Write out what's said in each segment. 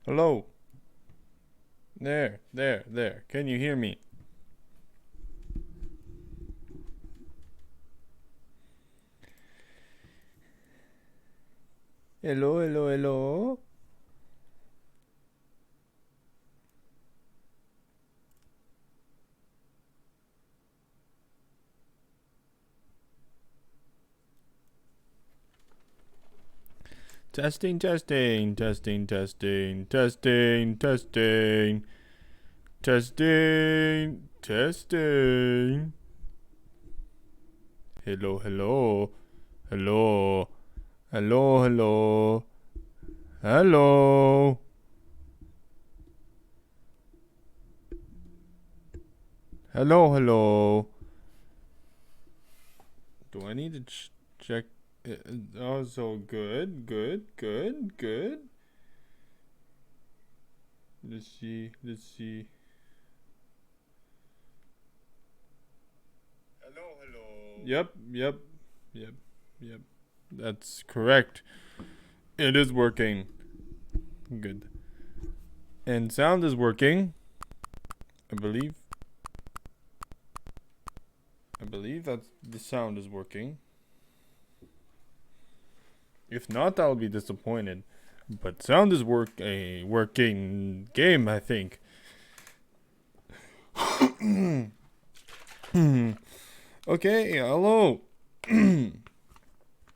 Hello. There. Can you hear me? Hello. Testing. Hello. Hello. Hello. Hello. Do I need to check? Oh, so good. Let's see. Hello. Yep. That's correct. It is working. Good. And sound is working. I believe. That the sound is working. If not, I'll be disappointed. But sound is a working game, I think. Okay, hello.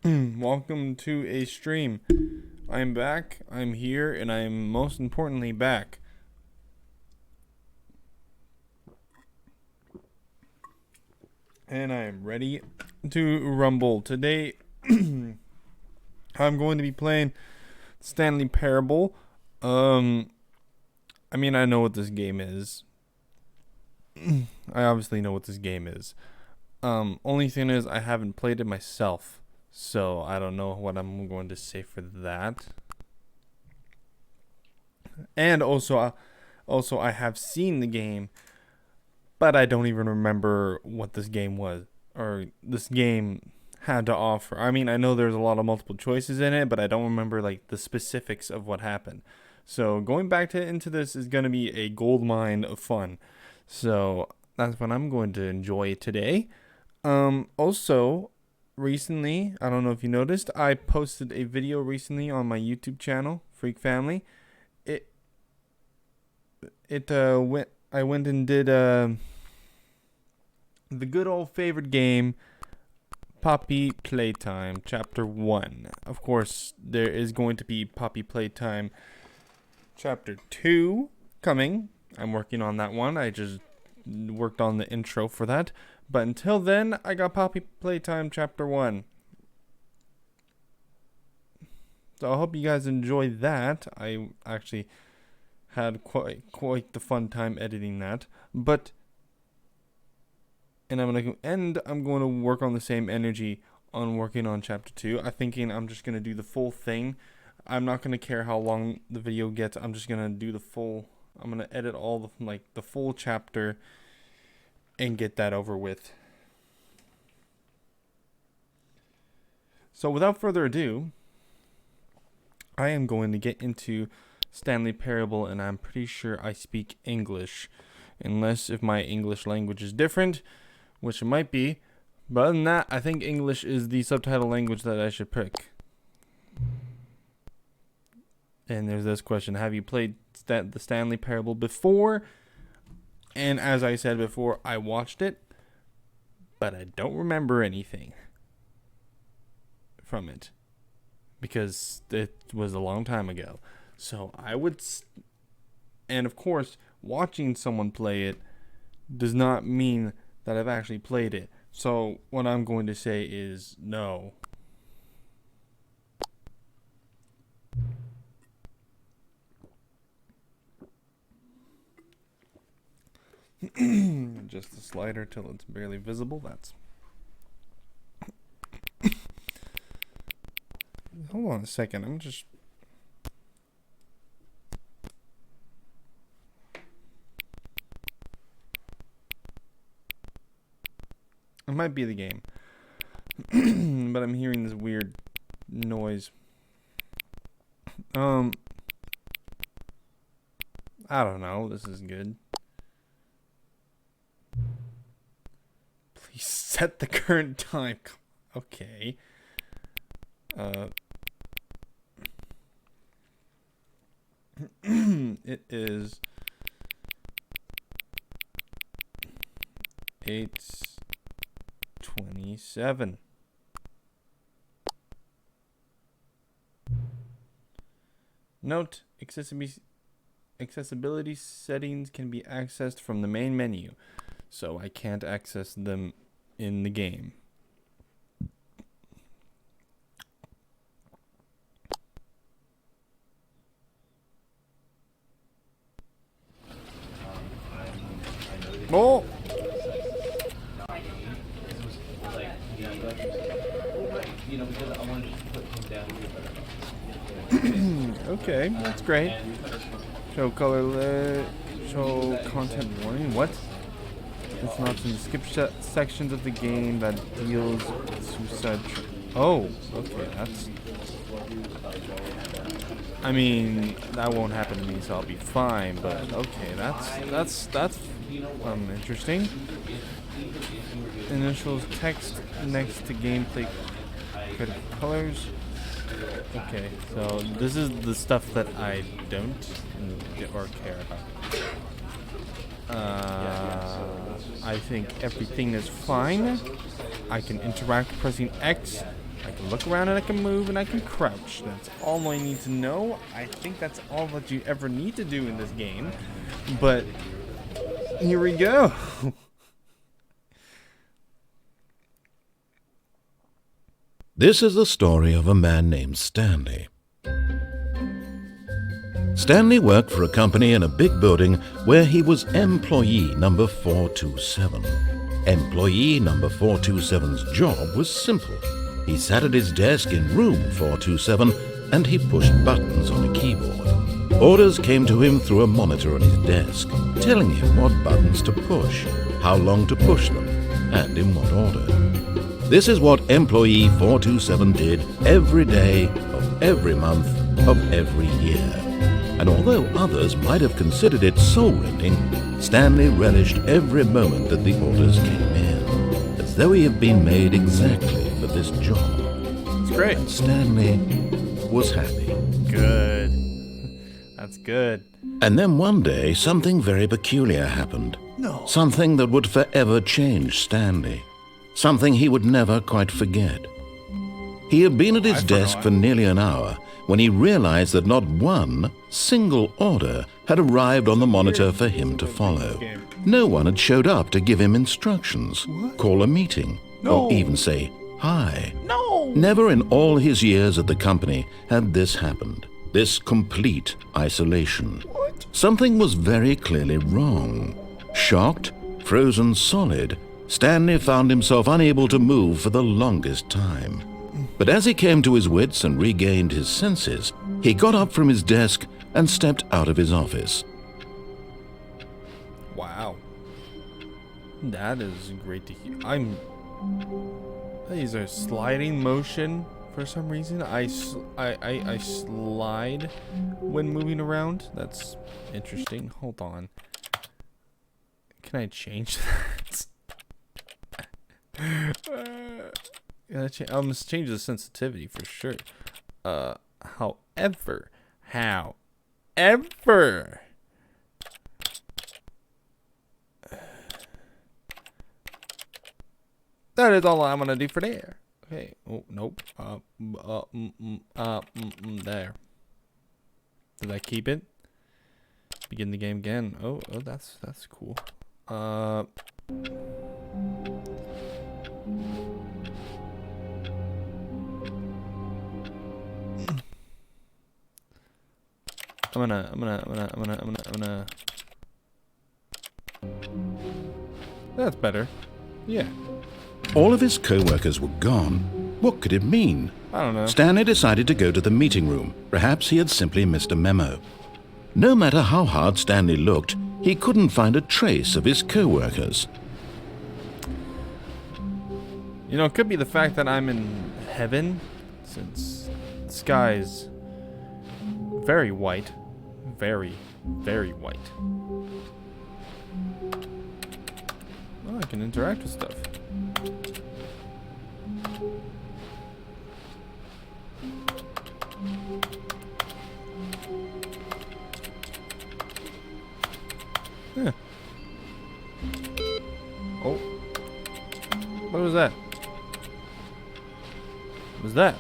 Welcome to a stream. I'm back. I'm here, and I'm most importantly back. And I am ready to rumble. Today, I'm going to be playing Stanley Parable. I know what this game is. I obviously know what this game is. Only thing is, I haven't played it myself, so I don't know what I'm going to say for that. And also, I have seen the game, but I don't even remember what this game was or this game had to offer. I mean, I know there's a lot of multiple choices in it, but I don't remember like the specifics of what happened. So going back into this is going to be a gold mine of fun. So that's what I'm going to enjoy today. Also, recently, I don't know if you noticed, I posted a video recently on my YouTube channel, Freak Family. I went and did the good old favorite game, Poppy Playtime, Chapter 1. Of course, there is going to be Poppy Playtime Chapter 2 coming. I'm working on that one. I just worked on the intro for that. But until then, I got Poppy Playtime Chapter 1. So I hope you guys enjoy that. I actually had quite the fun time editing that. But and I'm going to work on the same energy on working on chapter 2. I'm thinking I'm just going to do the full thing. I'm not going to care how long the video gets. I'm just going to do the full. I'm going to edit all the full chapter and get that over with. So without further ado, I am going to get into Stanley Parable, and I'm pretty sure I speak English, unless if my English language is different, which it might be. But other than that, I think English is the subtitle language that I should pick. And there's this question: have you played the Stanley Parable before? And as I said before, I watched it, but I don't remember anything from it because it was a long time ago. So I would, and of course, watching someone play it does not mean that I've actually played it. So what I'm going to say is no. Just the slider till it's barely visible. That's. Hold on a second. I'm just. It might be the game. But I'm hearing this weird noise. I don't know. This is good. Please set the current time. Okay. It is 8:27. Note, accessibility settings can be accessed from the main menu, so I can't access them in the game. Oh! Okay, that's great. Show color, show content warning. What? It's not in the skip sections of the game that deals with suicide. Oh, okay, that's. I mean, that won't happen to me, so I'll be fine. But okay, that's interesting. Initials text next to gameplay critical colors. Okay, so this is the stuff that I don't or care about. I think everything is fine. I can interact pressing X. I can look around and I can move and I can crouch. That's all I need to know. I think that's all that you ever need to do in this game. But here we go. This is the story of a man named Stanley. Stanley worked for a company in a big building where he was employee number 427. Employee number 427's job was simple. He sat at his desk in room 427 and he pushed buttons on a keyboard. Orders came to him through a monitor on his desk, telling him what buttons to push, how long to push them, and in what order. This is what employee 427 did every day of every month of every year. And although others might have considered it soul-rending, Stanley relished every moment that the orders came in, as though he had been made exactly for this job. It's great. And Stanley was happy. Good. That's good. And then one day, something very peculiar happened. No. Something that would forever change Stanley. Something he would never quite forget. He had been at his desk for nearly an hour when he realized that not one single order had arrived on the monitor for him to follow. No one had showed up to give him instructions, call a meeting, or even say hi. No! Never in all his years at the company had this happened. This complete isolation. What? Something was very clearly wrong. Shocked, frozen solid, Stanley found himself unable to move for the longest time. But as he came to his wits and regained his senses, he got up from his desk and stepped out of his office. Wow. That is great to hear. These are sliding motion for some reason. I slide when moving around. That's interesting. Hold on. Can I change that? I'm gonna change the sensitivity for sure. However, that is all I'm gonna do for there. Okay. Oh nope. There. Did I keep it? Begin the game again. Oh, that's cool. I'm gonna. That's better. Yeah. All of his co-workers were gone. What could it mean? I don't know. Stanley decided to go to the meeting room. Perhaps he had simply missed a memo. No matter how hard Stanley looked, he couldn't find a trace of his co-workers. You know, it could be the fact that I'm in heaven, since the sky is very white. Very, very white. Oh, I can interact with stuff. Yeah. Oh. What was that? What was that?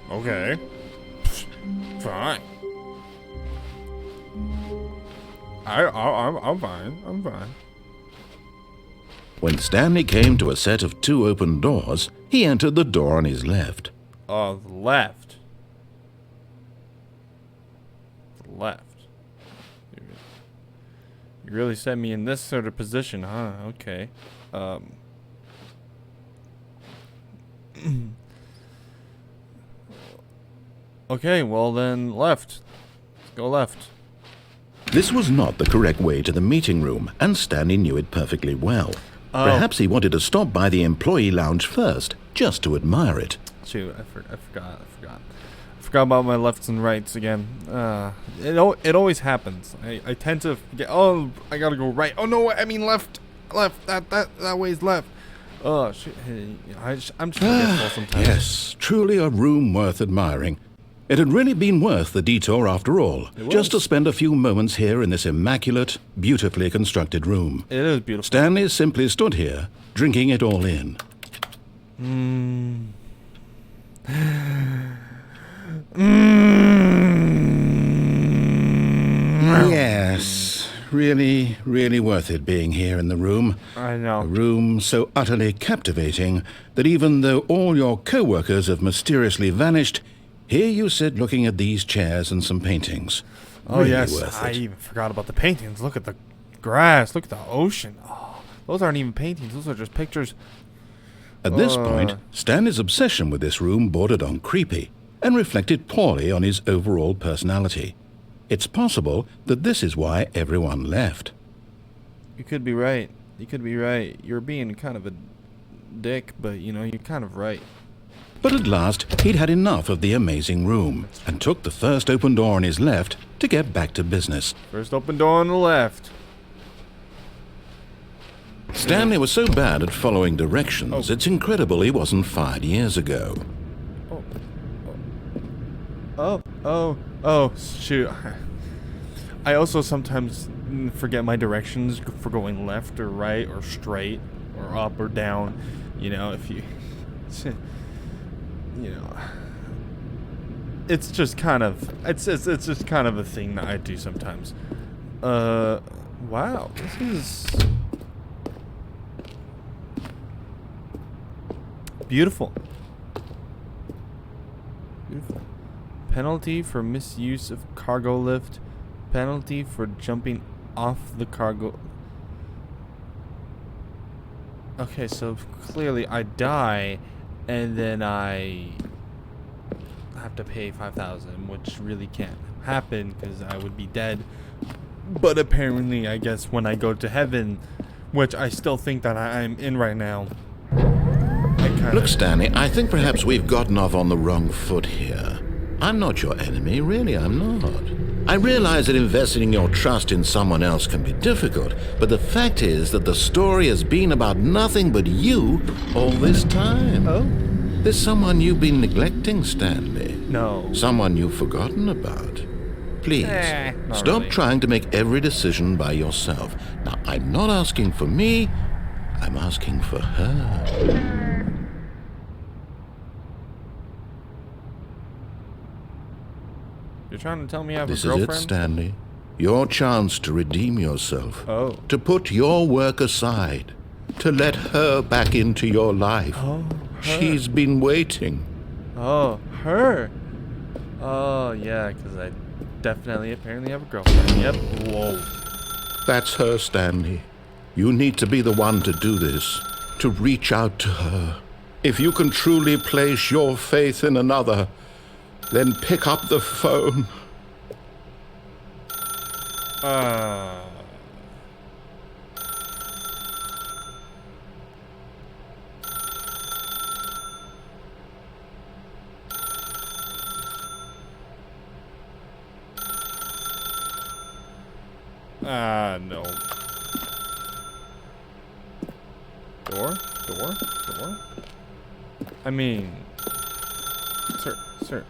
Okay. Fine. I'm fine. I'm fine. When Stanley came to a set of 2 open doors, he entered the door on his left. The left. The left. You really set me in this sort of position, huh? Okay. Okay, well then, left. Let's go left. This was not the correct way to the meeting room, and Stanley knew it perfectly well. Oh. Perhaps he wanted to stop by the employee lounge first, just to admire it. Shoot, I forgot. I forgot about my lefts and rights again. It always happens. I tend to forget. Oh, I gotta go right. Oh no, I mean left. That way's left. Oh shit. I'm just forgetful sometimes. Yes, truly a room worth admiring. It had really been worth the detour after all, just to spend a few moments here in this immaculate, beautifully constructed room. It is beautiful. Stanley simply stood here, drinking it all in. Yes, really, really worth it being here in the room. I know. A room so utterly captivating that even though all your co-workers have mysteriously vanished, here you sit looking at these chairs and some paintings. Oh Really yes, worth I it. even forgot about the paintings. Look at the grass. Look at the ocean. Oh, those aren't even paintings. Those are just pictures. At this point, Stanley's obsession with this room bordered on creepy and reflected poorly on his overall personality. It's possible that this is why everyone left. You could be right. You could be right. You're being kind of a dick, but you know, you're kind of right. But at last, he'd had enough of the amazing room and took the first open door on his left to get back to business. First open door on the left. Stanley was so bad at following directions, it's incredible he wasn't fired years ago. Oh, shoot. I also sometimes forget my directions for going left or right or straight or up or down. You know, if you... You know, it's just kind of just kind of a thing that I do sometimes. Wow, this is beautiful. Beautiful. Penalty for misuse of cargo lift. Penalty for jumping off the cargo. Okay, so clearly I die. And then I have to pay $5,000, which really can't happen because I would be dead. But apparently, I guess when I go to heaven, which I still think that I'm in right now, Look, Stanley, I think perhaps we've gotten off on the wrong foot here. I'm not your enemy, really, I'm not. I realize that investing your trust in someone else can be difficult, but the fact is that the story has been about nothing but you all this time. Oh? There's someone you've been neglecting, Stanley. No. Someone you've forgotten about. Please, not stop really. trying to make every decision by yourself. Now, I'm not asking for me, I'm asking for her. You're trying to tell me I have This a is girlfriend? it, Stanley. Your chance to redeem yourself. Oh. To put your work aside. To let her back into your life. Oh, She's been waiting. Oh, her. Oh, yeah, because I definitely apparently have a girlfriend. Yep. Whoa. That's her, Stanley. You need to be the one to do this. To reach out to her. If you can truly place your faith in another, then pick up the phone. No. Door? Door? Door? I mean... Sir.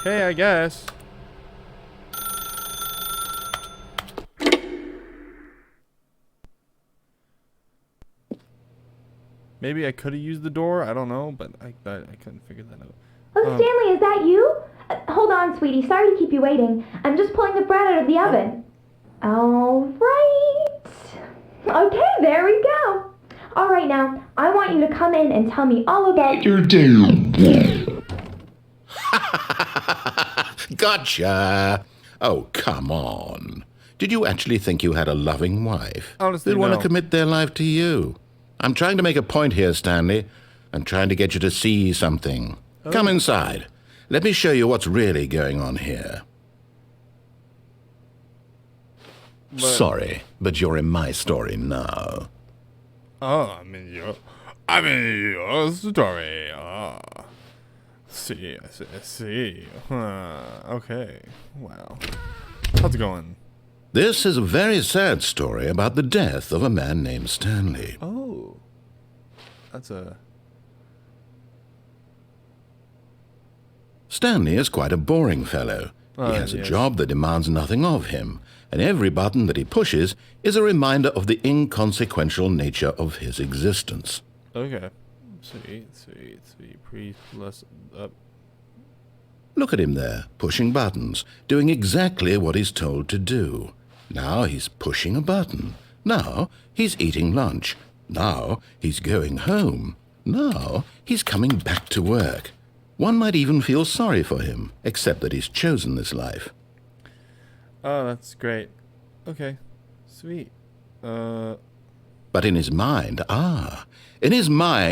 Okay, I guess. Maybe I could have used the door. I don't know, but I couldn't figure that out. Oh, Stanley, is that you? Hold on, sweetie. Sorry to keep you waiting. I'm just pulling the bread out of the oven. All right. Okay, there we go. All right, now, I want you to come in and tell me all about your day. Gotcha! Oh, come on. Did you actually think you had a loving wife? Honestly, who'd want no. to commit their life to you? I'm trying to make a point here, Stanley. I'm trying to get you to see something. Come inside. Let me show you what's really going on here. Sorry, but you're in my story now. Oh, I'm in your story. I see. Okay. Wow. How's it going? This is a very sad story about the death of a man named Stanley. Oh. That's a... Stanley is quite a boring fellow. He has a job that demands nothing of him, and every button that he pushes is a reminder of the inconsequential nature of his existence. Okay. Sweet. Please bless up. Look at him there, pushing buttons, doing exactly what he's told to do. Now he's pushing a button. Now he's eating lunch. Now he's going home. Now he's coming back to work. One might even feel sorry for him, except that he's chosen this life. Oh, that's great. Okay. Sweet. But in his mind,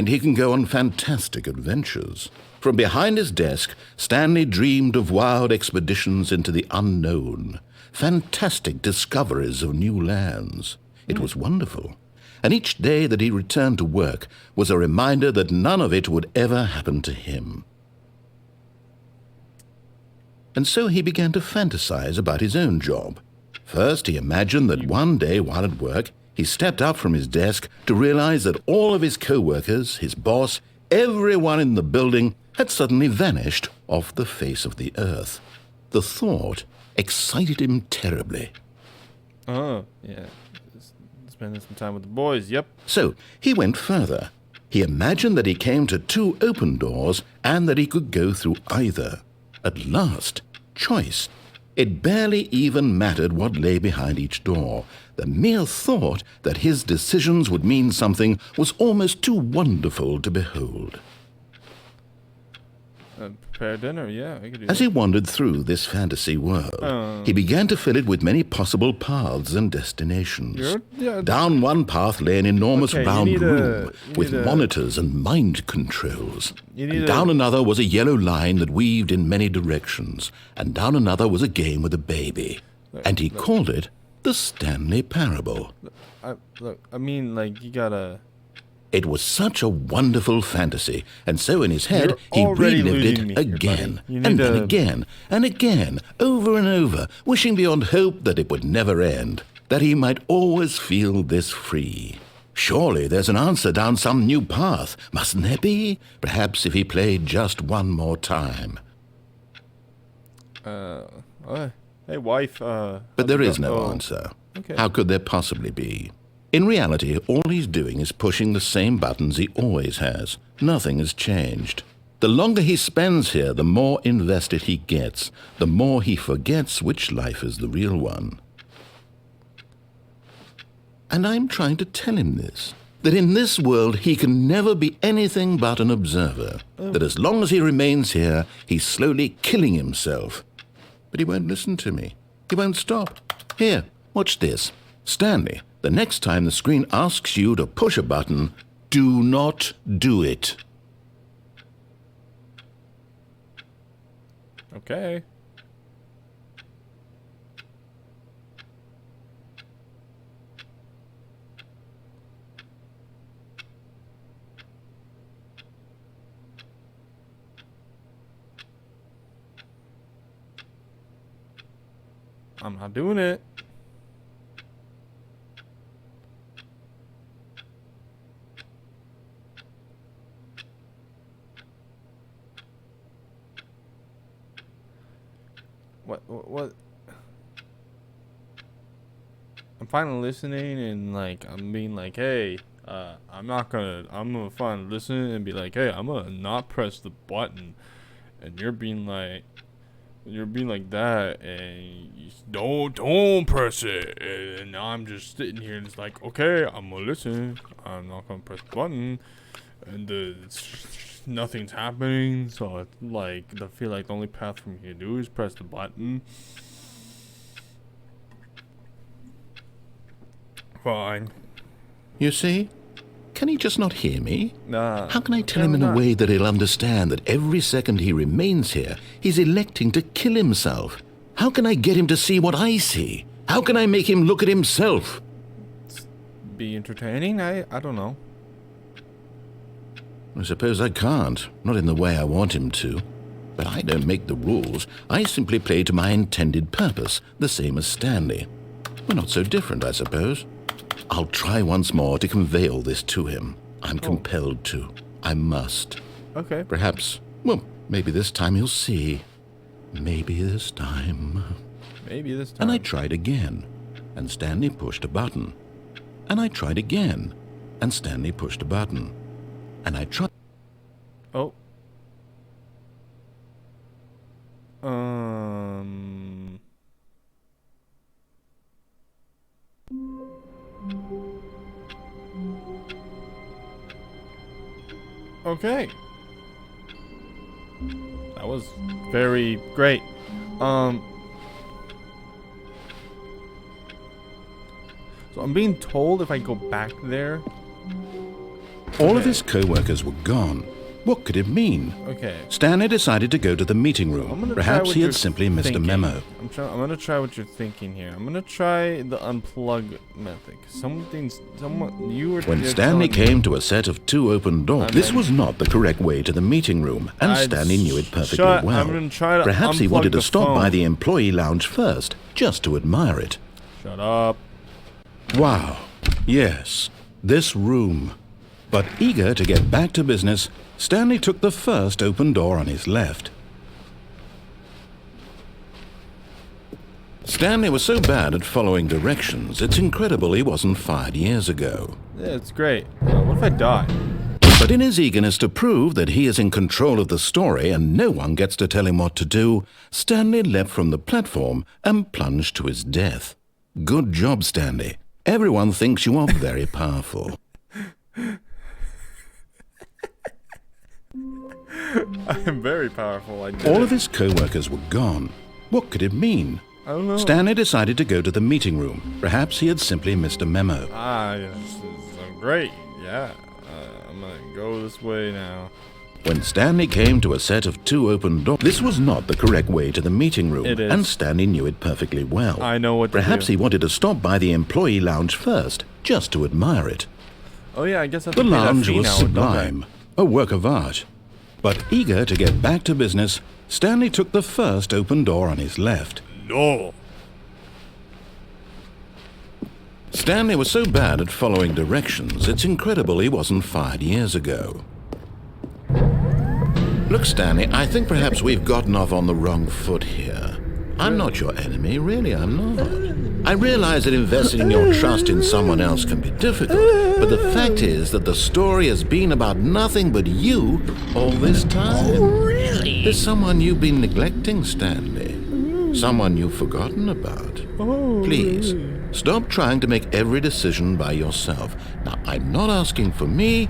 he can go on fantastic adventures. From behind his desk, Stanley dreamed of wild expeditions into the unknown, fantastic discoveries of new lands. It was wonderful. And each day that he returned to work was a reminder that none of it would ever happen to him. And so he began to fantasize about his own job. First, he imagined that one day while at work, he stepped up from his desk to realize that all of his co-workers, his boss, everyone in the building had suddenly vanished off the face of the earth. The thought excited him terribly. Oh, yeah. Spending some time with the boys, yep. So he went further. He imagined that he came to 2 open doors and that he could go through either. At last, choice. It barely even mattered what lay behind each door. The mere thought that his decisions would mean something was almost too wonderful to behold. Prepare dinner, yeah, I could do As that. he wandered through this fantasy world, he began to fill it with many possible paths and destinations. Down one path lay an enormous round room with monitors and mind controls. And down another was a yellow line that weaved in many directions. And down another was a game with a baby. And he called it the Stanley Parable. I mean, like, you gotta... It was such a wonderful fantasy, and so in his head he already relived losing it me again, here, and then again, and again, over and over, wishing beyond hope that it would never end, that he might always feel this free. Surely there's an answer down some new path, mustn't there be? Perhaps if he played just one more time. Hey, wife, But there is no answer. Okay. How could there possibly be? In reality, all he's doing is pushing the same buttons he always has. Nothing has changed. The longer he spends here, the more invested he gets, the more he forgets which life is the real one. And I'm trying to tell him this, that in this world he can never be anything but an observer, that as long as he remains here, he's slowly killing himself. But he won't listen to me. He won't stop. Here, watch this. Stanley, the next time the screen asks you to push a button, do not do it. Okay. I'm not doing it. What? I'm finally listening and like I'm being like, hey, I'm gonna finally listen and be like, hey, I'm gonna not press the button, and you're being like that, and you don't press it, and I'm just sitting here and it's like, okay, I'm gonna listen, I'm not gonna press the button, and nothing's happening, so it's like I feel like the only path for me to do is press the button. Fine. You see? Can he just not hear me? Nah. How can I tell him in a way that he'll understand that every second he remains here, he's electing to kill himself? How can I get him to see what I see? How can I make him look at himself? Be entertaining? I don't know. I suppose I can't. Not in the way I want him to. But I don't make the rules. I simply play to my intended purpose, the same as Stanley. We're not so different, I suppose. I'll try once more to convey all this to him. I'm compelled to. I must. Okay. Perhaps, well, maybe this time he'll see. Maybe this time. Maybe this time. And I tried again, and Stanley pushed a button. And I tried again, and Stanley pushed a button. And I tried... Oh. Okay. That was very great. So I'm being told if I go back there. All of his co-workers were gone. What could it mean? Okay. Stanley decided to go to the meeting room. Perhaps he had simply missed a memo. I'm gonna try what you're thinking here. I'm gonna try the unplug method. When Stanley came to a set of 2 open doors, this was not the correct way to the meeting room, and Stanley knew it perfectly well. I'm gonna try to Perhaps he wanted to stop phone. by the employee lounge first, just to admire it. Shut up. Wow. Yes, this room. But eager to get back to business, Stanley took the first open door on his left. Stanley was so bad at following directions, it's incredible he wasn't fired years ago. Yeah, it's great. What if I die? But in his eagerness to prove that he is in control of the story and no one gets to tell him what to do, Stanley leapt from the platform and plunged to his death. Good job, Stanley. Everyone thinks you are very powerful. I am very powerful. All of his co-workers were gone. What could it mean? I don't know. Stanley decided to go to the meeting room. Perhaps he had simply missed a memo. Yes, great. Yeah, I'm gonna go this way now. When Stanley came to a set of 2 open doors, this was not the correct way to the meeting room, It is. and Stanley knew it perfectly well. I know what to Perhaps do. he wanted to stop by the employee lounge first, just to admire it. Oh yeah, I guess I have The to pay that lounge fee was now, don't I? sublime, a work of art. But eager to get back to business, Stanley took the first open door on his left. No. Stanley was so bad at following directions, it's incredible he wasn't fired years ago. Look, Stanley, I think perhaps we've gotten off on the wrong foot here. I'm not your enemy, really, I'm not. I realize that investing your trust in someone else can be difficult, but the fact is that the story has been about nothing but you all this time. Oh, really? There's someone you've been neglecting, Stanley. Someone you've forgotten about. Please, stop trying to make every decision by yourself. Now, I'm not asking for me,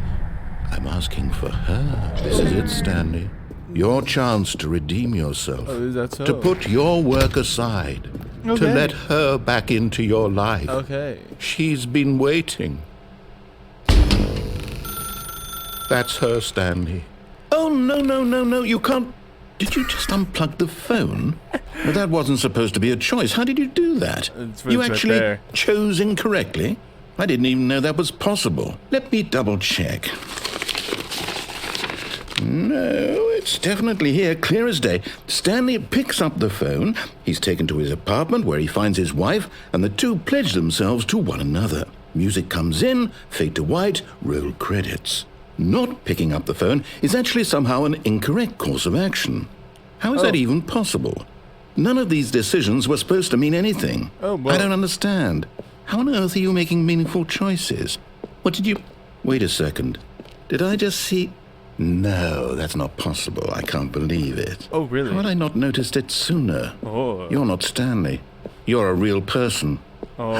I'm asking for her. This is it, Stanley. Your chance to redeem yourself. Oh, is that so? To put your work aside. To Okay. let her back into your life. Okay. She's been waiting. That's her, Stanley. Oh, no, you can't... Did you just unplug the phone? Well, that wasn't supposed to be a choice. How did you do that? You right actually there. chose incorrectly? I didn't even know that was possible. Let me double check. No, it It's definitely here, clear as day. Stanley picks up the phone. He's taken to his apartment where he finds his wife, and the two pledge themselves to one another. Music comes in, fade to white, roll credits. Not picking up the phone is actually somehow an incorrect course of action. How is that even possible? None of these decisions were supposed to mean anything. Oh, well. I don't understand. How on earth are you making meaningful choices? What did you... Wait a second. Did I just see... No, that's not possible. I can't believe it. Oh, really? How had I not noticed it sooner? Oh. You're not Stanley. You're a real person. Oh.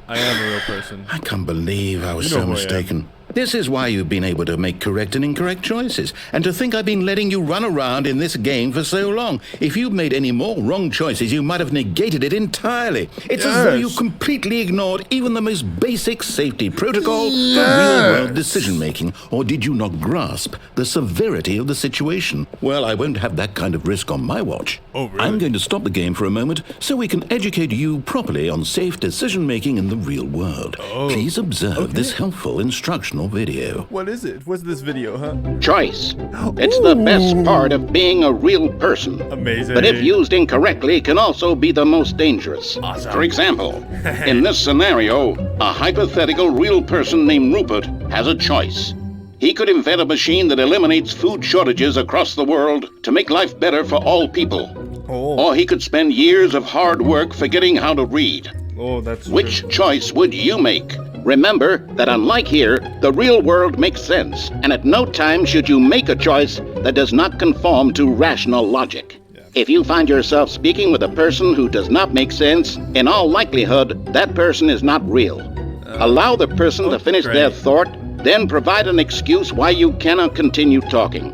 I am a real person. I can't believe I was You know so who I am. mistaken. This is why you've been able to make correct and incorrect choices. And to think I've been letting you run around in this game for so long. If you'd made any more wrong choices, you might have negated it entirely. It's as though you Yes. completely ignored even the most basic safety protocol for real-world decision-making. Or did you not grasp the severity of the situation? Well, I won't have that kind of risk on my watch. Oh, really? I'm going to stop the game for a moment so we can educate you properly on safe decision-making in the real world. Please observe this helpful instructional video. What is it? What's this video, huh? Choice. It's the best part of being a real person. Amazing. But if used incorrectly, can also be the most dangerous. Awesome. For example, in this scenario, a hypothetical real person named Rupert has a choice. He could invent a machine that eliminates food shortages across the world to make life better for all people. Oh, Or he could spend years of hard work forgetting how to read. oh, that's Which true. choice would you make? Remember that unlike here, the real world makes sense, and at no time should you make a choice that does not conform to rational logic. If you find yourself speaking with a person who does not make sense, in all likelihood, that person is not real. Allow the person to finish their great. thought, then provide an excuse why you cannot continue talking.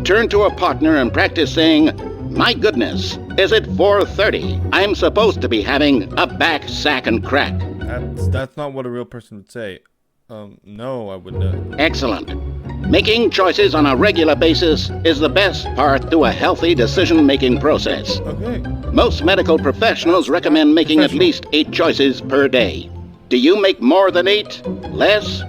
Turn to a partner and practice saying, "My goodness, is it 4:30? I'm supposed to be having a back sack and crack." That's not what a real person would say. No, I would not. Excellent. Making choices on a regular basis is the best part to a healthy decision-making process. Okay. Most medical professionals recommend making at least 8 choices per day. Do you make more than 8? Less?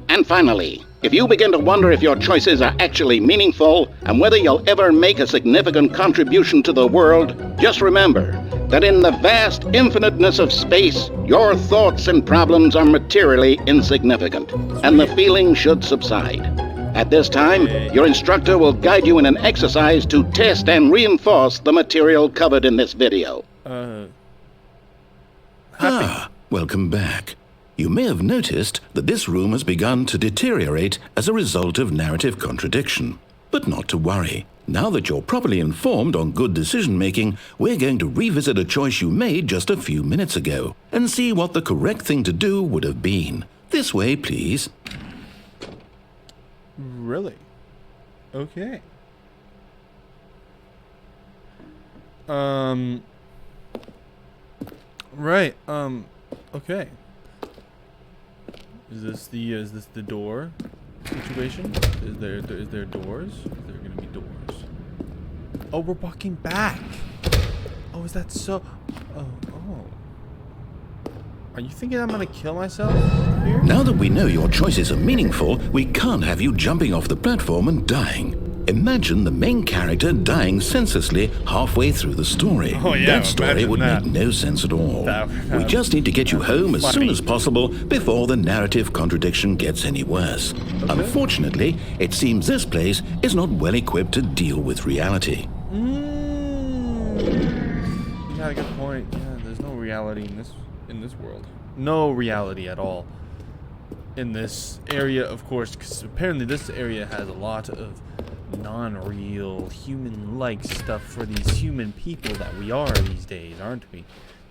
And finally, if you begin to wonder if your choices are actually meaningful and whether you'll ever make a significant contribution to the world, just remember that in the vast infiniteness of space, your thoughts and problems are materially insignificant, and the feeling should subside. At this time, your instructor will guide you in an exercise to test and reinforce the material covered in this video. Welcome back. You may have noticed that this room has begun to deteriorate as a result of narrative contradiction. But not to worry. Now that you're properly informed on good decision-making, we're going to revisit a choice you made just a few minutes ago and see what the correct thing to do would have been. This way, please. Really? Okay. Right. Okay. Is this the door situation? Is there doors? Is there gonna be doors? Oh, we're walking back. Oh, is that so? Oh. Are you thinking I'm gonna kill myself here? Now that we know your choices are meaningful, we can't have you jumping off the platform and dying. Imagine the main character dying senselessly halfway through the story. Oh, yeah, that story imagine would that. make no sense at all. That- We just need to get you home as soon funny. as possible before the narrative contradiction gets any worse. Unfortunately, it seems this place is not well equipped to deal with reality. You got a good point. Yeah, there's no reality in this world. No reality at all. In this area, of course, because apparently this area has a lot of non-real human-like stuff for these human people that we are these days, aren't we? Did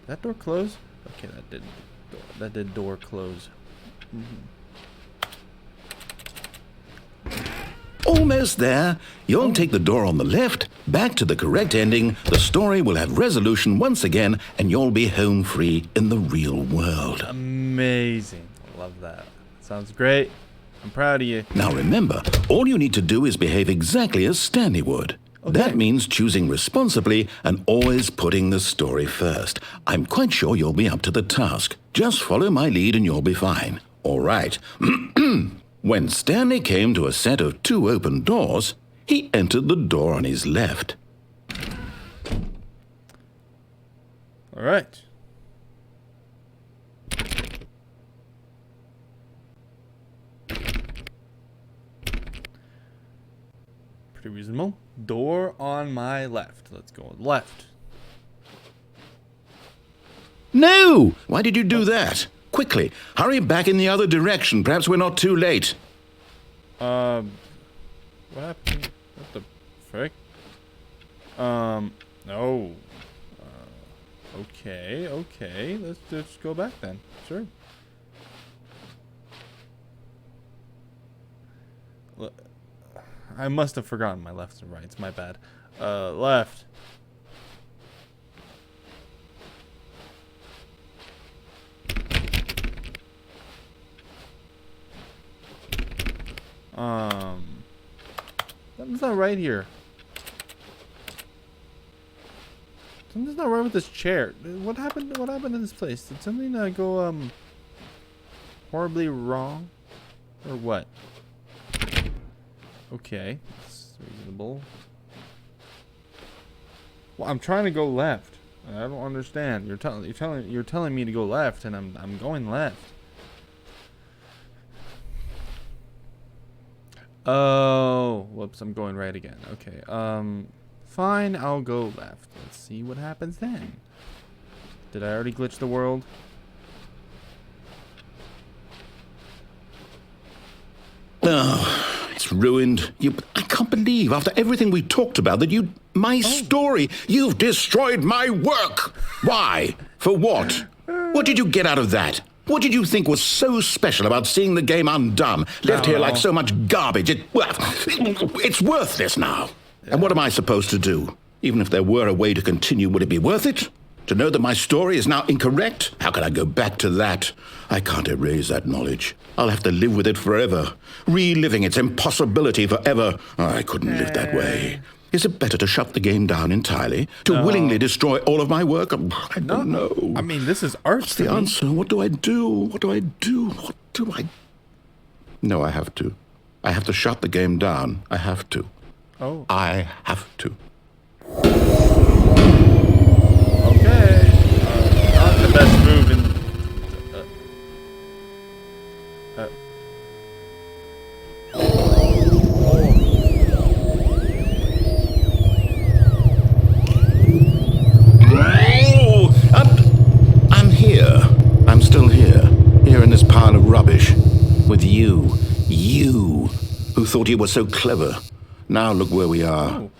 that door close? Okay, that did door close. Almost there. You'll take the door on the left, back to the correct ending, the story will have resolution once again, and you'll be home free in the real world. Amazing. I love that. Sounds great. I'm proud of you. Now remember, all you need to do is behave exactly as Stanley would. That means choosing responsibly and always putting the story first. I'm quite sure you'll be up to the task. Just follow my lead and you'll be fine. All right. When Stanley came to a set of 2 open doors, He entered the door on his left. All right. Pretty reasonable. Door on my left. Let's go left. No! Why did you do that? Quickly, hurry back in the other direction. Perhaps we're not too late. What happened? What the frick? No. Okay. Let's just go back then. Sure. I must have forgotten my lefts and rights. My bad. Left. Something's not right here. Something's not right with this chair. What happened? What happened in this place? Did something go horribly wrong, or what? Okay, that's reasonable. Well, I'm trying to go left. I don't understand. You're telling me to go left, and I'm going left. Oh, whoops! I'm going right again. Okay. Fine. I'll go left. Let's see what happens then. Did I already glitch the world? Oh, it's ruined. I can't believe, after everything we talked about, that my story, you've destroyed my work. Why? For what? What did you get out of that? What did you think was so special about seeing the game undone, left here like so much garbage? It's worthless now. Yeah. And what am I supposed to do? Even if there were a way to continue, would it be worth it? To know that my story is now incorrect? How can I go back to that? I can't erase that knowledge. I'll have to live with it forever, reliving its impossibility forever. I couldn't live that way. Is it better to shut the game down entirely? To willingly destroy all of my work? I don't know. I mean, this is art. What's the answer? What do I do? What do I do? What do I... No, I have to. I have to shut the game down. I have to. Oh. I have to. Okay. Not the best move in... I'm here. I'm still here. Here in this pile of rubbish. With you. You, who thought you were so clever. Now look where we are. Oh.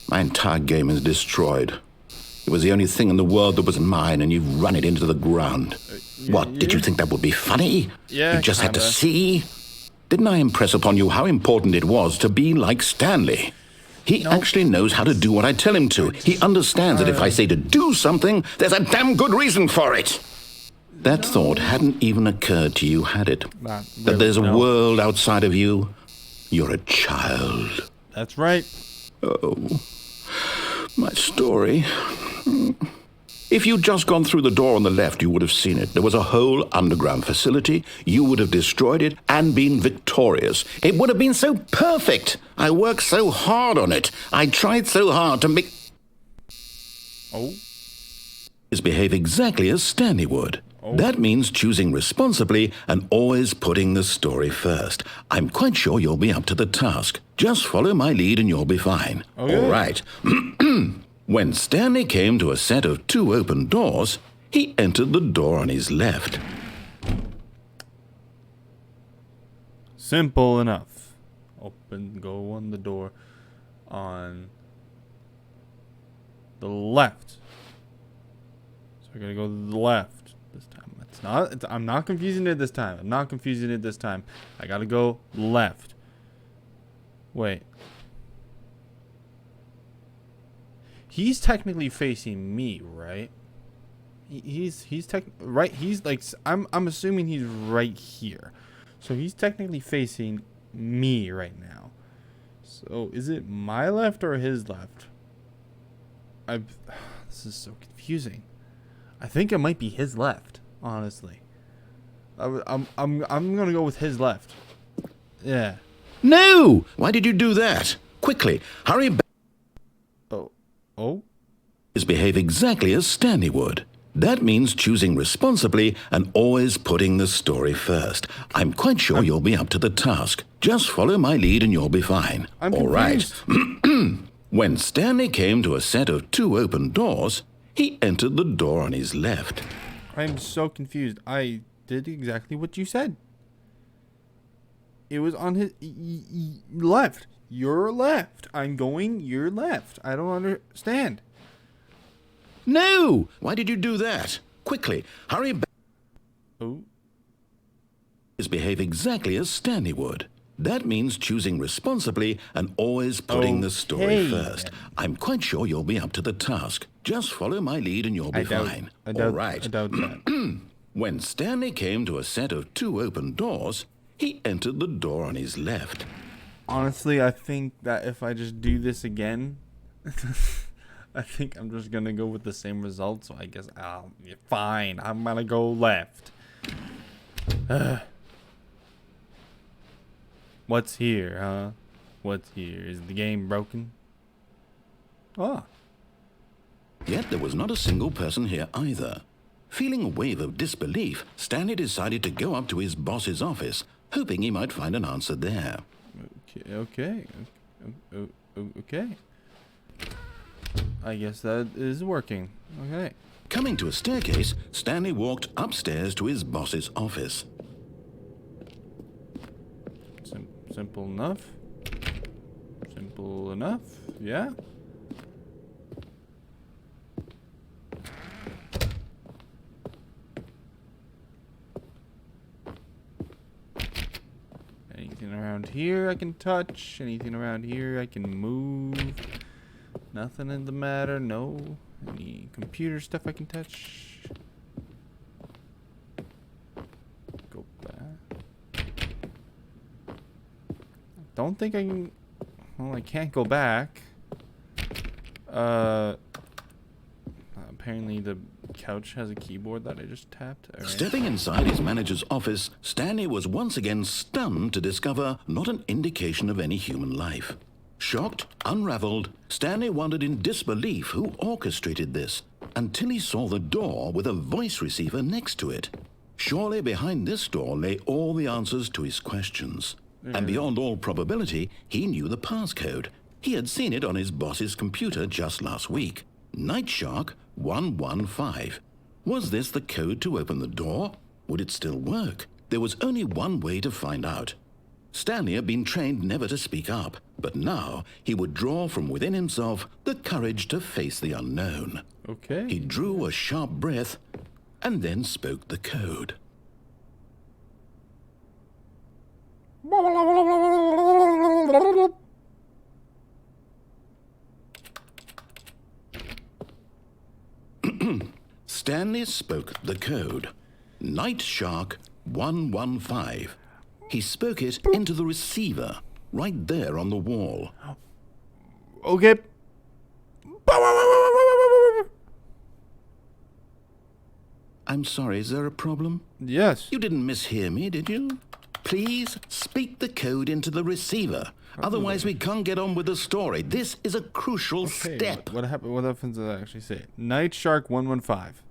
My entire game is destroyed. It was the only thing in the world that was mine, and you've run it into the ground. What, did you think that would be funny? Yeah, you just kinda. had to see? Didn't I impress upon you how important it was to be like Stanley? He actually knows how to do what I tell him to. He understands that if I say to do something, there's a damn good reason for it. That thought hadn't even occurred to you, had it? That there's a world outside of you? You're a child. That's right. Oh, my story. If you'd just gone through the door on the left, you would have seen it. There was a whole underground facility. You would have destroyed it and been victorious. It would have been so perfect. I worked so hard on it. I tried so hard to make... Oh. Behave exactly as Stanley would. Oh. That means choosing responsibly and always putting the story first. I'm quite sure you'll be up to the task. Just follow my lead and you'll be fine. Okay. All right. When Stanley came to a set of 2 open doors, he entered the door on his left. Simple enough. Go on the door on the left. So we're gonna go to the left this time. I'm not confusing it this time. I gotta go left. Wait. He's technically facing me, right? He's right. He's like, I'm assuming he's right here, so he's technically facing me right now. So is it my left or his left? This is so confusing. I think it might be his left, honestly. I'm gonna go with his left. Yeah. No! Why did you do that? Quickly, hurry back. Oh? Behave exactly as Stanley would. That means choosing responsibly and always putting the story first. I'm quite sure you'll be up to the task. Just follow my lead and you'll be fine. I'm All right. confused. When Stanley came to a set of 2 open doors, he entered the door on his left. I'm so confused. I did exactly what you said. It was on his left. Your left. I'm going your left. I don't understand. No! Why did you do that? Quickly, hurry back. Oh. Behave exactly as Stanley would. That means choosing responsibly and always putting the story Okay, first. then. I'm quite sure you'll be up to the task. Just follow my lead and you'll be fine. I All right. doubt that. When Stanley came to a set of 2 open doors, he entered the door on his left. Honestly, I think that if I just do this again, I think I'm just gonna go with the same result. So I guess fine. I'm gonna go left. What's here, huh? What's here? Is the game broken? Ah. Yet there was not a single person here either. Feeling a wave of disbelief, Stanley decided to go up to his boss's office, hoping he might find an answer there. Okay. I guess that is working. Okay. Coming to a staircase, Stanley walked upstairs to his boss's office. Simple enough. Simple enough. Yeah. Anything around here I can touch. Anything around here I can move. Nothing in the matter. No. Any computer stuff I can touch. Go back. Don't think I can. Well, I can't go back. Apparently the couch has a keyboard that I just tapped. All right. Stepping inside his manager's office, Stanley was once again stunned to discover not an indication of any human life. Shocked, unraveled, Stanley wondered in disbelief who orchestrated this, until he saw the door with a voice receiver next to it. Surely behind this door lay all the answers to his questions. And beyond all probability, he knew the passcode. He had seen it on his boss's computer just last week. Nightshark 115. Was this the code to open the door? Would it still work? There was only one way to find out. Stanley had been trained never to speak up, but now he would draw from within himself the courage to face the unknown. Okay. He drew a sharp breath and then spoke the code. Stanley spoke the code. Nightshark 115. He spoke it into the receiver, right there on the wall. Okay. I'm sorry, is there a problem? Yes. You didn't mishear me, did you? Please speak the code into the receiver. Otherwise, we can't get on with the story. This is a crucial Okay, step. What happened? What happens to actually say? Nightshark 115.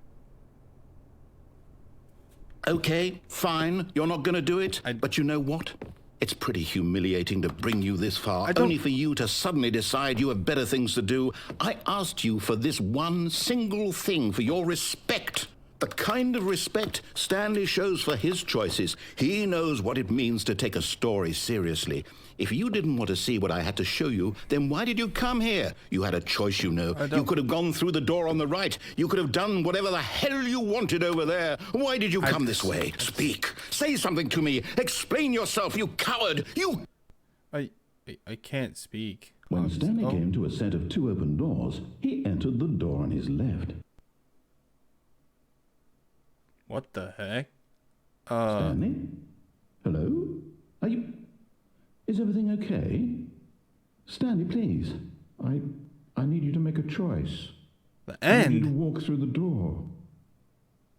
Okay, fine. You're not going to do it. But you know what? It's pretty humiliating to bring you this far, only for you to suddenly decide you have better things to do. I asked you for this one single thing, for your respect. The kind of respect Stanley shows for his choices. He knows what it means to take a story seriously. If you didn't want to see what I had to show you, then why did you come here? You had a choice, you know. You could have gone through the door on the right. You could have done whatever the hell you wanted over there. Why did you come this way? Speak. Say something to me. Explain yourself, you coward. You... I can't speak. When Stanley came to a set of 2 open doors, he entered the door on his left. What the heck? Stanley? Hello? Are you... Is everything okay? Stanley, please. I need you to make a choice. The I need you to end? walk through the door.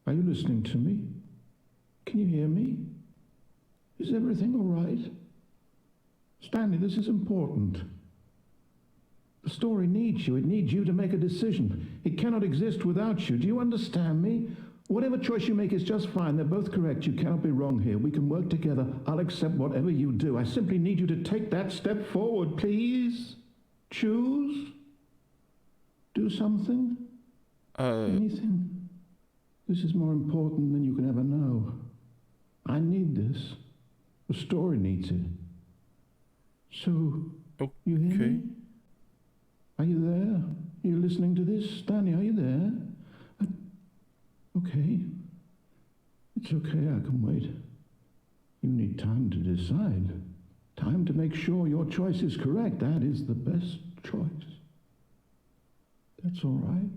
Are you listening to me? Can you hear me? Is everything all right? Stanley, this is important. The story needs you. It needs you to make a decision. It cannot exist without you. Do you understand me? Whatever choice you make is just fine. They're both correct. You cannot be wrong here. We can work together. I'll accept whatever you do. I simply need you to take that step forward, please. Choose. Do something. Anything. This is more important than you can ever know. I need this. The story needs it. So, you hear me? Are you there? Are you listening to this? Stanley, are you there? Okay. It's okay, I can wait. You need time to decide. Time to make sure your choice is correct. That is the best choice. That's all right.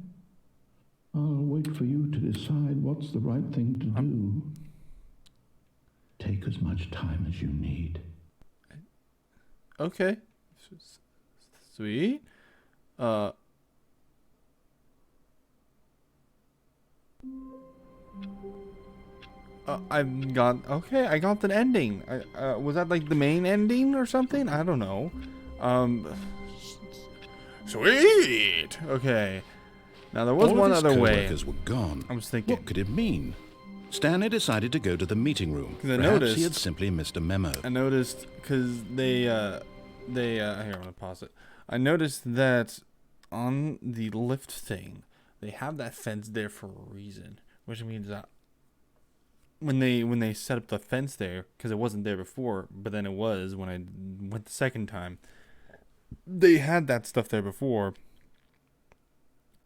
I'll wait for you to decide what's the right thing to do. Take as much time as you need. Okay. Sweet. I got the ending. Was that like the main ending or something? I don't know. Sweet. Okay. Now there was one other way. Co-workers were gone. I was thinking, what could it mean? Stanley decided to go to the meeting room. Perhaps he had simply missed a memo. I noticed because here I'm gonna pause it. I noticed that on the lift thing, they have that fence there for a reason, which means that when they set up the fence there, because it wasn't there before, but then it was when I went the second time. They had that stuff there before.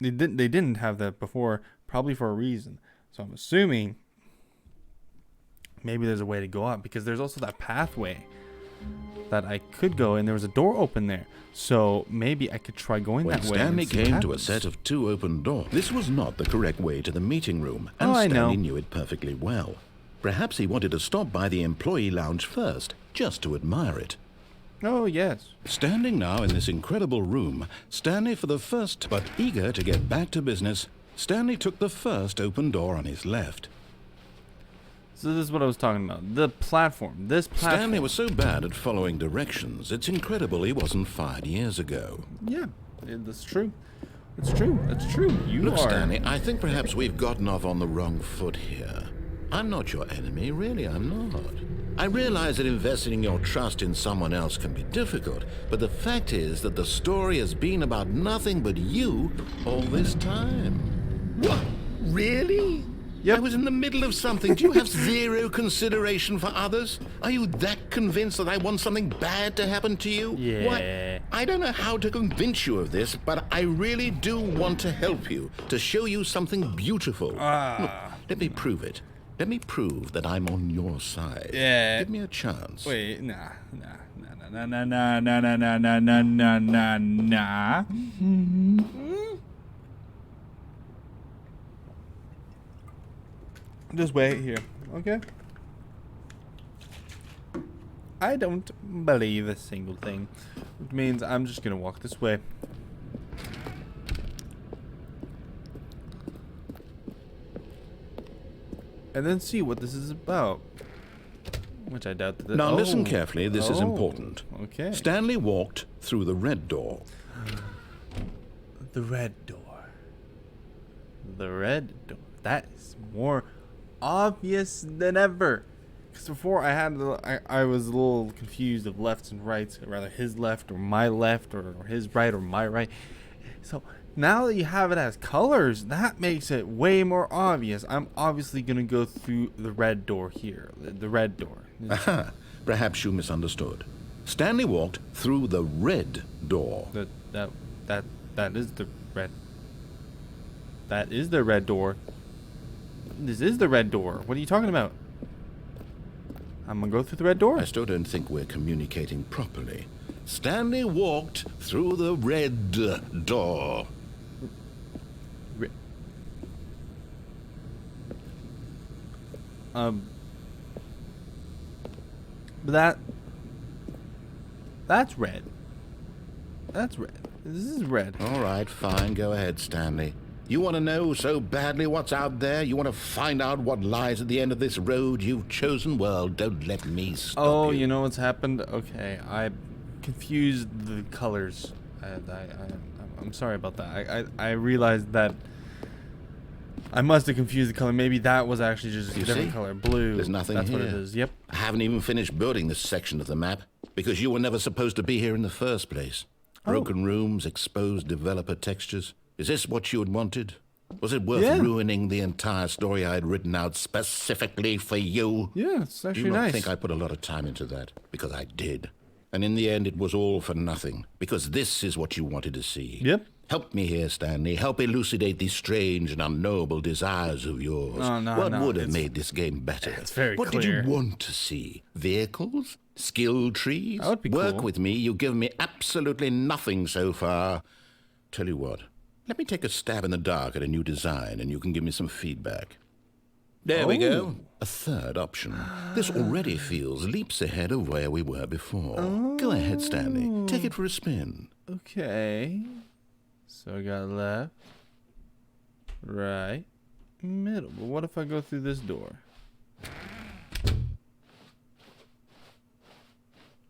They didn't have that before, probably for a reason. So I'm assuming maybe there's a way to go up, because there's also that pathway that I could go, and there was a door open there. So maybe I could try going that way. When Stanley came to a set of 2 open doors, this was not the correct way to the meeting room, and Stanley knew it perfectly well. Perhaps he wanted to stop by the employee lounge first, just to admire it. Oh, yes. Standing now in this incredible room, Stanley for the first, but eager to get back to business, Stanley took the first open door on his left. So this is what I was talking about. The platform. This platform. Stanley was so bad at following directions, it's incredible he wasn't fired years ago. Yeah, that's true. It's true. That's true. Look, Stanley, I think perhaps we've gotten off on the wrong foot here. I'm not your enemy, really, I'm not. I realize that investing your trust in someone else can be difficult, but the fact is that the story has been about nothing but you all this time. What? Really? Yep. I was in the middle of something. Do you have zero consideration for others? Are you that convinced that I want something bad to happen to you? Yeah. What? I don't know how to convince you of this, but I really do want to help you, to show you something beautiful. Look, let me prove it. Let me prove that I'm on your side. Yeah. Give me a chance. Wait, nah. Just wait here, okay? I don't believe a single thing, which means I'm just gonna walk this way. And then see what this is about. Which I doubt that... Now listen carefully, this is important. Okay. Stanley walked through the red door. The red door. The red door. That is more obvious than ever. Because before I was a little confused of lefts and rights. Rather his left or my left, or his right or my right. So... now that you have it as colors, that makes it way more obvious. I'm obviously going to go through the red door here. The red door. Aha, perhaps you misunderstood. Stanley walked through the red door. That is the red. That is the red door. This is the red door. What are you talking about? I'm going to go through the red door. I still don't think we're communicating properly. Stanley walked through the red door. But that's red. That's red. This is red. All right, fine. Go ahead, Stanley. You want to know so badly what's out there? You want to find out what lies at the end of this road you've chosen? Well, don't let me stop you. Oh, you know what's happened? Okay, I confused the colors. I'm sorry about that. I realized that I must have confused the color. Maybe that was actually just a You different see? color. Blue. There's nothing That's here. what it is. Yep. I haven't even finished building this section of the map because you were never supposed to be here in the first place. Broken rooms, exposed developer textures. Is this what you had wanted? Was it worth Yeah. ruining the entire story I had written out specifically for you? Yeah, it's actually You don't nice. think I put a lot of time into that? Because I did. And in the end, it was all for nothing. Because this is what you wanted to see. Yep. Help me here, Stanley. Help elucidate these strange and unknowable desires of yours. Oh, no, what no, would have it's- made this game better? it's very What clear. did you want to see? Vehicles? Skill trees? That would be Work cool. with me. You've given me absolutely nothing so far. Tell you what. Let me take a stab in the dark at a new design, and you can give me some feedback. There we go. A third option. This already feels leaps ahead of where we were before. Go ahead, Stanley. Take it for a spin. Okay. So I got left, right, middle. But what if I go through this door?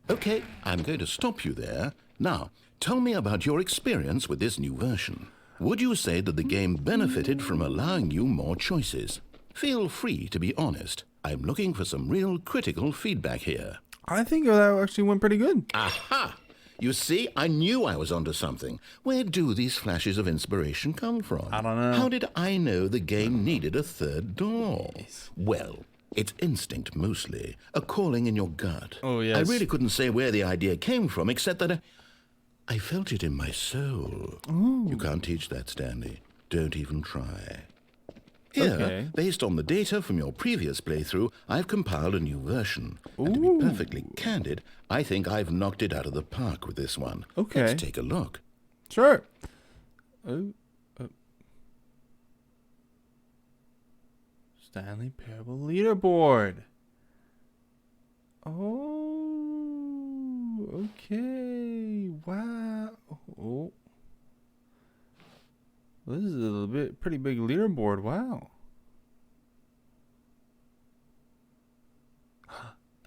Okay, I'm going to stop you there. Now, tell me about your experience with this new version. Would you say that the game benefited from allowing you more choices? Feel free to be honest. I'm looking for some real critical feedback here. I think that actually went pretty good. Aha! You see, I knew I was onto something. Where do these flashes of inspiration come from? I don't know. How did I know the game needed a third door? Well, it's instinct mostly, a calling in your gut. Oh, yes. I really couldn't say where the idea came from, except that I felt it in my soul. You can't teach that, Stanley. Don't even try. Here, Okay. based on the data from your previous playthrough, I've compiled a new version. And to be perfectly candid, I think I've knocked it out of the park with this one. Okay. Let's take a look. Sure. Stanley Parable leaderboard. Oh, okay. Wow. Oh. This is a pretty big leaderboard. Wow.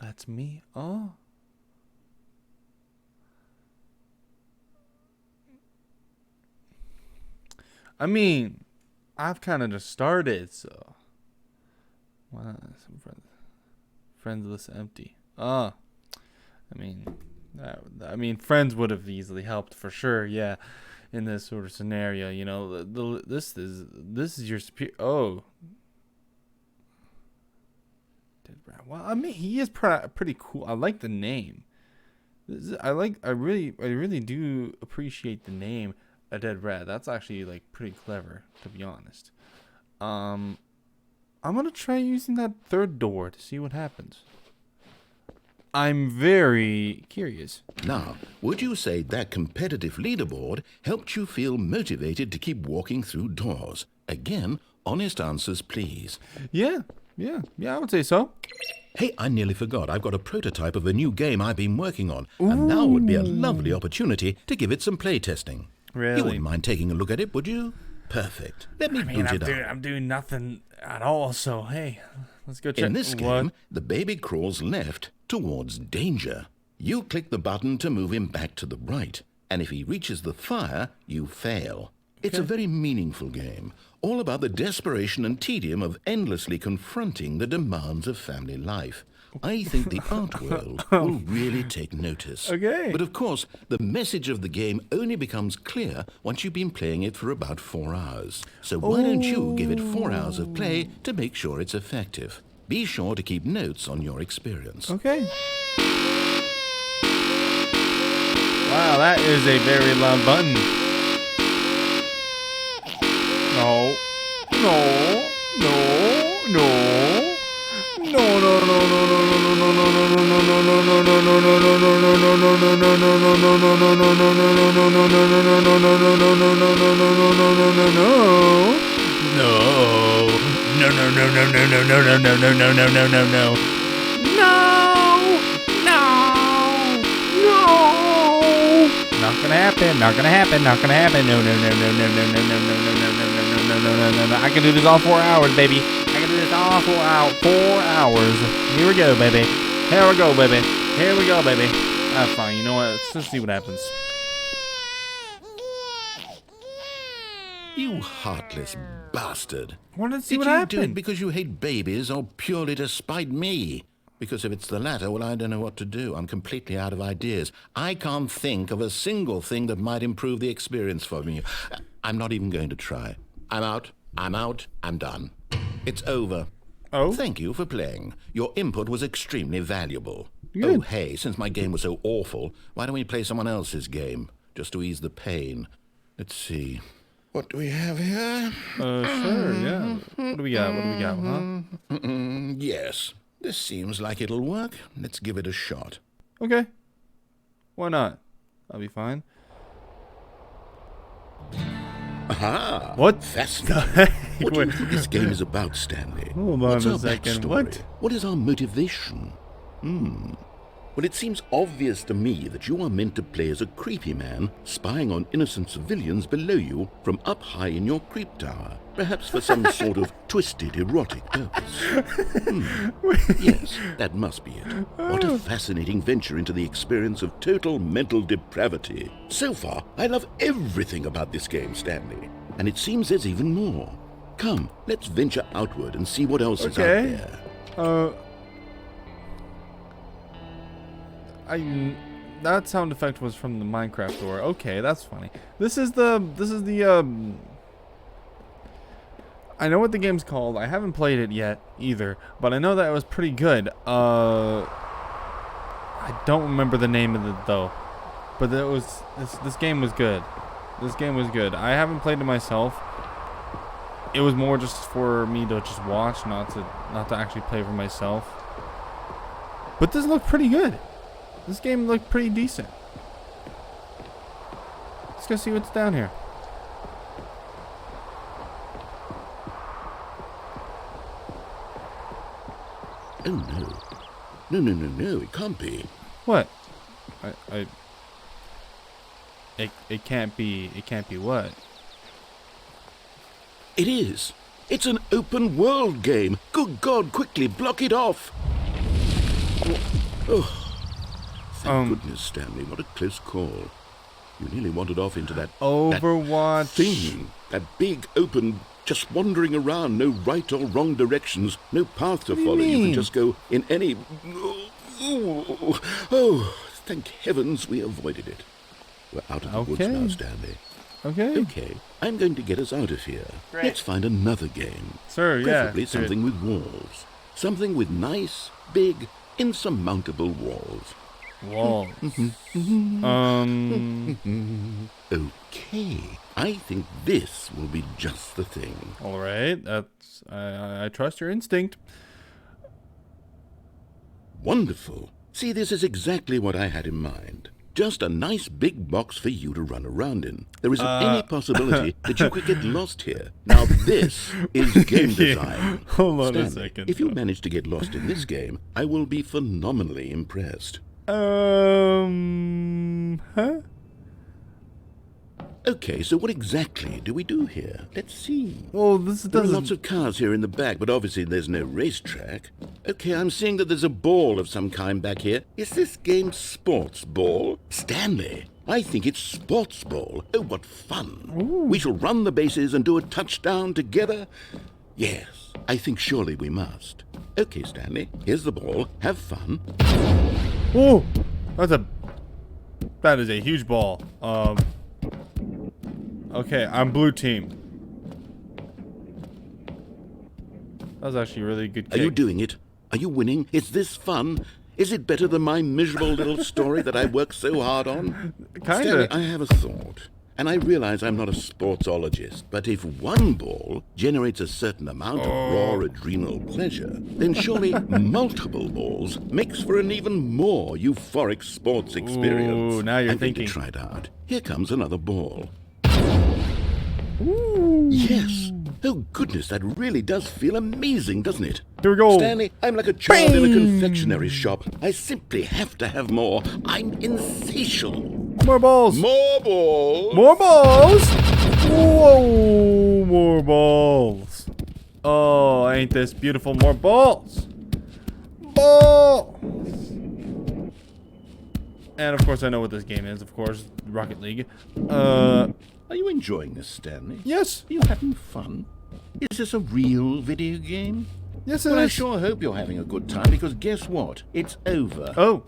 That's me. Oh. I mean, I've kind of just started, so. Wow, some friends list empty. I mean, friends would have easily helped for sure. Yeah, in this sort of scenario, you know, this is your oh. Well, I mean, he is pretty cool. I like the name. I really do appreciate the name, A Dead Rat. That's actually like pretty clever, to be honest. I'm gonna try using that third door to see what happens. I'm very curious. Now, would you say that competitive leaderboard helped you feel motivated to keep walking through doors? Again, honest answers, please. Yeah, I would say so. Hey, I nearly forgot. I've got a prototype of a new game I've been working on, and now would be a lovely opportunity to give it some play testing. Really? You wouldn't mind taking a look at it, would you? Perfect. Let me boot it up. I'm doing nothing at all, so hey, let's go check. In this game, the baby crawls left towards danger. You click the button to move him back to the right, and if he reaches the fire, you fail. It's a very meaningful game, all about the desperation and tedium of endlessly confronting the demands of family life. I think the art world will really take notice. Okay. But of course, the message of the game only becomes clear once you've been playing it for about 4 hours. So why don't you give it 4 hours of play to make sure it's effective? Be sure to keep notes on your experience. Okay. Wow, that is a very loud button. No. Not gonna happen. No. I can do this all 4 hours, baby. I can do this all 4 hours. 4 hours. Here we go, baby. That's fine. You know what? Let's just see what happens. You heartless bastard. I wanted to see Did what you happened. do it because you hate babies or purely to spite me? Because if it's the latter, well, I don't know what to do. I'm completely out of ideas. I can't think of a single thing that might improve the experience for me. I'm not even going to try. I'm out. I'm done. It's over. Oh? Thank you for playing. Your input was extremely valuable. Good. Oh, hey, since my game was so awful, why don't we play someone else's game, just to ease the pain? Let's see. What do we have here? Sure, yeah. What do we got? Huh? Yes, this seems like it'll work. Let's give it a shot. Okay. Why not? I'll be fine. Aha! What? Fascinating. What do you think this game is about, Stanley? Hold on What's a our second. backstory? What is our motivation? Well, it seems obvious to me that you are meant to play as a creepy man spying on innocent civilians below you from up high in your creep tower, perhaps for some sort of twisted erotic purpose. Yes, that must be it. What a fascinating venture into the experience of total mental depravity. So far, I love everything about this game, Stanley, and it seems there's even more. Come, let's venture outward and see what else is out Okay. there. That sound effect was from the Minecraft door. Okay, that's funny. This is the I know what the game's called. I haven't played it yet either, but I know that it was pretty good. I don't remember the name of it though. But it was this game was good. This game was good. I haven't played it myself. It was more just for me to just watch, not to actually play for myself. But this looked pretty good. This game looked pretty decent. Let's go see what's down here. Oh no. No, it can't be. What? It can't be what? It is. It's an open world game. Good God, quickly block it off. Oh. Thank goodness, Stanley. What a close call. You nearly wandered off into that Overwatch. that thing. That big, open, just wandering around. No right or wrong directions. No path to What do you follow. You mean? can just go in any... Oh, thank heavens we avoided it. We're out of the woods Okay. now, Stanley. Okay. Okay, I'm going to get us out of here. Great. Let's find another game. Sir, yeah. Preferably something with walls. Something with nice, big, insurmountable walls. Walls. Okay, I think this will be just the thing. All right. That's I trust your instinct. Wonderful. See, this is exactly what I had in mind. Just a nice big box for you to run around in. There isn't any possibility that you could get lost here. Now this is game design. Hold on a Stanley, second. if you manage to get lost in this game, I will be phenomenally impressed. Huh? Okay, so what exactly do we do here? Let's see. Well, this There are doesn't. lots of cars here in the back, but obviously there's no racetrack. Okay, I'm seeing that there's a ball of some kind back here. Is this game sports ball? Stanley, I think it's sports ball. Oh, what fun. We shall run the bases and do a touchdown together. Yes, I think surely we must. Okay, Stanley, here's the ball. Have fun. Oh, that is a huge ball. Okay, I'm blue team. That was actually a really good Are kick. you doing it? Are you winning? Is this fun? Is it better than my miserable little story that I worked so hard on? Stanley, Kinda. I have a thought. And I realize I'm not a sportsologist, but if one ball generates a certain amount of raw adrenal pleasure, then surely multiple balls makes for an even more euphoric sports experience. Ooh, now you're I'm going to thinking. try it out. Here comes another ball. Yes. Oh, goodness, that really does feel amazing, doesn't it? Here we go. Stanley, I'm like a child in a Bang! confectionery shop. I simply have to have more. I'm insatiable. More balls. More balls. More balls. Whoa, more balls. Oh, ain't this beautiful? More balls. Balls. And of course, I know what this game is. Of course, Rocket League. Are you enjoying this, Stanley? Yes. Are you having fun? Is this a real video game? Yes, it Well, I is. sure hope you're having a good time, because guess what? It's over. Oh.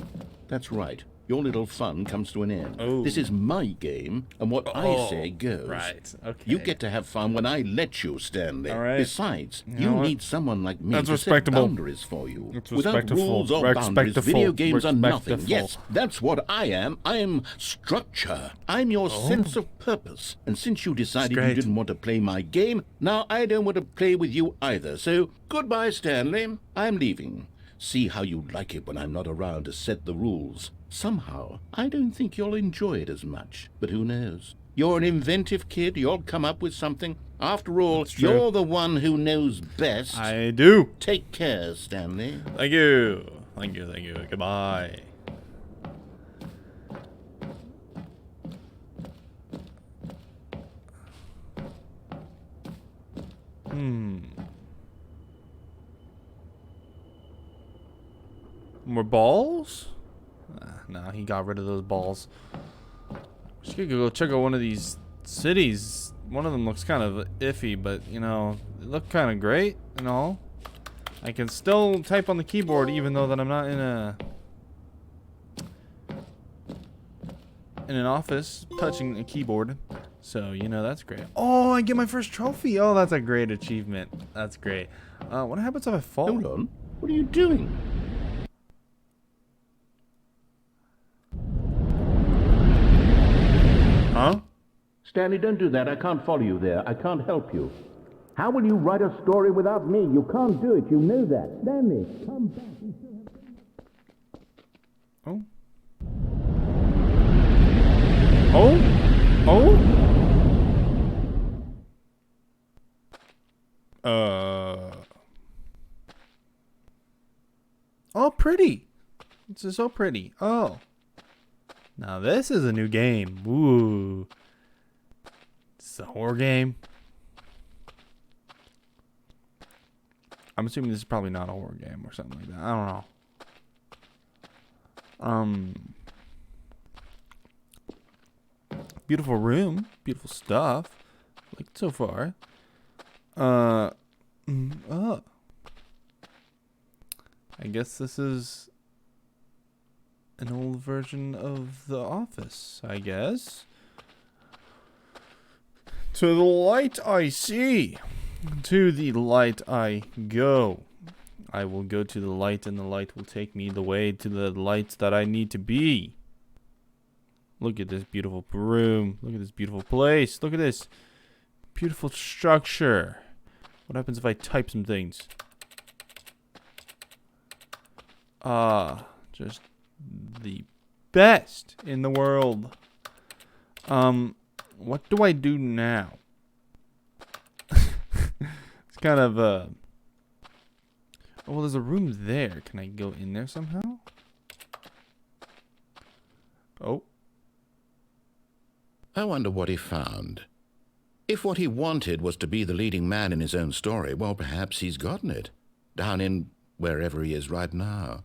That's right. Your little fun comes to an end. Oh. This is my game, and what I say goes. Right. Okay. You get to have fun when I let you, Stanley. All right. Besides, You you know what? need someone like me That's to respectable. set boundaries for you. It's Without respectful. rules or boundaries, Respectful. video games are nothing. Respectful. Yes, that's what I am. I am structure. I'm your sense of purpose. And since you decided you great. didn't want to play my game, now I don't want to play with you either. So, goodbye, Stanley. I'm leaving. See how you like it when I'm not around to set the rules. Somehow, I don't think you'll enjoy it as much. But who knows? You're an inventive kid. You'll come up with something. After all, true. you're the one who knows best. I do. Take care, Stanley. Thank you. Thank you. Thank you. Goodbye. More balls? No, he got rid of those balls. Just gonna go check out one of these cities. One of them looks kind of iffy, but you know, it looked kind of great and all. I can still type on the keyboard even though that I'm not in an office touching a keyboard. So, you know, that's great. Oh, I get my first trophy. Oh, that's a great achievement. That's great. What happens if I fall? Hold on. What are you doing? Huh? Stanley, don't do that. I can't follow you there. I can't help you. How will you write a story without me? You can't do it. You know that. Stanley, come back. Oh. Oh? Oh? Oh, pretty. This is so pretty. Oh. Now this is a new game. Ooh. It's a horror game. I'm assuming this is probably not a horror game or something like that. I don't know. Beautiful room, beautiful stuff. Like so far. I guess this is an old version of The Office, I guess. To the light I see. To the light I go. I will go to the light, and the light will take me the way to the light that I need to be. Look at this beautiful room. Look at this beautiful place. Look at this beautiful structure. What happens if I type some things? Just the best in the world. What do I do now? It's kind of oh, well, there's a room there. Can I go in there somehow? Oh. I wonder what he found. If what he wanted was to be the leading man in his own story, well, perhaps he's gotten it. Down in wherever he is right now.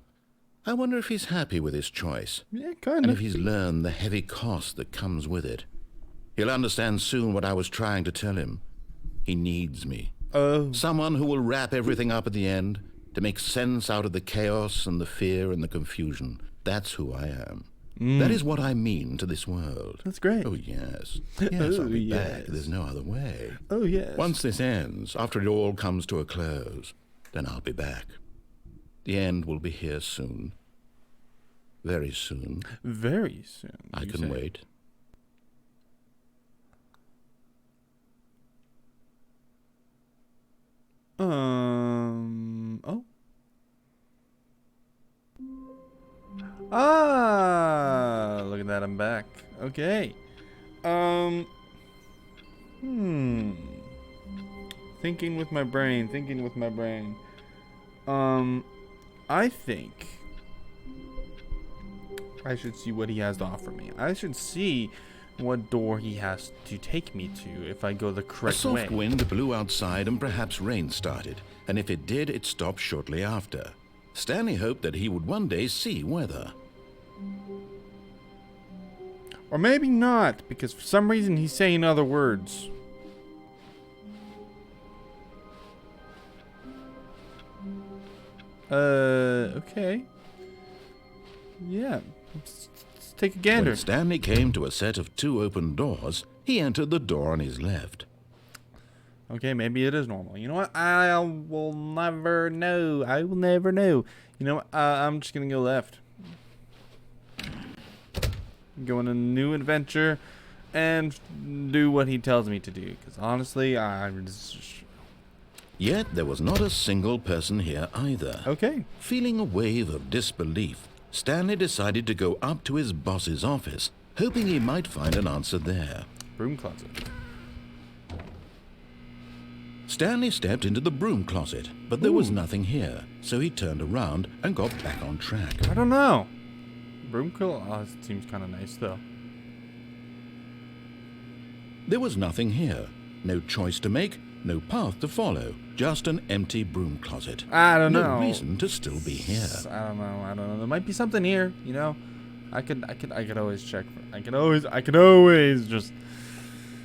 I wonder if he's happy with his choice. Yeah, kind And of. if he's learned the heavy cost that comes with it. He'll understand soon what I was trying to tell him. He needs me. Oh. Someone who will wrap everything up at the end, to make sense out of the chaos and the fear and the confusion. That's who I am. That is what I mean to this world. That's great. Oh, yes. Yes, I'll be yes. back. There's no other way. Oh, yes. Once this ends, after it all comes to a close, then I'll be back. The end will be here soon. Very soon. Very soon. I you can say. wait. Oh. Ah, look at that. I'm back. Okay. Thinking with my brain. I think I should see what he has to offer me. I should see what door he has to take me to if I go the A correct soft way. wind blew outside and perhaps rain started, and if it did, it stopped shortly after. Stanley hoped that he would one day see weather. Or maybe not, because for some reason he's saying other words. Okay. Yeah. Let's take a gander. When Stanley came to a set of 2 open doors, he entered the door on his left. Okay, maybe it is normal. You know what? I will never know. I will never know. You know what? I'm just going to go left. Go on a new adventure and do what he tells me to do. Because honestly, I'm just... Yet there was not a single person here either. Okay. Feeling a wave of disbelief, Stanley decided to go up to his boss's office, hoping he might find an answer there. Broom closet. Stanley stepped into the broom closet, but there was nothing here, so he turned around and got back on track. I don't know. Broom closet? Oh, it seems kind of nice, though. There was nothing here. No choice to make, no path to follow. Just an empty broom closet. I don't know. No reason to still be here. I don't know. There might be something here, you know. I could always check. I could always just...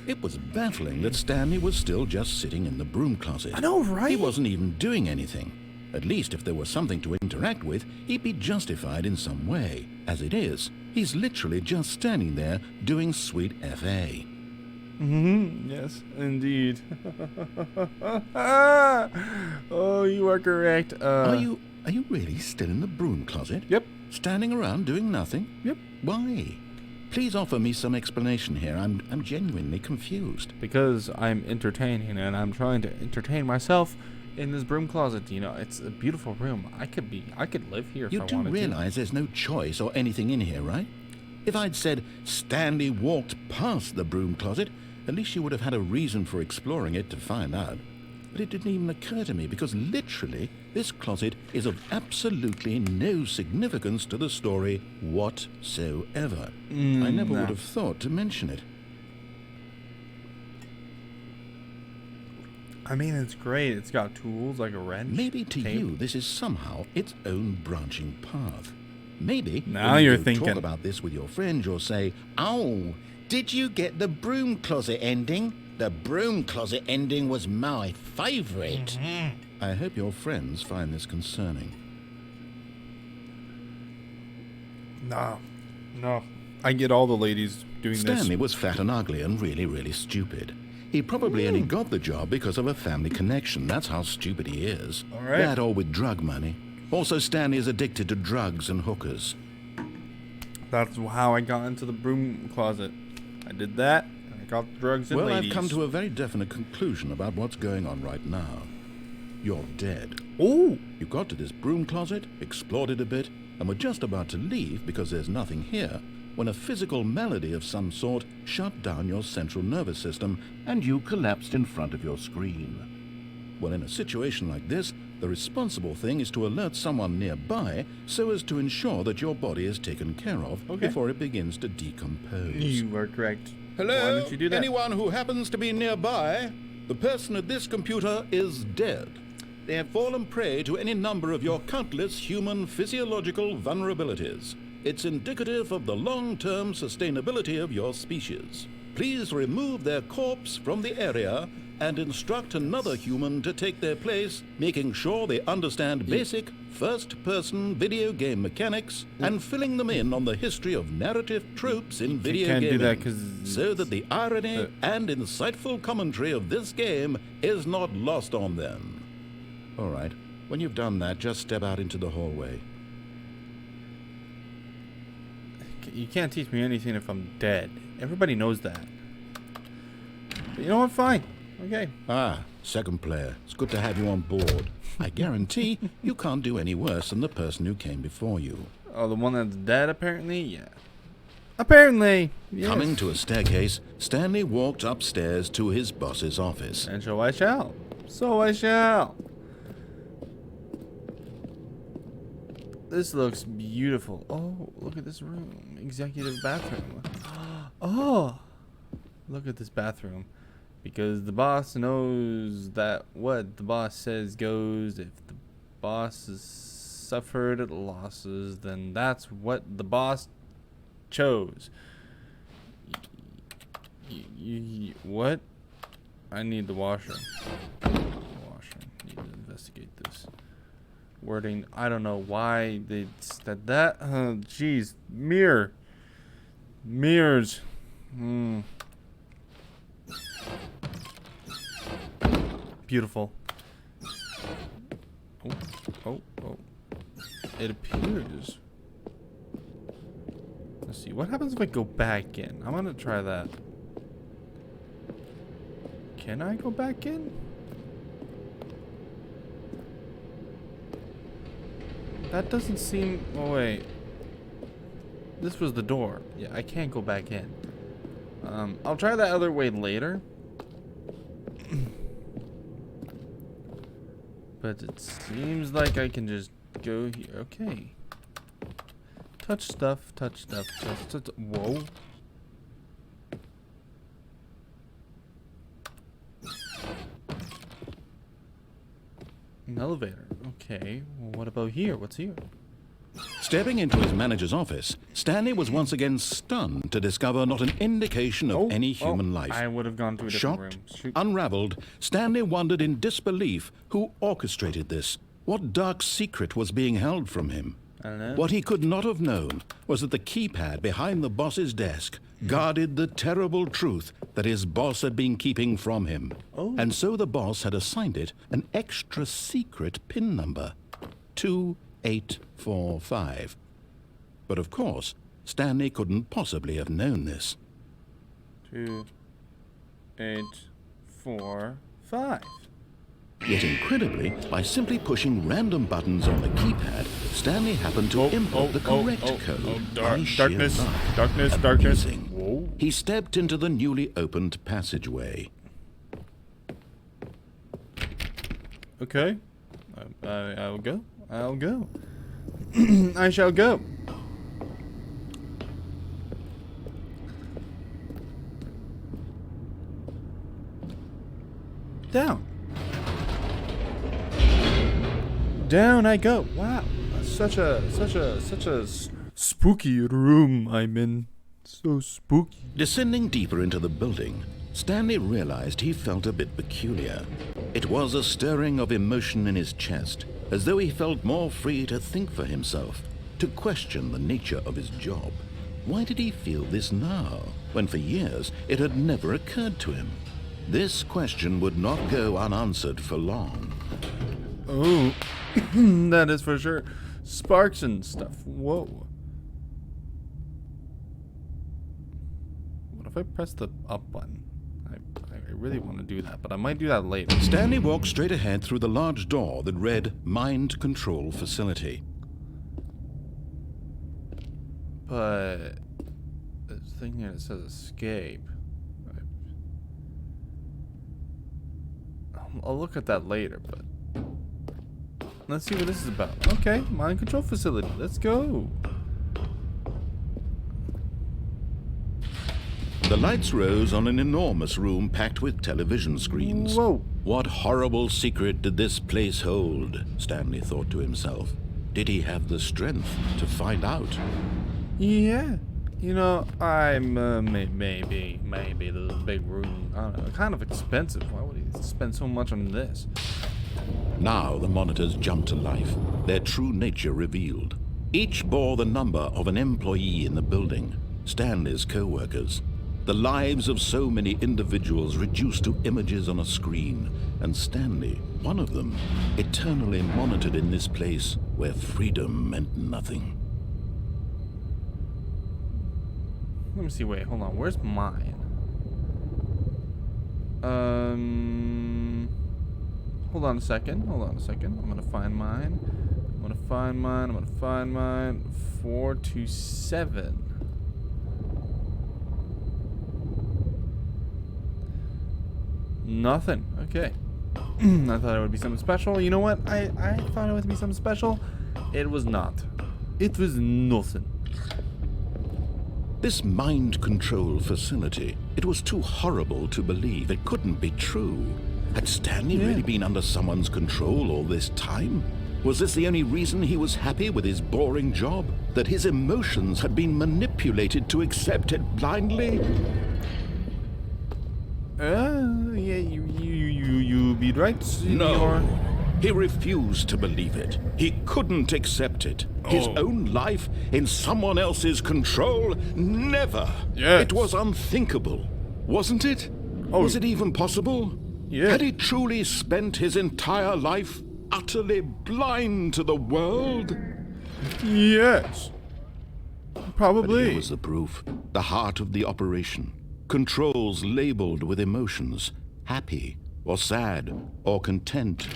It was baffling that Stanley was still just sitting in the broom closet. I know, right? He wasn't even doing anything. At least if there was something to interact with, he'd be justified in some way. As it is, he's literally just standing there doing sweet FA. Yes, indeed. Oh, you are correct. Are you really still in the broom closet? Yep. Standing around doing nothing? Yep. Why? Please offer me some explanation here. I'm genuinely confused. Because I'm entertaining, and I'm trying to entertain myself in this broom closet. You know, it's a beautiful room. I could live here if I You wanted do to. realize there's no choice or anything in here, right? If I'd said Stanley walked past the broom closet, at least you would have had a reason for exploring it to find out. But it didn't even occur to me because literally this closet is of absolutely no significance to the story whatsoever. I never would have thought to mention it. I mean, it's great. It's got tools like a wrench. Maybe to tape. you this is somehow its own branching path. Maybe Now when you you're go thinking. talk about this with your friends, you'll say, "Oh, did you get the broom closet ending? The broom closet ending was my favorite." I hope your friends find this concerning. No. I get all the ladies doing Stanley this. was fat and ugly and really, really stupid. He probably only got the job because of a family connection. That's how stupid he is. All right. That or with drug money. Also, Stanley is addicted to drugs and hookers. That's how I got into the broom closet. I did that, and I got the drugs and Well, ladies. I've come to a very definite conclusion about what's going on right now. You're dead. Oh! You got to this broom closet, explored it a bit, and were just about to leave because there's nothing here, when a physical malady of some sort shut down your central nervous system and you collapsed in front of your screen. Well, in a situation like this, the responsible thing is to alert someone nearby so as to ensure that your body is taken care of before it begins to decompose. You are correct. Hello? Why didn't you do that? Anyone who happens to be nearby? The person at this computer is dead. They have fallen prey to any number of your countless human physiological vulnerabilities. It's indicative of the long-term sustainability of your species. Please remove their corpse from the area and instruct another human to take their place, making sure they understand basic first-person video game mechanics and filling them in on the history of narrative tropes in video can't do gaming, that 'cause so that the irony and insightful commentary of this game is not lost on them. All right, when you've done that, just step out into the hallway. You can't teach me anything if I'm dead. Everybody knows that. But you know what? Fine. Okay. Ah, second player. It's good to have you on board. I guarantee you can't do any worse than the person who came before you. Oh, the one that's dead, apparently? Yeah. Apparently. Yes. Coming to a staircase, Stanley walked upstairs to his boss's office. And so I shall. So I shall. This looks beautiful. Oh, look at this room. Executive bathroom. Oh, look at this bathroom. Because the boss knows that what the boss says goes. If the boss has suffered losses, then that's what the boss chose. What? I need the washer. Need to investigate this. Wording. I don't know why they said that. Jeez. Mirror. Mirrors. Beautiful. Oh. It appears. Let's see. What happens if I go back in? I'm gonna try that. Can I go back in? That doesn't seem... Oh, wait. This was the door. Yeah, I can't go back in. I'll try that other way later. But it seems like I can just go here. Okay. Touch stuff. Whoa. An elevator. Okay. Well, what about here? What's here? Stepping into his manager's office, Stanley was once again stunned to discover not an indication of any human life. I would have gone to a different room. Shocked, Shoot. unraveled, Stanley wondered in disbelief who orchestrated this. What dark secret was being held from him? I don't know. What he could not have known was that the keypad behind the boss's desk guarded the terrible truth that his boss had been keeping from him. Oh. And so the boss had assigned it an extra secret PIN number, 2845. But of course, Stanley couldn't possibly have known this. 2, 8, 4, 5. Yet incredibly, by simply pushing random buttons on the keypad, Stanley happened to input the correct code by sheer darkness, luck. darkness. Amazing. Whoa. He stepped into the newly opened passageway. Okay. I'll go. I'll go. I shall go. Down. Down I go. Wow. Such a spooky room I'm in. So spooky. Descending deeper into the building, Stanley realized he felt a bit peculiar. It was a stirring of emotion in his chest, as though he felt more free to think for himself, to question the nature of his job. Why did he feel this now, when for years it had never occurred to him? This question would not go unanswered for long. Oh, that is for sure. Sparks and stuff. Whoa. What if I press the up button? I really want to do that, but I might do that later. Stanley walked straight ahead through the large door that read Mind Control Facility. But the thing here that says escape. I'll look at that later, but let's see what this is about. Okay, mind control facility. Let's go. The lights rose on an enormous room packed with television screens. Whoa. What horrible secret did this place hold? Stanley thought to himself. Did he have the strength to find out? Yeah. You know, I'm maybe the big room. I don't know, kind of expensive. Why would he spend so much on this? Now the monitors jumped to life, their true nature revealed. Each bore the number of an employee in the building, Stanley's co-workers. The lives of so many individuals reduced to images on a screen, and Stanley, one of them, eternally monitored in this place where freedom meant nothing. Let me see. Wait, hold on. Where's mine? Hold on a second. I'm gonna find mine. 427. Nothing. Okay. I thought it would be something special. You know what? I thought it would be something special. It was not. It was nothing. This mind control facility, it was too horrible to believe. It couldn't be true. Had Stanley really been under someone's control all this time? Was this the only reason he was happy with his boring job? That his emotions had been manipulated to accept it blindly? Yeah, you be right, senor. No. He refused to believe it. He couldn't accept it. His own life in someone else's control? Never. Yes. It was unthinkable, wasn't it? Was it even possible? Yes. Had he truly spent his entire life utterly blind to the world? Yes. But Probably. here was the proof. The heart of the operation. Controls labeled with emotions. Happy, or sad, or content.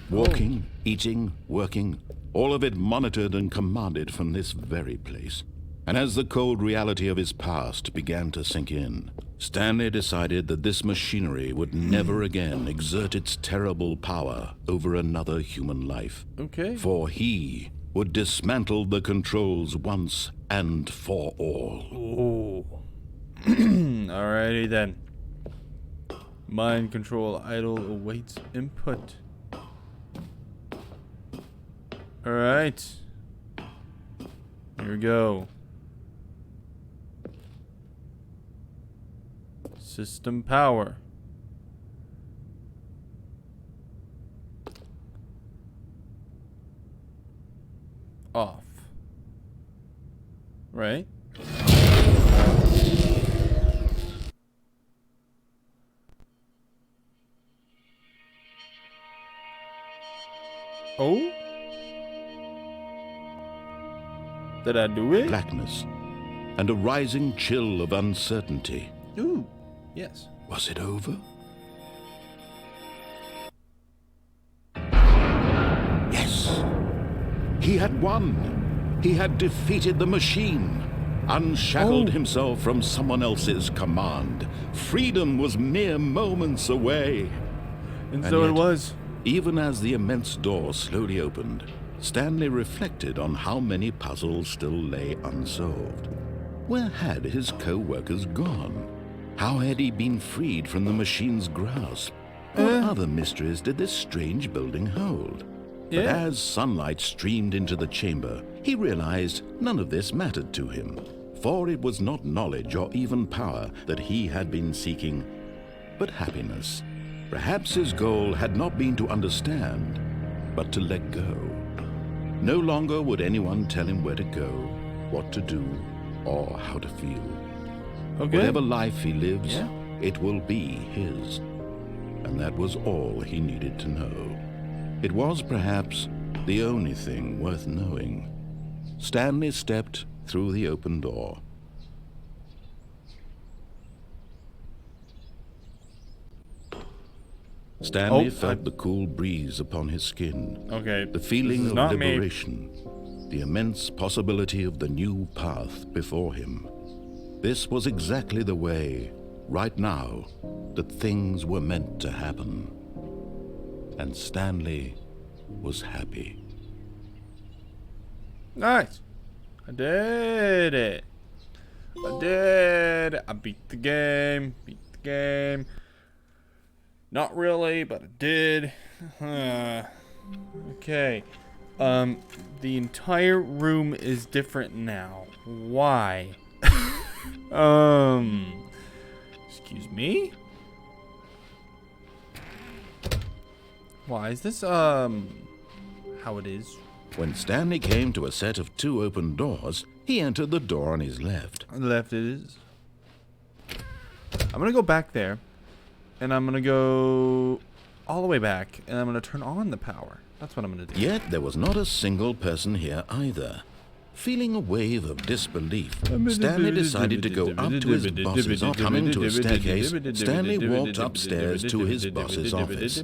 Walking, eating, working. All of it monitored and commanded from this very place. And as the cold reality of his past began to sink in, Stanley decided that this machinery would never again exert its terrible power over another human life. Okay. For he would dismantle the controls once and for all. Oh. Alrighty then. Mind control idle awaits input. Alright. Here we go. System power. Off. Right? Oh? Did I do it? Blackness and a rising chill of uncertainty. Ooh, yes. Was it over? Yes. He had won. He had defeated the machine. Unshackled himself from someone else's command. Freedom was mere moments away. And And so it yet- was. Even as the immense door slowly opened, Stanley reflected on how many puzzles still lay unsolved. Where had his co-workers gone? How had he been freed from the machine's grasp? What other mysteries did this strange building hold? But Yeah. as sunlight streamed into the chamber, he realized none of this mattered to him, for it was not knowledge or even power that he had been seeking, but happiness. Perhaps his goal had not been to understand, but to let go. No longer would anyone tell him where to go, what to do, or how to feel. Okay. Whatever life he lives, Yeah. it will be his. And that was all he needed to know. It was perhaps the only thing worth knowing. Stanley stepped through the open door. Stanley Oh, felt the cool breeze upon his skin, Okay. the This feeling is of not me. liberation, the immense possibility of the new path before him. This was exactly the way, right now, that things were meant to happen. And Stanley was happy. Nice. I did it. I did it. I beat the game. Beat the game. Not really, but I did. Okay. The entire room is different now. Why? Excuse me? Why is this, how it is? When Stanley came to a set of two open doors, he entered the door on his left. On the left it is. I'm gonna go back there. And I'm gonna go all the way back. And I'm gonna turn on the power. That's what I'm gonna do. Yet there was not a single person here either. Feeling a wave of disbelief, Stanley decided to go up to his boss's office. Coming to a staircase, Stanley walked upstairs to his boss's office.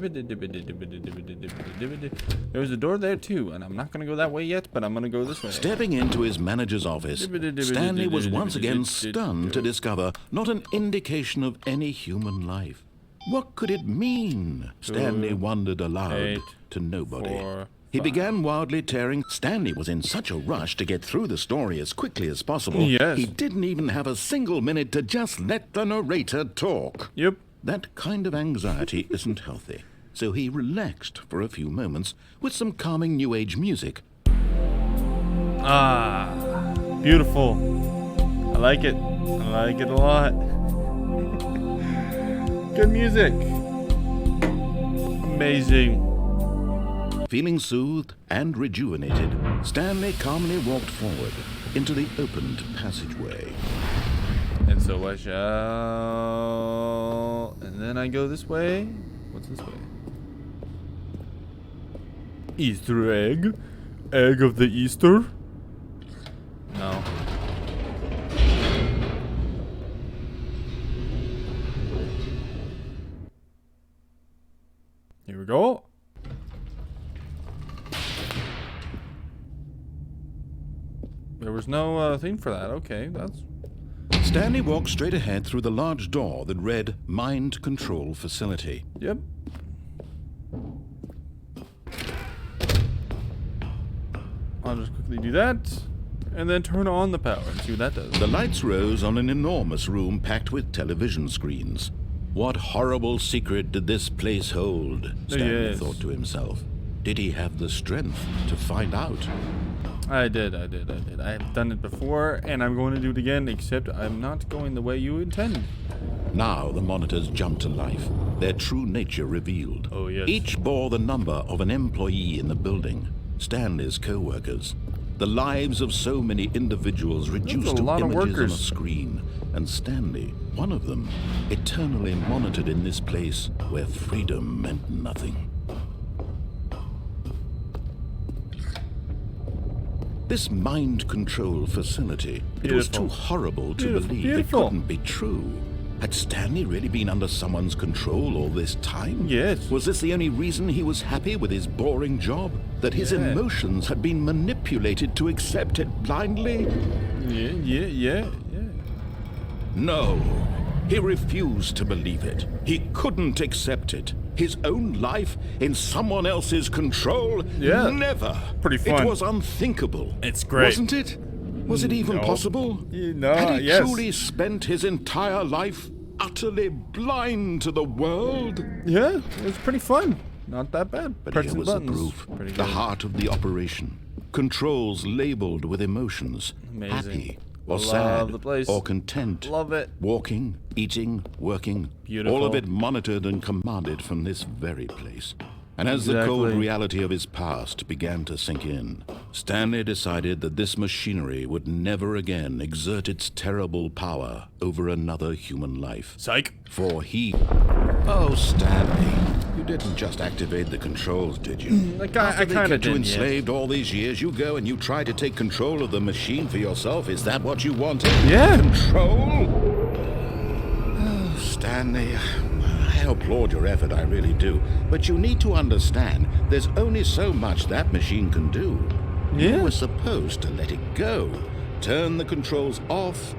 There's a door there too, and I'm not gonna go that way yet, but I'm gonna go this way. Stepping into his manager's office, Stanley was once again stunned to discover not an indication of any human life. What could it mean? Stanley wondered aloud 8, to nobody. 4, He began wildly tearing. Stanley was in such a rush to get through the story as quickly as possible. Yes. He didn't even have a single minute to just let the narrator talk. Yep. That kind of anxiety isn't healthy. So he relaxed for a few moments with some calming New Age music. Ah, beautiful. I like it. I like it a lot. Good music. Amazing. Feeling soothed and rejuvenated, Stanley calmly walked forward into the opened passageway. And so I shall... And then I go this way. What's this way? Easter egg? Egg of the Easter? No. Here we go. There was no thing for that. Okay, that's... Stanley walked straight ahead through the large door that read Mind Control Facility. Yep. I'll just quickly do that. And then turn on the power and see what that does. The lights rose on an enormous room packed with television screens. What horrible secret did this place hold? Stanley Yes. thought to himself. Did he have the strength to find out? I did. I have done it before, and I'm going to do it again, except I'm not going the way you intend. Now the monitors jumped to life, their true nature revealed. Oh, yes. Each bore the number of an employee in the building, Stanley's co-workers. The lives of so many individuals reduced a to lot of images on a workers. screen, and Stanley, one of them, eternally monitored in this place where freedom meant nothing. This mind control facility, it was Beautiful. too horrible to Beautiful, believe beautiful. it couldn't be true. Had Stanley really been under someone's control all this time? Yes. Was this the only reason he was happy with his boring job? That his Yeah. emotions had been manipulated to accept it blindly? Yeah. No. He refused to believe it. He couldn't accept it. His own life in someone else's control? Yeah. Never. Pretty fun. It was unthinkable. It's great. Wasn't it? Was it even No. possible? No, Had he yes. truly spent his entire life utterly blind to the world? Yeah, it was pretty fun. Not that bad. But Pressing here was buttons. the proof. Pretty The good. heart of the operation. Controls labeled with emotions. Amazing. Happy or Love sad the place. or content. Love it. Walking, eating, working. Beautiful. All of it monitored and commanded from this very place. And as the cold Exactly. reality of his past began to sink in, Stanley decided that this machinery would never again exert its terrible power over another human life. Psych. For he... Oh, Stanley, you didn't just activate the controls, did you? I kind After they of kept you did. Yeah. enslaved all these years, you go and you try to take control of the machine for yourself. Is that what you wanted? Yeah. Control? Oh, Stanley, I applaud your effort, I really do. But you need to understand, there's only so much that machine can do. Yeah. You were supposed to let it go, turn the controls off,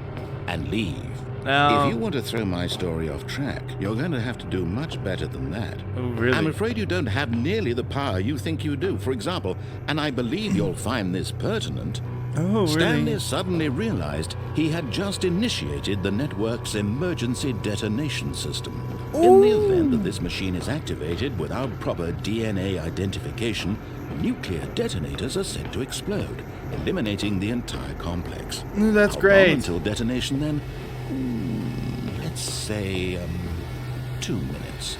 and leave. Now- If you want to throw my story off track, you're going to have to do much better than that. Oh, really? I'm afraid you don't have nearly the power you think you do. For example, and I believe you'll find this pertinent, Oh, Stanley really? suddenly realized he had just initiated the network's emergency detonation system. In the event that this machine is activated without proper DNA identification, nuclear detonators are said to explode, eliminating the entire complex. That's How great. long until detonation then? Let's say 2 minutes.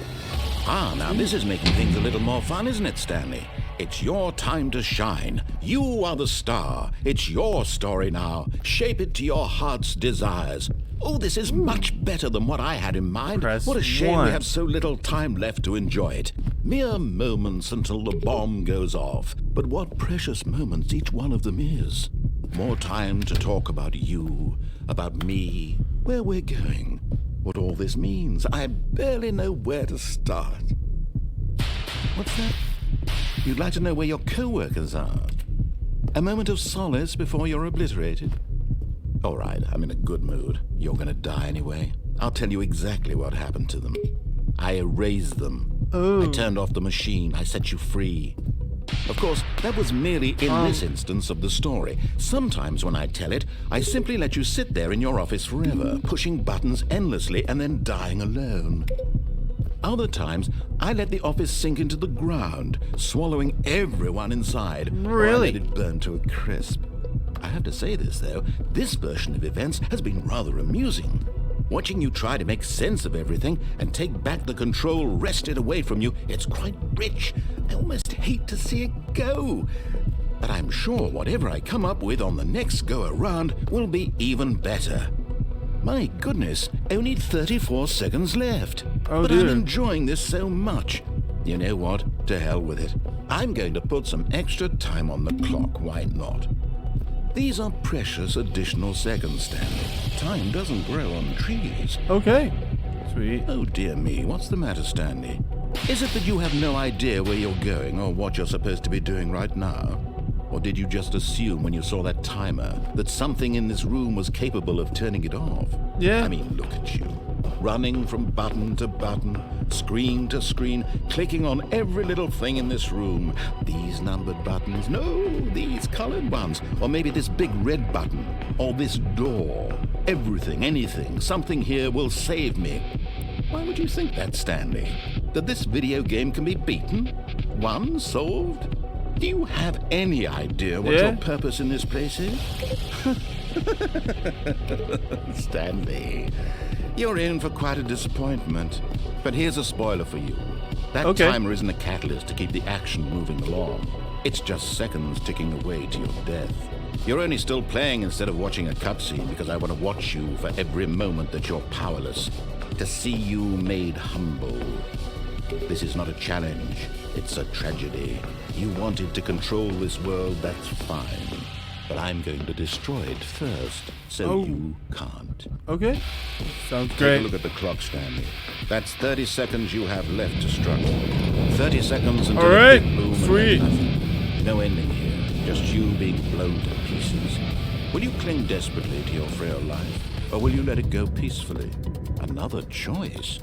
Ah, now this is making things a little more fun, isn't it, Stanley? It's your time to shine. You are the star. It's your story now. Shape it to your heart's desires. Oh, this is much better than what I had in mind. Press What a shame one. we have so little time left to enjoy it. Mere moments until the bomb goes off. But what precious moments each one of them is. More time to talk about you, about me, where we're going, what all this means. I barely know where to start. What's that? You'd like to know where your co-workers are? A moment of solace before you're obliterated? All right, I'm in a good mood. You're gonna die anyway. I'll tell you exactly what happened to them. I erased them. I turned off the machine. I set you free. Of course, that was merely in this instance of the story. Sometimes when I tell it, I simply let you sit there in your office forever, pushing buttons endlessly and then dying alone. Other times, I let the office sink into the ground, swallowing everyone inside. Or I Really? let it burn to a crisp. I have to say this, though. This version of events has been rather amusing. Watching you try to make sense of everything and take back the control wrested away from you, it's quite rich. I almost hate to see it go. But I'm sure whatever I come up with on the next go-around will be even better. My goodness, only 34 seconds left. Oh, but dear. I'm enjoying this so much. You know what? To hell with it. I'm going to put some extra time on the clock, why not? These are precious additional seconds, Stanley. Time doesn't grow on trees. Okay. Sweet. Oh dear me, what's the matter, Stanley? Is it that you have no idea where you're going or what you're supposed to be doing right now? Or did you just assume when you saw that timer that something in this room was capable of turning it off? Yeah. I mean, look at you. Running from button to button, screen to screen, clicking on every little thing in this room. These numbered buttons, no, these colored ones. Or maybe this big red button, or this door. Everything, anything, something here will save me. Why would you think that, Stanley? That this video game can be beaten? Won? Solved? Do you have any idea what Yeah. your purpose in this place is? Stanley, you're in for quite a disappointment. But here's a spoiler for you. That Okay. timer isn't a catalyst to keep the action moving along. It's just seconds ticking away to your death. You're only still playing instead of watching a cutscene because I want to watch you for every moment that you're powerless. To see you made humble. This is not a challenge. It's a tragedy. You wanted to control this world, that's fine. But I'm going to destroy it first, so Oh. you can't. Okay. Sounds Take great. a look at the clock, Stanley. That's 30 seconds you have left to struggle. 30 seconds until All the right, big boom and sweet. then nothing. No ending here, just you being blown to pieces. Will you cling desperately to your frail life, or will you let it go peacefully? Another choice.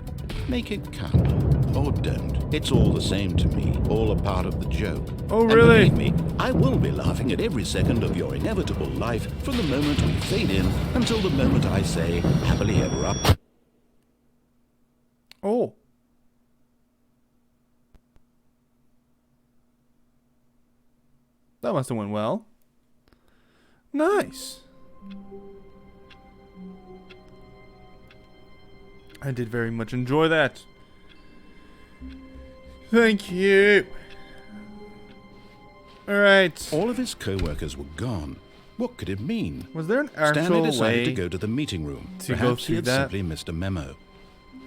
Make it count, or don't. It's all the same to me, all a part of the joke. Oh, And really? believe me, I will be laughing at every second of your inevitable life from the moment we fade in until the moment I say, happily ever up. Oh. That must have went well. Nice. I did very much enjoy that. Thank you. Alright. All of his co-workers were gone. What could it mean? Was there an Stanley actual decided way to go to the meeting room. to go Perhaps he through had that? simply missed a memo.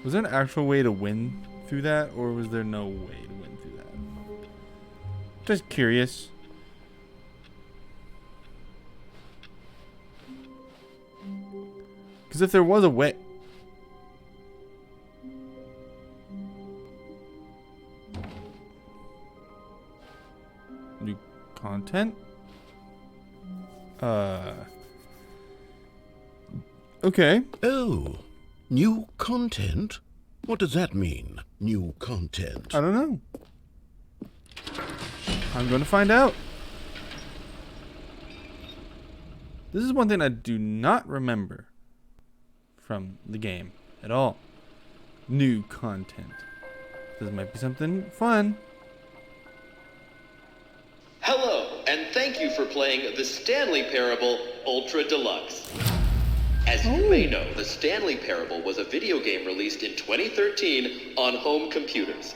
Was there an actual way to win through that, or was there no way to win through that? Just curious. Because if there was a way... New content? Okay. Oh, new content? What does that mean, new content? I don't know. I'm going to find out. This is one thing I do not remember from the game at all. New content. This might be something fun. Hello, and thank you for playing the Stanley Parable Ultra Deluxe. As you may know, the Stanley Parable was a video game released in 2013 on home computers.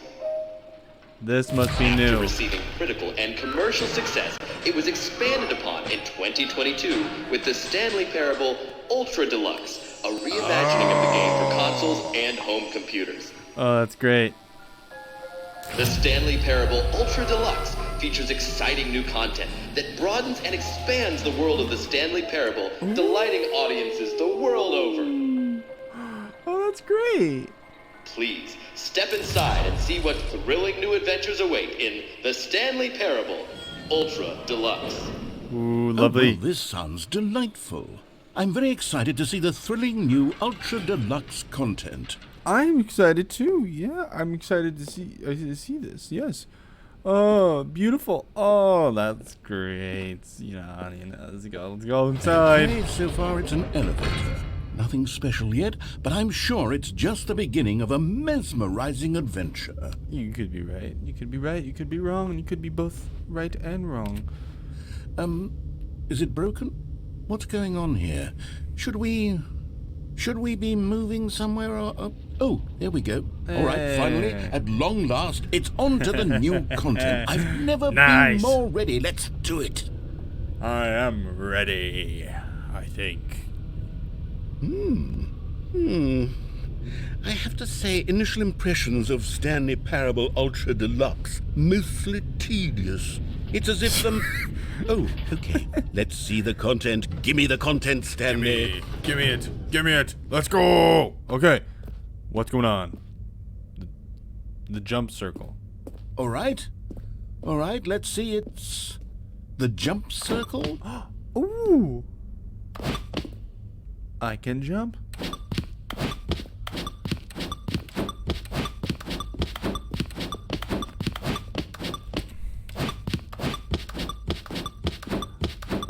This must be After new. receiving critical and commercial success, it was expanded upon in 2022 with the Stanley Parable Ultra Deluxe, a reimagining of the game for consoles and home computers. Oh, that's great. The Stanley Parable Ultra Deluxe features exciting new content that broadens and expands the world of the Stanley Parable, delighting audiences the world over. Oh, that's great. Please, step inside and see what thrilling new adventures await in the Stanley Parable Ultra Deluxe. Ooh, Oh, lovely. well, this sounds delightful. I'm very excited to see the thrilling new Ultra Deluxe content. I'm excited too. Yeah, I'm excited to see this. Yes. Oh, beautiful. Oh, that's great. Let's go inside. Okay, so far it's an elevator. Nothing special yet, but I'm sure it's just the beginning of a mesmerizing adventure. You could be right. You could be right. You could be wrong. And you could be both right and wrong. Is it broken? What's going on here? Should we Should we be moving somewhere or... Oh, there we go. All right, finally, at long last, it's on to the new content. I've never been more ready. Let's do it. I am ready, I think. I have to say, initial impressions of Stanley Parable Ultra Deluxe, mostly tedious. It's as if the... Oh, okay. Let's see the content. Give me the content, Stanley. Give me it. Give me it. Let's go. Okay. What's going on? The jump circle. All right. All right, let's see. It's the jump circle. Ooh. I can jump?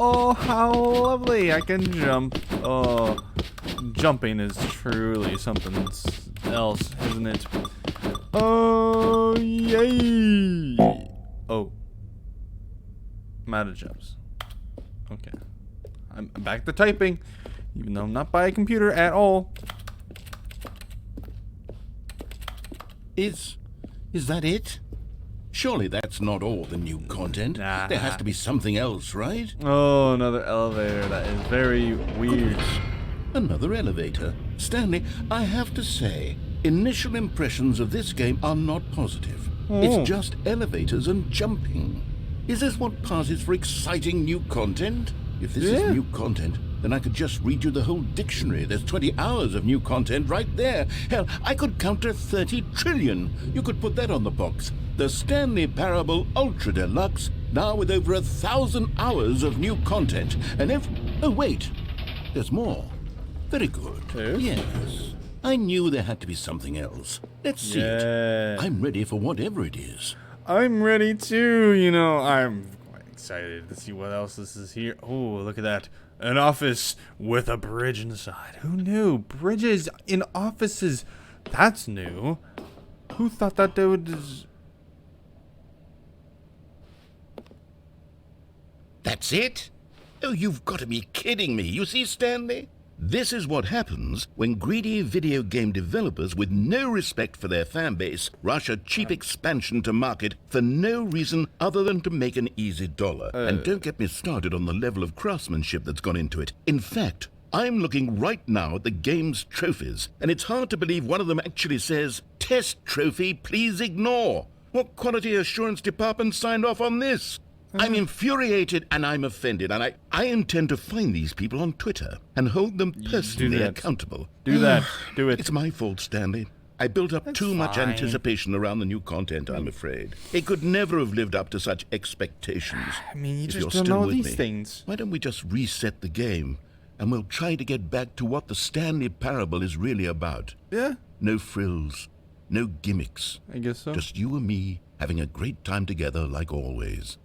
Oh, how lovely! I can jump. Oh, jumping is truly something else, isn't it? Oh, yay! Oh, I'm out of jumps. Okay. I'm back to typing, even though I'm not by a computer at all. Is that it? Surely that's not all the new content. Nah. There has to be something else, right? Oh, another elevator. That is very weird. Another elevator. Stanley, I have to say, initial impressions of this game are not positive. Oh. It's just elevators and jumping. Is this what passes for exciting new content? If this is new content, then I could just read you the whole dictionary. There's 20 hours of new content right there. Hell, I could count to 30 trillion. You could put that on the box. The Stanley Parable Ultra Deluxe, now with over 1,000 hours of new content. And if... Oh, wait. There's more. Very good. Yes. I knew there had to be something else. Let's see it. I'm ready for whatever it is. I'm ready too, you know. I'm quite excited to see what else this is here. Oh, look at that. An office with a bridge inside. Who knew? Bridges in offices. That's new. Who thought that they would... That's it? Oh, you've got to be kidding me. You see, Stanley? This is what happens when greedy video game developers with no respect for their fan base rush a cheap expansion to market for no reason other than to make an easy dollar. And don't get me started on the level of craftsmanship that's gone into it. In fact, I'm looking right now at the game's trophies, and it's hard to believe one of them actually says, "Test trophy, please ignore." What quality assurance department signed off on this? I'm infuriated and I'm offended, and I intend to find these people on Twitter and hold them personally accountable. Do that. Do it. It's my fault, Stanley. I built up too much anticipation around the new content, I'm afraid. It could never have lived up to such expectations. I mean, you If just you're don't still know with these me, things. why don't we just reset the game, and we'll try to get back to what the Stanley Parable is really about. Yeah, No frills, no gimmicks. I guess so. Just you and me having a great time together like always.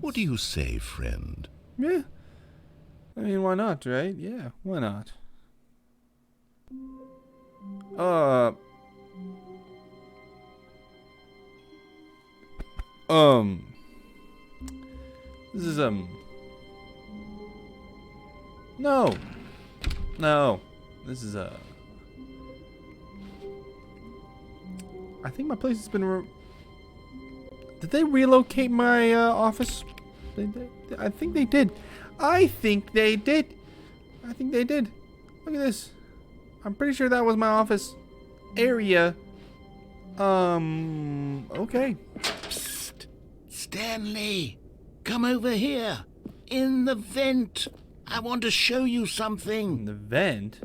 What do you say, friend? Yeah. I mean, why not, right? Yeah, why not? This is, No. No. This is, I think my place has been, Did they relocate my, office? I think they did. I think they did. I think they did. Look at this. I'm pretty sure that was my office area. Okay. Psst. Stanley, come over here. In the vent. I want to show you something. In the vent?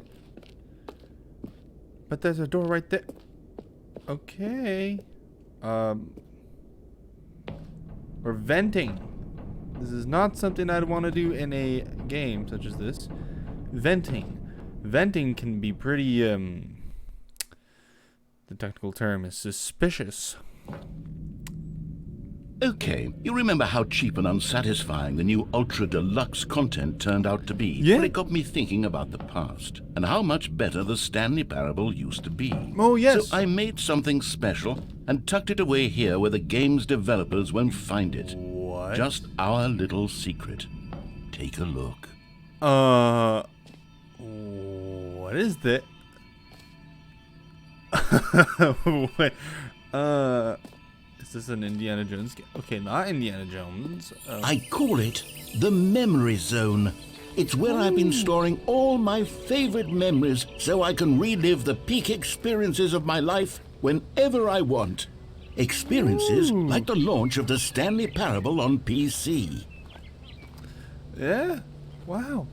But there's a door right there. Okay. We're venting. This is not something I'd want to do in a game such as this. Venting. Venting can be pretty, the technical term is suspicious. Okay, you remember how cheap and unsatisfying the new Ultra Deluxe content turned out to be? Yeah. Well, it got me thinking about the past and how much better the Stanley Parable used to be. Oh, yes. So I made something special and tucked it away here where the game's developers won't find it. What? Just our little secret. Take a look. What What is that? Wait, is this an Indiana Jones game? Okay, not Indiana Jones. I call it the Memory Zone. It's where I've been storing all my favorite memories so I can relive the peak experiences of my life whenever I want. Experiences like the launch of the Stanley Parable on PC. Yeah. Wow.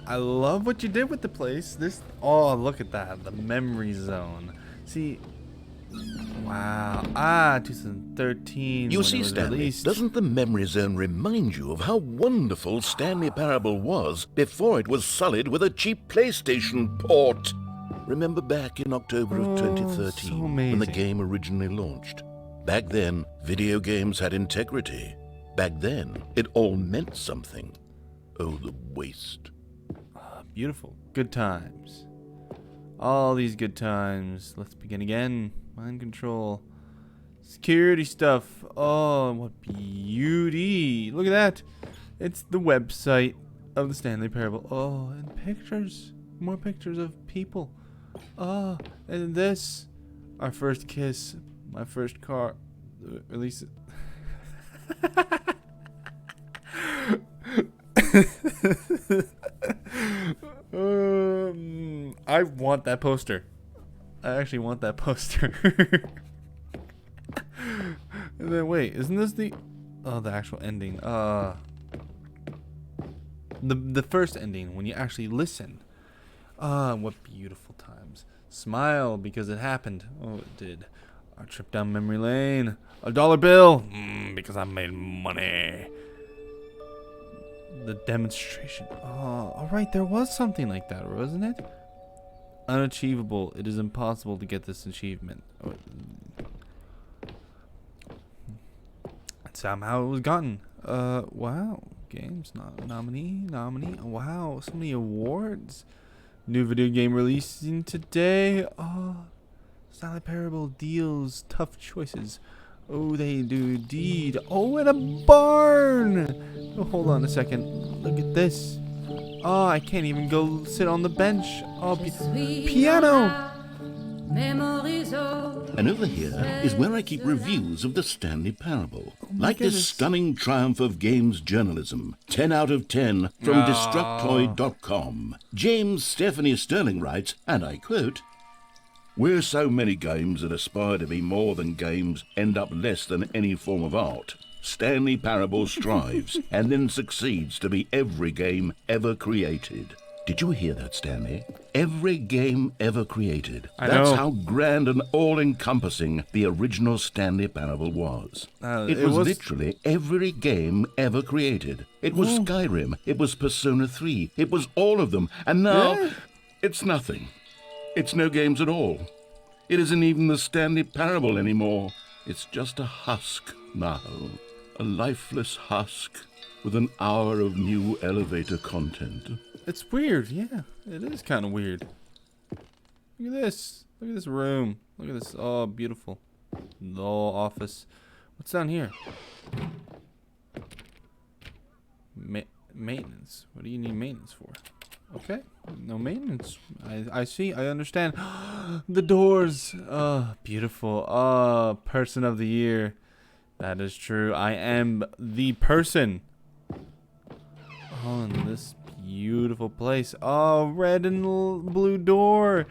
I love what you did with the place. Oh, look at that. The Memory Zone. See. Wow. 2013. You when see, it was Stanley, released. doesn't the Memory Zone remind you of how wonderful Stanley Parable was before it was sullied with a cheap PlayStation port? Remember back in October of 2013 so when the amazing. game originally launched? Back then, video games had integrity. Back then, it all meant something. Oh, the waste. Beautiful. Good times. All these good times. Let's begin again. Mind control. Security stuff. Oh, what beauty. Look at that. It's the website of the Stanley Parable. Oh, and pictures. More pictures of people. Oh, and this. Our first kiss. My first car. Release it. I want that poster. I actually want that poster. And then wait, isn't this the actual ending? The first ending when you actually listen. What beautiful times. Smile because it happened. Oh, it did. Our trip down memory lane. A dollar bill. Because I made money. The demonstration. Oh, alright, there was something like that, wasn't it? Unachievable. It is impossible to get this achievement. Oh, somehow it was gotten. Wow. Games nominee. Wow, so many awards. New video game releasing today. Oh, Stanley Parable deals tough choices. Oh, they do indeed. Oh, and a barn. Oh, hold on a second. Look at this. Oh, I can't even go sit on the bench. Oh, piano. And over here is where I keep reviews of the Stanley Parable. Like this goodness. stunning triumph of games journalism. 10 out of 10 from Destructoid.com. James Stephanie Sterling writes, and I quote, "Where so many games that aspire to be more than games end up less than any form of art, Stanley Parable strives and then succeeds to be every game ever created." Did you hear that, Stanley? Every game ever created. That's know. how grand and all-encompassing the original Stanley Parable was. It was literally every game ever created. It was Skyrim. It was Persona 3. It was all of them. And now, it's nothing. It's no games at all. It isn't even the Stanley Parable anymore. It's just a husk now. A lifeless husk with an hour of new elevator content. It's weird, yeah. It is kind of weird. Look at this. Look at this room. Look at this. Oh, beautiful. Law office. What's down here? Maintenance. What do you need maintenance for? Okay. No maintenance. I see. I understand. The doors. Oh, beautiful. Oh, person of the year. That is true. I am the person. Oh, and this beautiful place. Oh, red and blue door.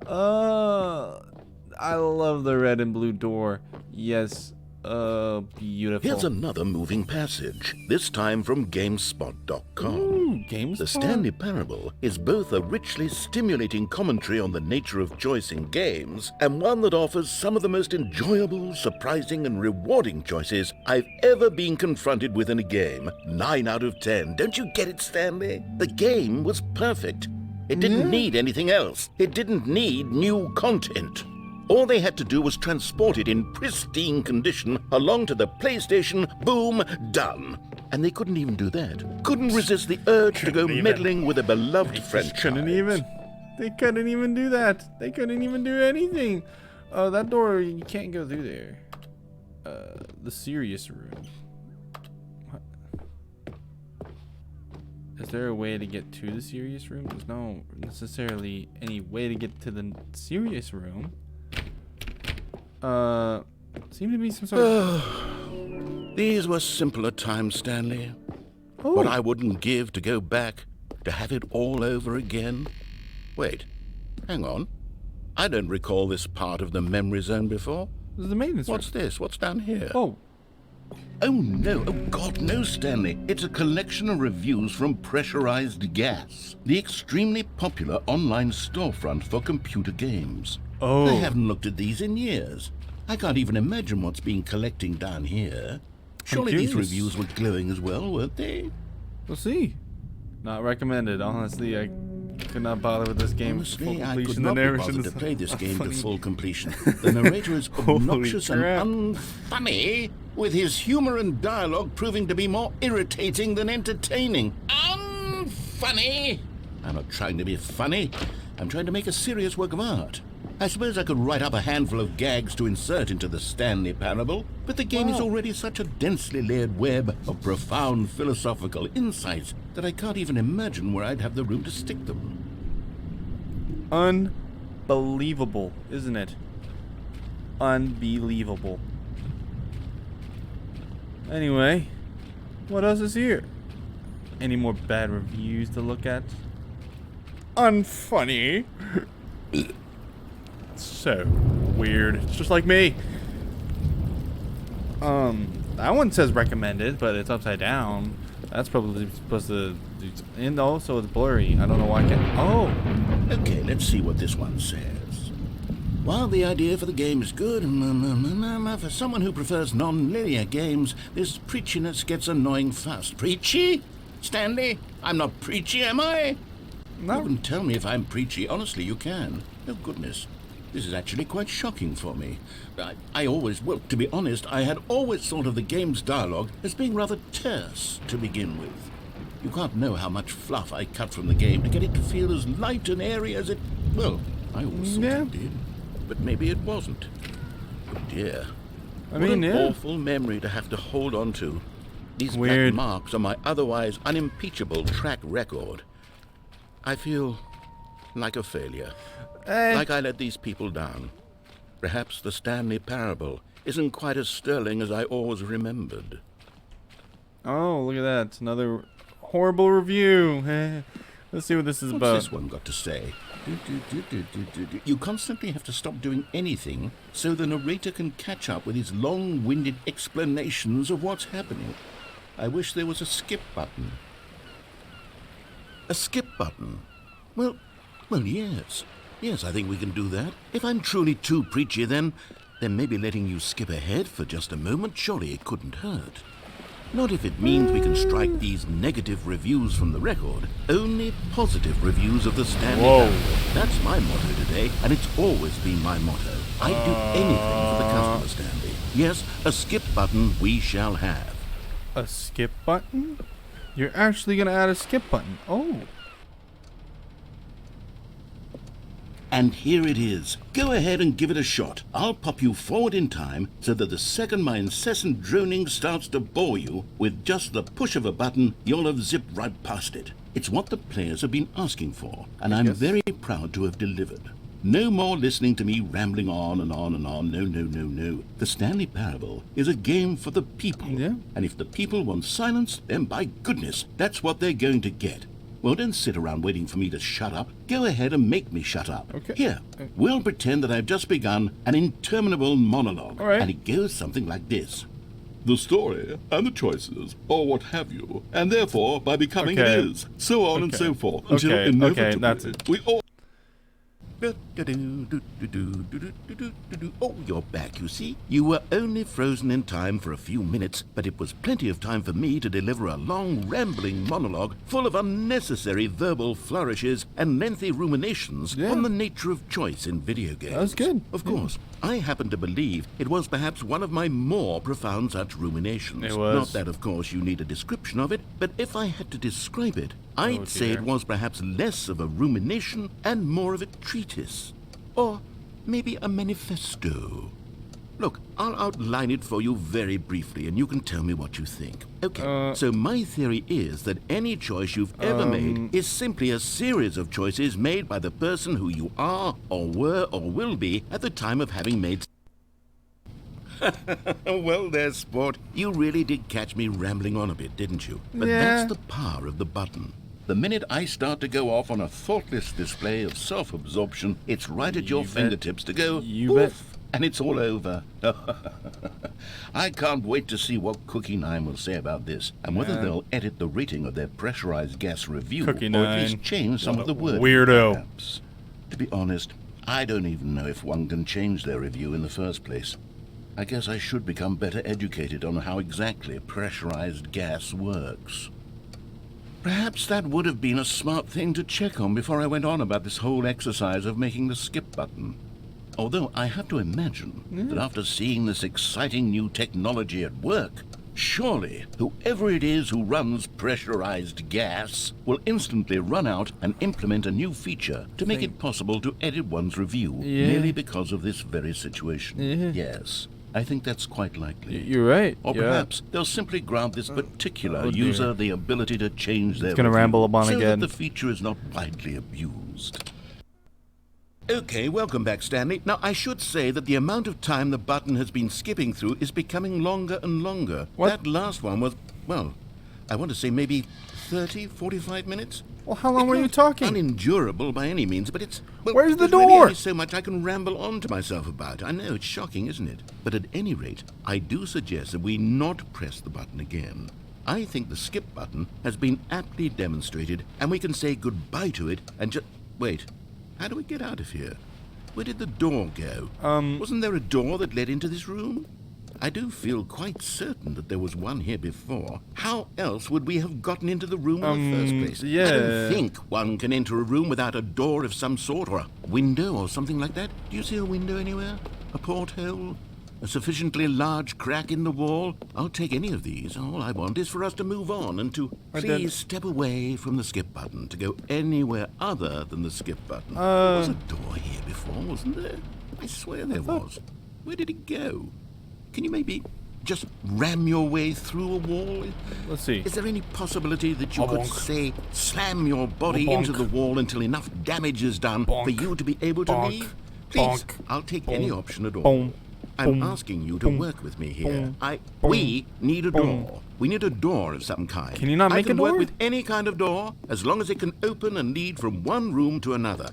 I love the red and blue door. Yes. Beautiful. Here's another moving passage, this time from GameSpot.com. Ooh, GameSpot? The Stanley Parable is both a richly stimulating commentary on the nature of choice in games and one that offers some of the most enjoyable, surprising, and rewarding choices I've ever been confronted with in a game. 9 out of 10. Don't you get it, Stanley? The game was perfect. It didn't need anything else. It didn't need new content. All they had to do was transport it in pristine condition along to the PlayStation. Boom, done. And they couldn't even do that. Couldn't resist the urge to go meddling with a beloved franchise. Couldn't even. They couldn't even do that. They couldn't even do anything. Oh, that door, you can't go through there. The serious room. What? Is there a way to get to the serious room? There's no necessarily any way to get to the serious room. Seem to be some sort of... These were simpler times, Stanley. Oh. What I wouldn't give to go back, to have it all over again. Wait, hang on. I don't recall this part of the memory zone before. This is the maintenance room. What's this? What's down here? Oh. Oh, no. Oh, God, no, Stanley. It's a collection of reviews from Pressurized Gas, the extremely popular online storefront for computer games. Oh. I haven't looked at these in years. I can't even imagine what's been collecting down here. Surely these curious. reviews were glowing as well, weren't they? We'll see. Not recommended. Honestly, I could not bother with this game. Honestly, full I could completion. not The be narration bothered to is play this game to funny. full completion. The narrator is Holy obnoxious and crap. unfunny, with his humor and dialogue proving to be more irritating than entertaining. Unfunny! I'm not trying to be funny. I'm trying to make a serious work of art. I suppose I could write up a handful of gags to insert into the Stanley Parable, but the game is already such a densely layered web of profound philosophical insights that I can't even imagine where I'd have the room to stick them. Unbelievable, isn't it? Unbelievable. Anyway, what else is here? Any more bad reviews to look at? Unfunny. So weird. It's just like me. That one says recommended, but it's upside down. That's probably supposed to. And also it's blurry. I don't know why I can't. Oh. Okay, let's see what this one says. While the idea for the game is good, for someone who prefers non-linear games, this preachiness gets annoying fast. Preachy? Stanley? I'm not preachy, am I? No. You can tell me if I'm preachy. Honestly, you can. Oh, goodness. This is actually quite shocking for me. Well, to be honest, I had always thought of the game's dialogue as being rather terse to begin with. You can't know how much fluff I cut from the game to get it to feel as light and airy as it... Well, I always thought it did. But maybe it wasn't. Oh, dear. I What mean, an yeah. awful memory to have to hold on to. These Weird. black marks on my otherwise unimpeachable track record. I feel like a failure. Like I let these people down. Perhaps the Stanley Parable isn't quite as sterling as I always remembered. Oh, look at that. It's another horrible review. Let's see what this is What's about. this one got to say? You constantly have to stop doing anything so the narrator can catch up with his long-winded explanations of what's happening. I wish there was a skip button. A skip button? Well, yes. Yes, I think we can do that. If I'm truly too preachy, then maybe letting you skip ahead for just a moment, surely it couldn't hurt. Not if it means we can strike these negative reviews from the record. Only positive reviews of the Stanley Parable. That's my motto today, and it's always been my motto. I'd do anything for the customer, Stanley. Yes, a skip button we shall have. A skip button? You're actually gonna add a skip button. Oh. And here it is. Go ahead and give it a shot. I'll pop you forward in time so that the second my incessant droning starts to bore you, with just the push of a button, you'll have zipped right past it. It's what the players have been asking for, and I'm very proud to have delivered. No more listening to me rambling on and on and on. No. The Stanley Parable is a game for the people. Yeah. And if the people want silence, then by goodness, that's what they're going to get. Well, don't sit around waiting for me to shut up. Go ahead and make me shut up. Okay. Here, we'll pretend that I've just begun an interminable monologue. All right. And it goes something like this. The story and the choices, or what have you, and therefore, by becoming Okay. it is, so on and Okay. so forth, until Okay, inevitably that's it. we all... Oh, you're back, you see. You were only frozen in time for a few minutes, but it was plenty of time for me to deliver a long, rambling monologue full of unnecessary verbal flourishes and lengthy ruminations Yeah. on the nature of choice in video games. That was good. Of course, I happen to believe it was perhaps one of my more profound such ruminations. It was. Not that, of course, you need a description of it, but if I had to describe it, I'd say dear. it was perhaps less of a rumination and more of a treatise. Or maybe a manifesto. Look, I'll outline it for you very briefly, and you can tell me what you think. Okay, so my theory is that any choice you've ever made is simply a series of choices made by the person who you are, or were, or will be at the time of having made... Well, there's sport. You really did catch me rambling on a bit, didn't you? But that's the power of the button. The minute I start to go off on a thoughtless display of self-absorption, it's right at your fingertips to go, poof, and it's all over. I can't wait to see what Cookie 9 will say about this, and whether they'll edit the rating of their pressurized gas review, Cookie or at 9. least change some of the wording. Weirdo. Perhaps. To be honest, I don't even know if one can change their review in the first place. I guess I should become better educated on how exactly pressurized gas works. Perhaps that would have been a smart thing to check on before I went on about this whole exercise of making the skip button. Although I have to imagine that after seeing this exciting new technology at work, surely whoever it is who runs pressurized gas will instantly run out and implement a new feature to make it possible to edit one's review merely because of this very situation. Yes, I think that's quite likely. You're right. Or perhaps they'll simply grant this particular user the ability to change their gonna review ramble upon so again. that the feature is not widely abused. Okay, welcome back, Stanley. Now, I should say that the amount of time the button has been skipping through is becoming longer and longer. What? That last one was, well, I want to say maybe 30, 45 minutes. Well, how long were you Not talking? unendurable by any means, but it's... Well, Where's the there's really door? only so much I can ramble on to myself about. I know, it's shocking, isn't it? But at any rate, I do suggest that we not press the button again. I think the skip button has been aptly demonstrated, and we can say goodbye to it and just... Wait, how do we get out of here? Where did the door go? Wasn't there a door that led into this room? I do feel quite certain that there was one here before. How else would we have gotten into the room in the first place? yeah. I don't think one can enter a room without a door of some sort, or a window or something like that. Do you see a window anywhere? A porthole? A sufficiently large crack in the wall? I'll take any of these. All I want is for us to move on and to please step away from the skip button, to go anywhere other than the skip button. There was a door here before, wasn't there? I swear there was. Where did it go? Can you maybe just ram your way through a wall? Let's see. Is there any possibility that you could, Bonk. say, slam your body Bonk. into the wall until enough damage is done for Bonk. you to be able to Bonk. leave? Please, Bonk. I'll take any Bonk. option at all. Bonk. I'm Bonk. asking you to work with me here. Bonk. We need a Bonk. door. We need a door of some kind. Can you not make I can a door? work with any kind of door, as long as it can open and lead from one room to another.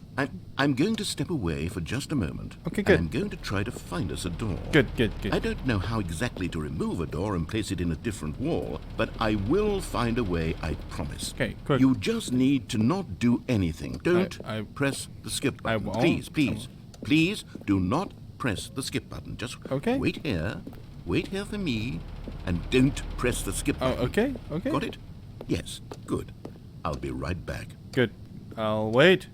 I'm going to step away for just a moment. Okay, good. And I'm going to try to find us a door. Good. I don't know how exactly to remove a door and place it in a different wall, but I will find a way, I promise. Okay, good. You just need to not do anything. Don't I- press the skip I button. won't. Please do not press the skip button. Just Okay. wait here for me, and don't press the skip Oh, button. okay. Got it? Yes, good. I'll be right back. Good. I'll wait.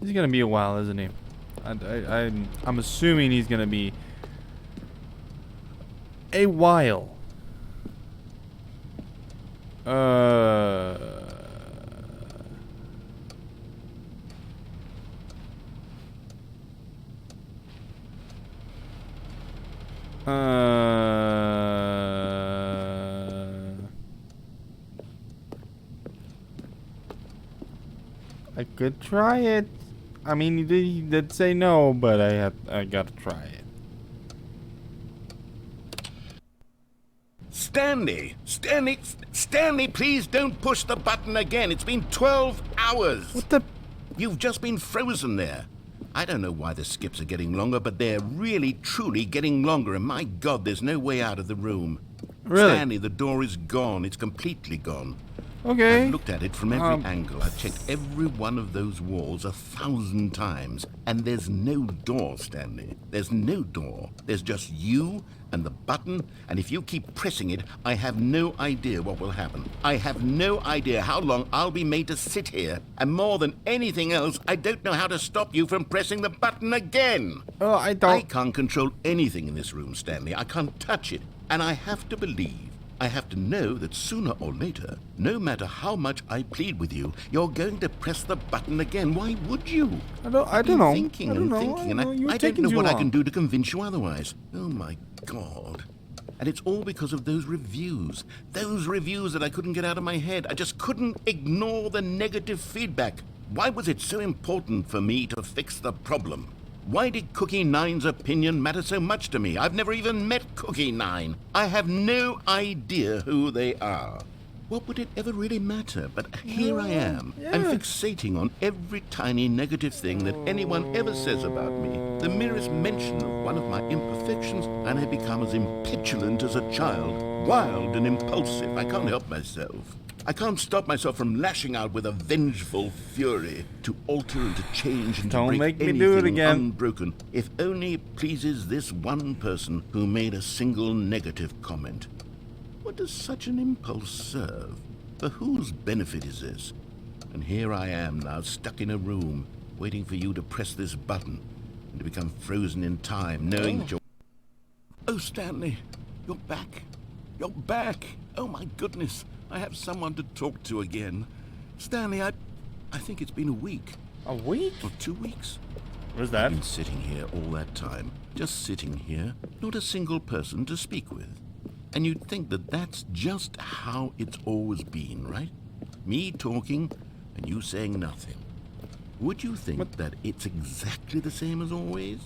He's gonna be a while, isn't he? I'm assuming he's gonna be a while. I could try it. I mean, he did say no, but I gotta try it. Stanley, please don't push the button again. It's been 12 hours. What the? You've just been frozen there. I don't know why the skips are getting longer, but they're really, truly getting longer, and my God, there's no way out of the room. Really? Stanley, the door is gone. It's completely gone. Okay. I've looked at it from every angle. I've checked every one of those walls 1,000 times, and there's no door, Stanley. There's no door. There's just you and the button, and if you keep pressing it, I have no idea what will happen. I have no idea how long I'll be made to sit here, and more than anything else, I don't know how to stop you from pressing the button again. Oh, I I don't. can't control anything in this room, Stanley. I can't touch it, and I have to believe I have to know that sooner or later, no matter how much I plead with you, you're going to press the button again. Why would you? I don't I've been know. Thinking I don't and know. thinking, and You're I don't taking know too what I long. can do to convince you otherwise. Oh my God. And it's all because of those reviews. Those reviews that I couldn't get out of my head. I just couldn't ignore the negative feedback. Why was it so important for me to fix the problem? Why did Cookie Nine's opinion matter so much to me? I've never even met Cookie Nine. I have no idea who they are. What would it ever really matter? But here I am. I'm fixating on every tiny negative thing that anyone ever says about me. The merest mention of one of my imperfections, and I become as impetulant as a child. Wild and impulsive. I can't help myself. I can't stop myself from lashing out with a vengeful fury to alter and to change and to Don't break make me anything do it again. unbroken, if only it pleases this one person who made a single negative comment. What does such an impulse serve? For whose benefit is this? And here I am now, stuck in a room, waiting for you to press this button and to become frozen in time, knowing that you're... Oh, Stanley, you're back. You're back. Oh, my goodness. I have someone to talk to again. Stanley, I think it's been a week. A week? Or 2 weeks. What's I've that? been sitting here all that time, just sitting here, not a single person to speak with. And you'd think that that's just how it's always been, right? Me talking and you saying nothing. Would you think that it's exactly the same as always?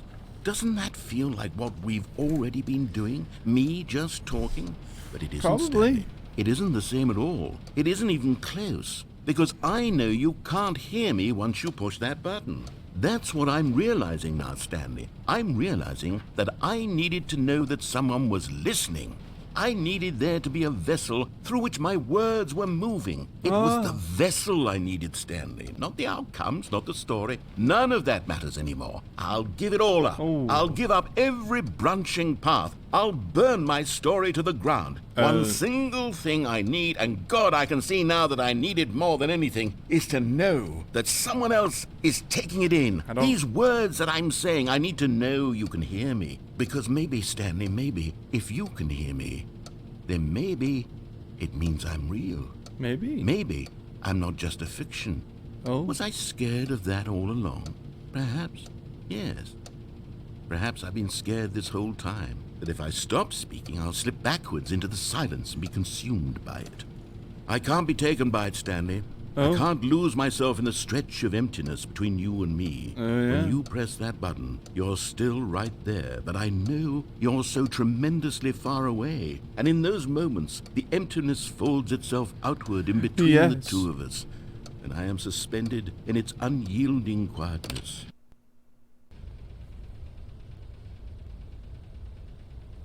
Doesn't that feel like what we've already been doing? Me just talking? But it isn't, Probably. Stanley. It isn't the same at all. It isn't even close. Because I know you can't hear me once you push that button. That's what I'm realizing now, Stanley. I'm realizing that I needed to know that someone was listening. I needed there to be a vessel through which my words were moving. It was the vessel I needed, Stanley. Not the outcomes, not the story. None of that matters anymore. I'll give it all up. I'll give up every branching path. I'll burn my story to the ground. One single thing I need, and God, I can see now that I need it more than anything, is to know that someone else is taking it in. These words that I'm saying, I need to know you can hear me. Because maybe, Stanley, maybe, if you can hear me, then maybe it means I'm real. Maybe. Maybe I'm not just a fiction. Oh. Was I scared of that all along? Perhaps. Yes. Perhaps I've been scared this whole time, that if I stop speaking, I'll slip backwards into the silence and be consumed by it. I can't be taken by it, Stanley. I can't lose myself in the stretch of emptiness between you and me. When you press that button, you're still right there, but I know you're so tremendously far away. And in those moments, the emptiness folds itself outward in between the two of us, and I am suspended in its unyielding quietness.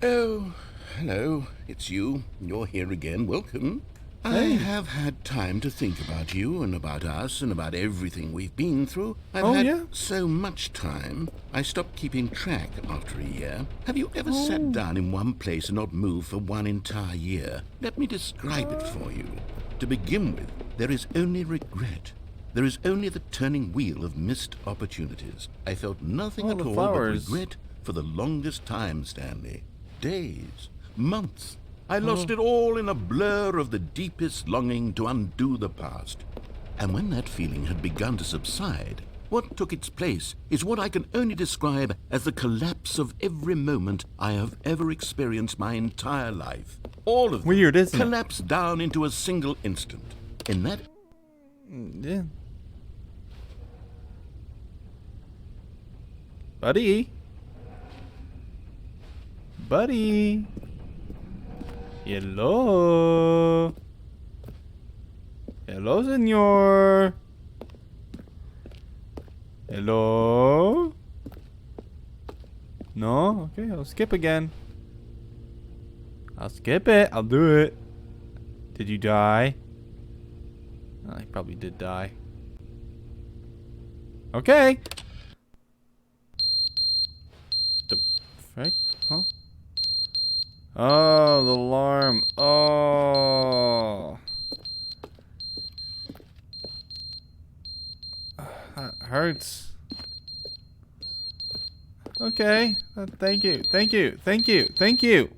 Oh, hello, it's you. You're here again. Welcome. I have had time to think about you and about us and about everything we've been through. I've had so much time, I stopped keeping track after a year. Have you ever sat down in one place and not moved for one entire year? Let me describe it for you. To begin with, there is only regret. There is only the turning wheel of missed opportunities. I felt nothing at all but regret for the longest time, Stanley. Days, months. I lost it all in a blur of the deepest longing to undo the past. And when that feeling had begun to subside, what took its place is what I can only describe as the collapse of every moment I have ever experienced my entire life. All of them collapsed down into a single instant. In that... Yeah. Buddy. Buddy. Hello. Hello, senor. Hello. No? Okay, I'll skip again. I'll skip it. I'll do it. Did you die? Oh, he probably did die. Okay. The frick? Huh? Oh, the alarm. Oh. That hurts. Okay. Thank you. Thank you. Thank you. Thank you.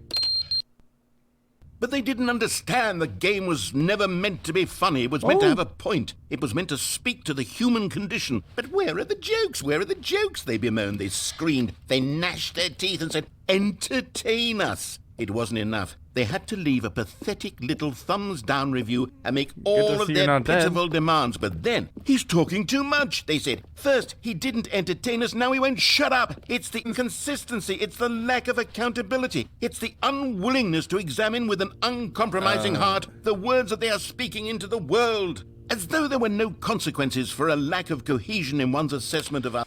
But they didn't understand the game was never meant to be funny. It was meant to have a point. It was meant to speak to the human condition. But where are the jokes? Where are the jokes? They bemoaned, they screamed, they gnashed their teeth and said, entertain us. It wasn't enough. They had to leave a pathetic little thumbs-down review and make all of their pitiful demands. But then, he's talking too much, they said. First, he didn't entertain us, now he won't shut up. It's the inconsistency, it's the lack of accountability. It's the unwillingness to examine with an uncompromising heart the words that they are speaking into the world. As though there were no consequences for a lack of cohesion in one's assessment of our...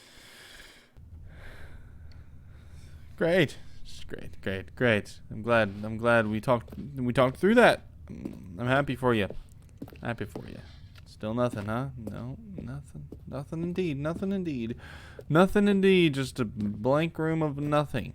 Great. Great. I'm glad we talked through that. I'm happy for you. Still nothing, huh? No, nothing indeed. Just a blank room of nothing.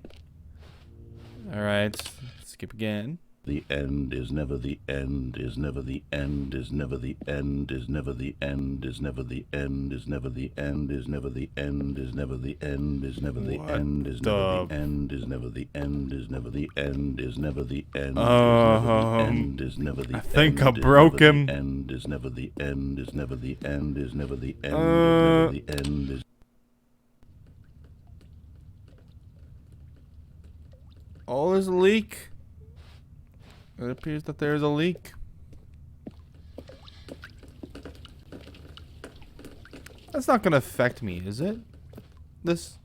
All right, skip again. The end is never the end, is never the end, is never the end, is never the end, is never the end, is never the end, is never the end, is never the end, is never the end, is never the end, is never the end, is never the end, is never the end, is never the end. I think I broke him. End is never the end, is never the end, is never the end, is never the end, is. Oh, there's a leak. It appears that there's a leak. That's not gonna affect me, is it? This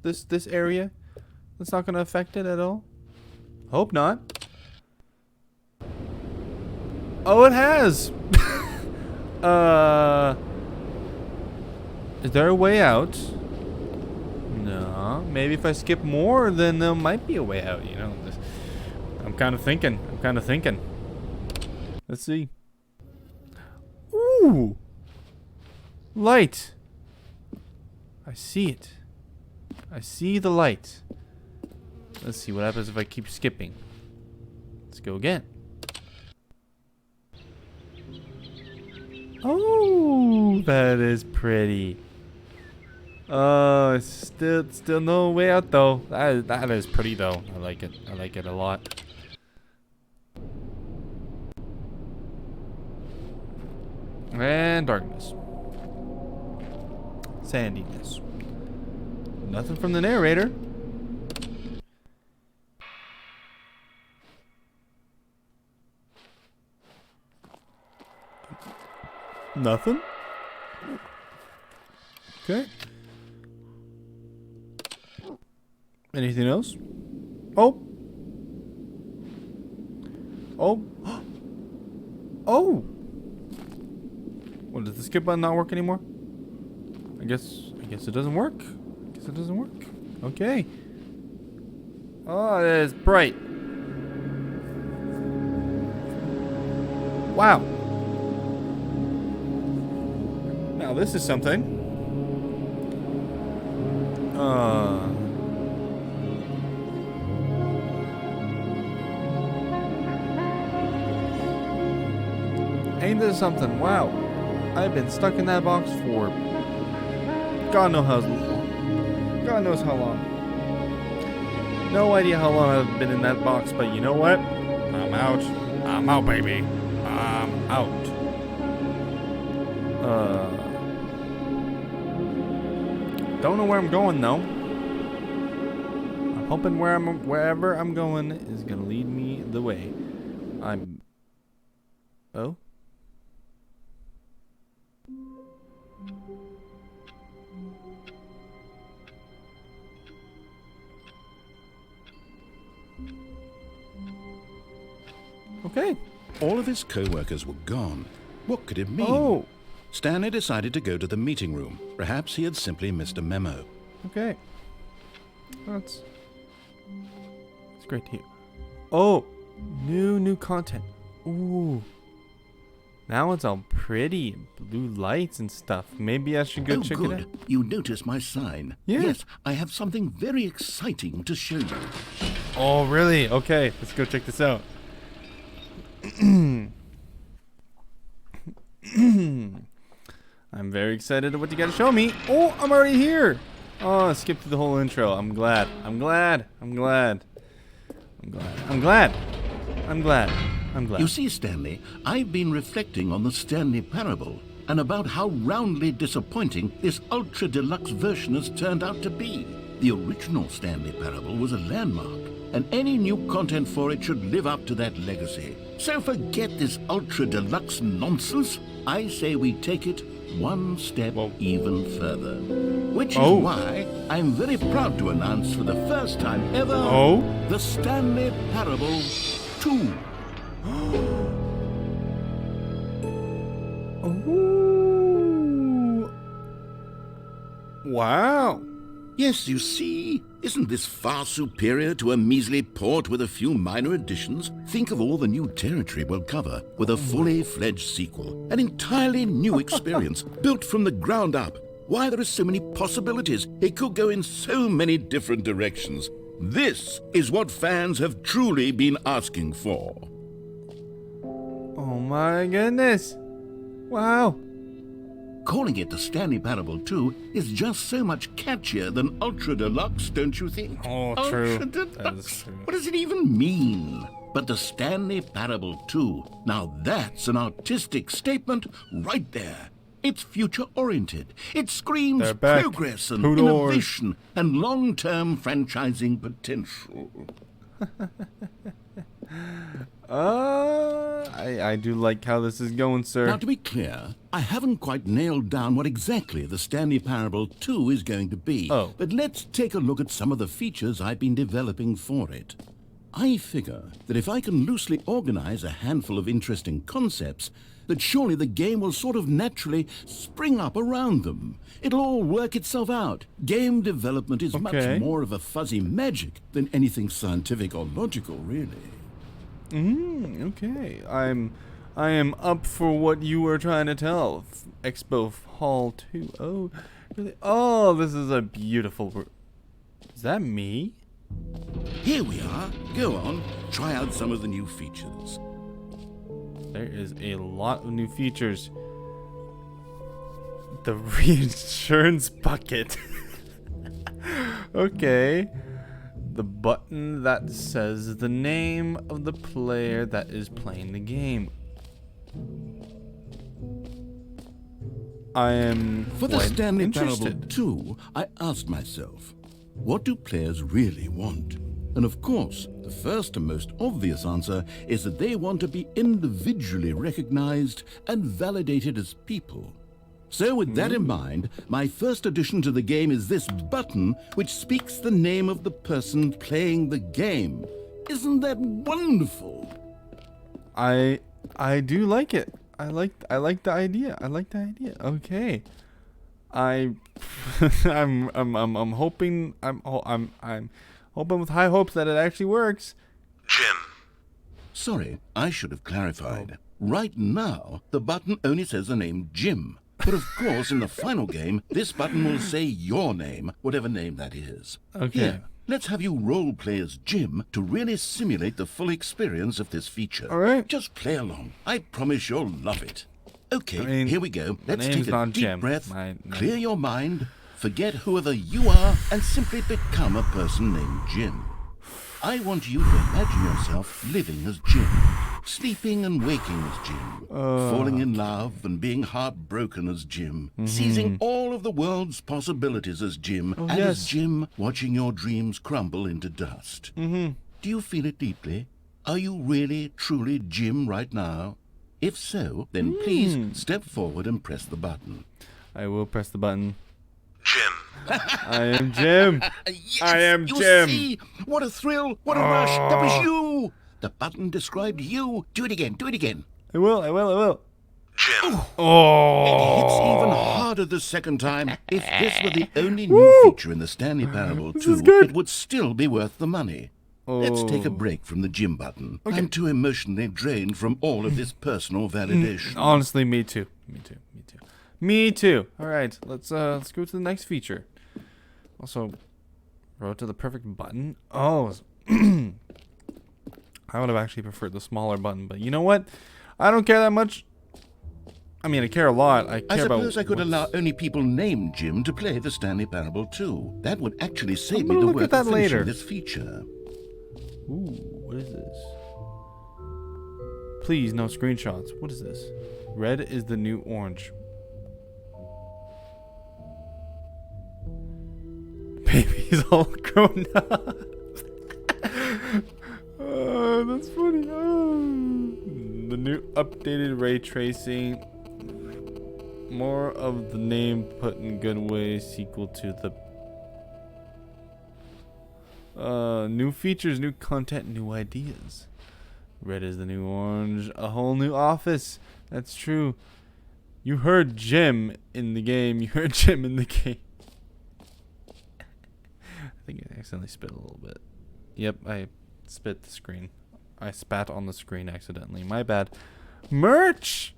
area? That's not gonna affect it at all? Hope not. Oh, it has! Is there a way out? No. Maybe if I skip more, then there might be a way out, you know? I'm kind of thinking. Let's see. Ooh! Light! I see it. I see the light. Let's see what happens if I keep skipping. Let's go again. Oh, that is pretty. Still no way out though. That is pretty though. I like it a lot. And darkness. Sandiness. Nothing from the narrator. Nothing. Okay. Anything else? Oh. Oh. What, does the skip button not work anymore? I guess it doesn't work. Okay. Oh, it is bright. Wow. Now this is something. Ain't this something? Wow. I've been stuck in that box for God knows how long. No idea how long I've been in that box, but you know what? I'm out. I'm out, baby. I'm out. Don't know where I'm going though. I'm hoping wherever I'm going is gonna lead me the way. Oh? Okay. All of his co-workers were gone. What could it mean? Oh. Stanley decided to go to the meeting room. Perhaps he had simply missed a memo. Okay. That's great to hear. Oh, new content. Ooh. Now it's all pretty, blue lights and stuff. Maybe I should go check it out. You notice my sign? Yeah. Yes, I have something very exciting to show you. Oh, really? Okay, let's go check this out. I'm very excited at what you got to show me. Oh, I'm already here. Oh, I skipped through the whole intro. I'm glad. I'm glad. You see, Stanley, I've been reflecting on the Stanley Parable and about how roundly disappointing this ultra deluxe version has turned out to be. The original Stanley Parable was a landmark, and any new content for it should live up to that legacy. So forget this ultra deluxe nonsense. I say we take it one step even further. Which is why I'm very proud to announce for the first time ever the Stanley Parable 2. Ooh. Wow. Yes, you see, isn't this far superior to a measly port with a few minor additions? Think of all the new territory we'll cover with a fully fledged sequel. An entirely new experience, built from the ground up. Why, there are so many possibilities. It could go in so many different directions. This is what fans have truly been asking for. Oh my goodness. Wow. Calling it the Stanley Parable 2 is just so much catchier than Ultra Deluxe, don't you think? Oh, true. Ultra That is Deluxe. true. What does it even mean? But the Stanley Parable 2, now that's an artistic statement right there. It's future-oriented. It screams They're back. progress and Poodles. innovation and long-term franchising potential. I do like how this is going, sir. Now, to be clear, I haven't quite nailed down what exactly the Stanley Parable 2 is going to be. Oh. But let's take a look at some of the features I've been developing for it. I figure that if I can loosely organize a handful of interesting concepts, that surely the game will sort of naturally spring up around them. It'll all work itself out. Game development is much more of a fuzzy magic than anything scientific or logical, really. Okay. I am up for what you were trying to tell. Expo Hall 2. Oh, really? Oh, this is a beautiful. Is that me? Here we are. Go on, try out some of the new features. There is a lot of new features. The reinsurance bucket. Okay. The button that says the name of the player that is playing the game. I am For the Stanley Parable interested. 2, I asked myself, what do players really want? And of course, the first and most obvious answer is that they want to be individually recognized and validated as people. So with that in mind, my first addition to the game is this button which speaks the name of the person playing the game. Isn't that wonderful? I do like it. I like the idea. I like the idea. Okay. I'm hoping I'm hoping with high hopes that it actually works. Jim. Sorry, I should have clarified. Right now, the button only says the name Jim. But of course, in the final game, this button will say your name, whatever name that is. Okay. Here, let's have you role play as Jim to really simulate the full experience of this feature. All right. Just play along. I promise you'll love it. Okay, I mean, here we go. Let's name's take a not deep Jim. breath, My name- clear your mind, forget whoever you are, and simply become a person named Jim. I want you to imagine yourself living as Jim, sleeping and waking as Jim, falling in love and being heartbroken as Jim, seizing all of the world's possibilities as Jim, and as Jim watching your dreams crumble into dust. Do you feel it deeply? Are you really, truly Jim right now? If so, then please step forward and press the button. I will press the button. Jim. I am Jim. Yes, I am you Jim. See? What a thrill! What a rush! That was you! The button described you. Do it again. Do it again. I will. Jim. Oh. It hits even harder the second time. If this were the only new feature in the Stanley Parable 2, it would still be worth the money. Let's take a break from the Jim button. I'm too emotionally drained from all of this personal validation. Honestly, me too. Me too. All right, let's go to the next feature. Also, road to the perfect button. Oh, I would have actually preferred the smaller button, but you know what? I don't care that much. I mean, I care a lot. I suppose I could allow only people named Jim to play the Stanley Parable 2. That would actually save me the look work at that of finishing later. this feature. Ooh, what is this? Please, no screenshots. What is this? Red is the new orange. Baby's all grown up. Oh, that's funny. Oh. The new updated ray tracing. More of the name put in good ways. Sequel to the new features, new content, new ideas. Red is the new orange. A whole new office. That's true. You heard Jim in the game. You heard Jim in the game. I think I accidentally spit a little bit. Yep, I spit the screen. I spat on the screen accidentally. My bad. Merch!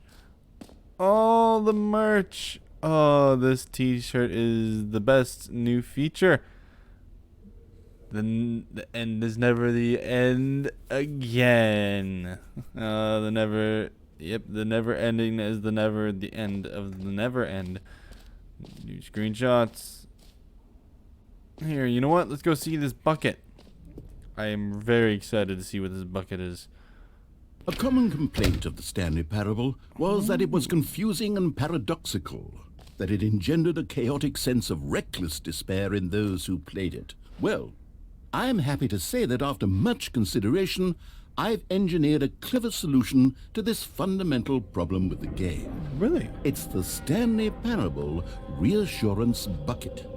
Oh, the merch. Oh, this t-shirt is the best new feature. The end is never the end again. The never ending is the end of the never end. New screenshots. Here, you know what? Let's go see this bucket. I am very excited to see what this bucket is. A common complaint of the Stanley Parable was that it was confusing and paradoxical, that it engendered a chaotic sense of reckless despair in those who played it. Well, I am happy to say that after much consideration, I've engineered a clever solution to this fundamental problem with the game. Really? It's the Stanley Parable Reassurance Bucket.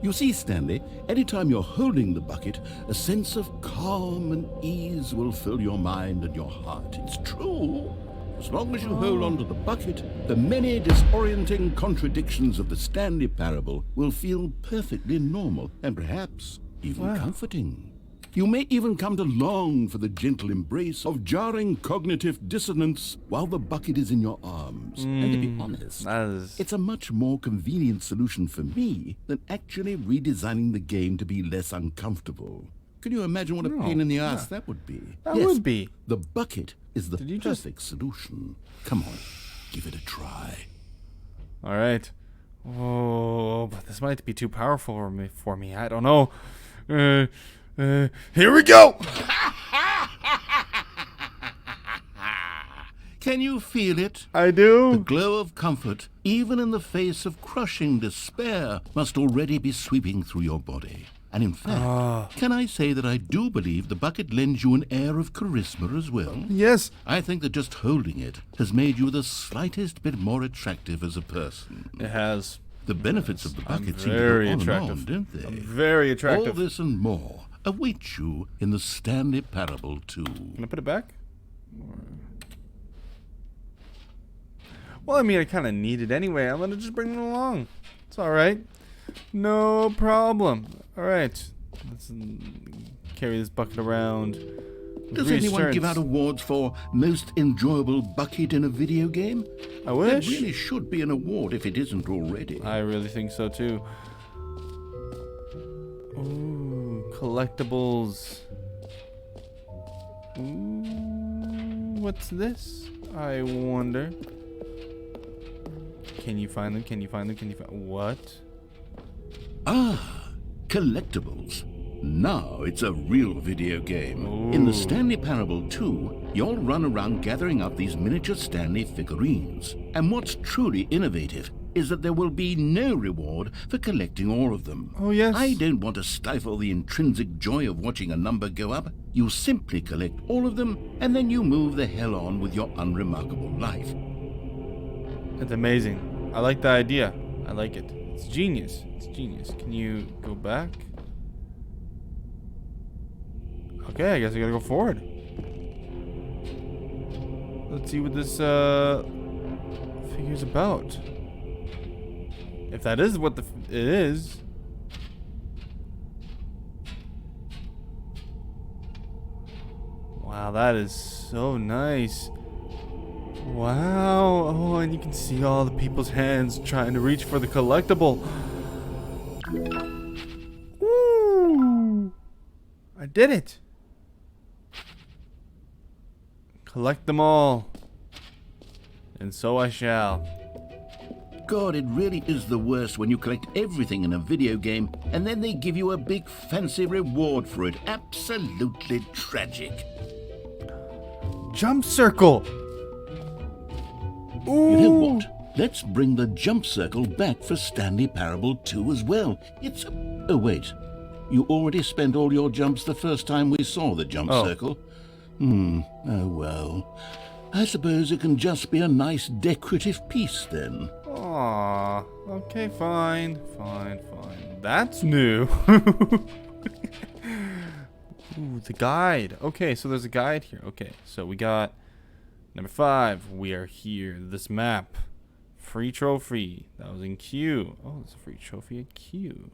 You see, Stanley, anytime you're holding the bucket, a sense of calm and ease will fill your mind and your heart. It's true. As long as you hold on to the bucket, the many disorienting contradictions of the Stanley Parable will feel perfectly normal and perhaps even comforting. You may even come to long for the gentle embrace of jarring cognitive dissonance while the bucket is in your arms. And to be honest, it's a much more convenient solution for me than actually redesigning the game to be less uncomfortable. Can you imagine what a pain in the ass that would be? That would be. The bucket is the perfect solution. Come on, give it a try. All right. Oh, but this might be too powerful for me. I don't know. Here we go! Can you feel it? I do. The glow of comfort, even in the face of crushing despair, must already be sweeping through your body. And in fact, can I say that I do believe the bucket lends you an air of charisma as well? Yes. I think that just holding it has made you the slightest bit more attractive as a person. It has. The benefits of the bucket seem to very go on attractive. and on, don't they? I'm very attractive. All this and more await you in the Stanley Parable 2. Can I put it back? Well, I mean, I kind of need it anyway. I'm going to just bring it along. It's all right. No problem. All right. Let's carry this bucket around. Does anyone give out awards for most enjoyable bucket in a video game? I wish. There really should be an award if it isn't already. I really think so too. Ooh, collectibles. Ooh, what's this? I wonder. Can you find them? Can you find them? Can you find what? Ah, collectibles. Now it's a real video game. Ooh. In the Stanley Parable 2, you'll run around gathering up these miniature Stanley figurines. And what's truly innovative is that there will be no reward for collecting all of them. Oh, yes. I don't want to stifle the intrinsic joy of watching a number go up. You simply collect all of them, and then you move the hell on with your unremarkable life. It's amazing. I like the idea. I like it. It's genius. It's genius. Can you go back? Okay, I guess I gotta go forward. Let's see what this figure's about. If that is what it is. Wow, that is so nice. Wow. Oh, and you can see all the people's hands trying to reach for the collectible. Woo! I did it. Collect them all. And so I shall. God, it really is the worst when you collect everything in a video game and then they give you a big fancy reward for it. Absolutely tragic. Jump circle. You know what? Let's bring the jump circle back for Stanley Parable 2 as well. It's... Oh, wait. You already spent all your jumps the first time we saw the jump circle. Oh well. I suppose it can just be a nice decorative piece then. Aw, okay, fine. That's new. Ooh, the guide. Okay, so there's a guide here. Okay, so we got number 5. We are here. This map. Free trophy. That was in Q. Oh, there's a free trophy at Q.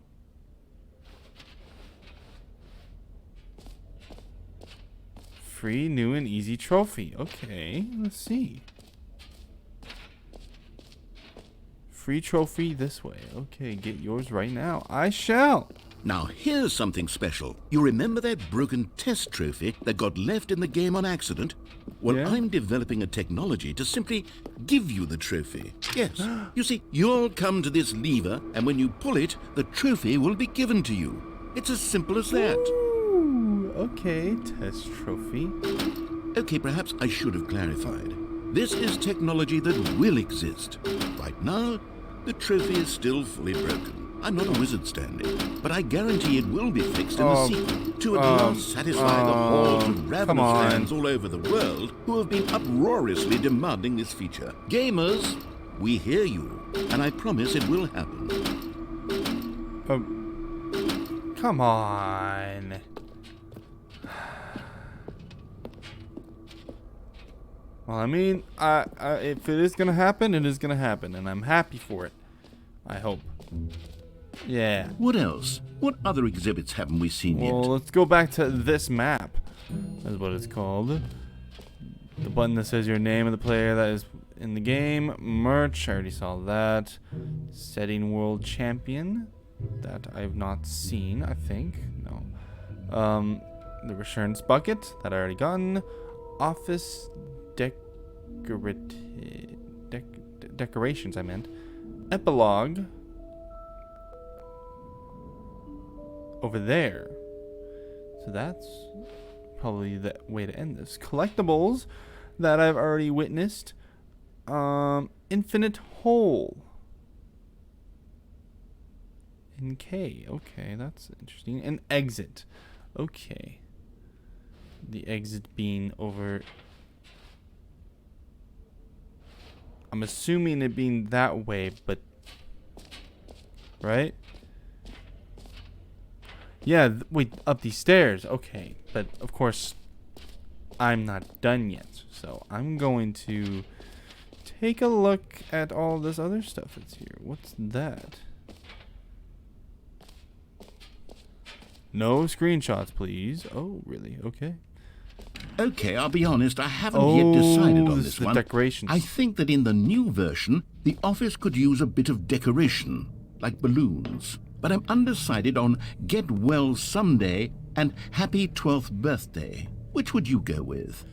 Free, new, and easy trophy. Okay, let's see. Free trophy this way. Okay, get yours right now. I shall. Now here's something special. You remember that broken test trophy that got left in the game on accident? Well, Yeah. I'm developing a technology to simply give you the trophy. Yes. You see, you'll come to this lever, and when you pull it, the trophy will be given to you. It's as simple as that. Ooh, okay, test trophy. Okay, perhaps I should have clarified. This is technology that will exist. Right now, the trophy is still fully broken. I'm not a wizard, Stanley, but I guarantee it will be fixed in the sequel to at last satisfy the hordes of ravenous fans all over the world who have been uproariously demanding this feature. Gamers, we hear you, and I promise it will happen. Come on. Well, I mean, if it is gonna happen, it is gonna happen, and I'm happy for it. I hope. Yeah. What else? What other exhibits haven't we seen Well, yet? let's go back to this map. That's what it's called. The button that says your name of the player that is in the game. Merch, I already saw that. Setting world champion. That I've not seen, I think. No. The insurance bucket. That I already gotten. Office decorations, I meant. Epilogue. Over there. So that's probably the way to end this. Collectibles that I've already witnessed. Infinite hole. In K. Okay, that's interesting. An exit. Okay. The exit being over. I'm assuming it being that way, but. Right? Yeah, wait, up these stairs. Okay, but of course, I'm not done yet. So I'm going to take a look at all this other stuff that's here. What's that? No screenshots, please. Oh, really? Okay. Okay, I'll be honest, I haven't yet decided on this this is the one. decorations. I think that in the new version, the office could use a bit of decoration, like balloons. But I'm undecided on Get Well Someday and Happy 12th Birthday. Which would you go with?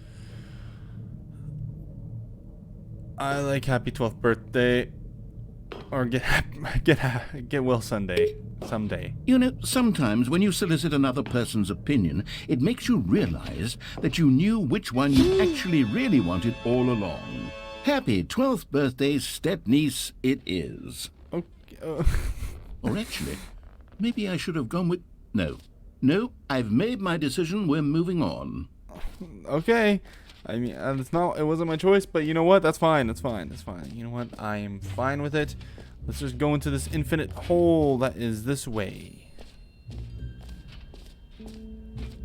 I like Happy 12th Birthday. Or get well Sunday. Someday. You know, sometimes when you solicit another person's opinion, it makes you realize that you knew which one you actually really wanted all along. Happy 12th birthday, step-niece, it is. Okay. Or actually, maybe I should have gone with... No, I've made my decision, we're moving on. Okay. I mean, it wasn't my choice, but you know what? That's fine. That's fine. You know what? I am fine with it. Let's just go into this infinite hole that is this way.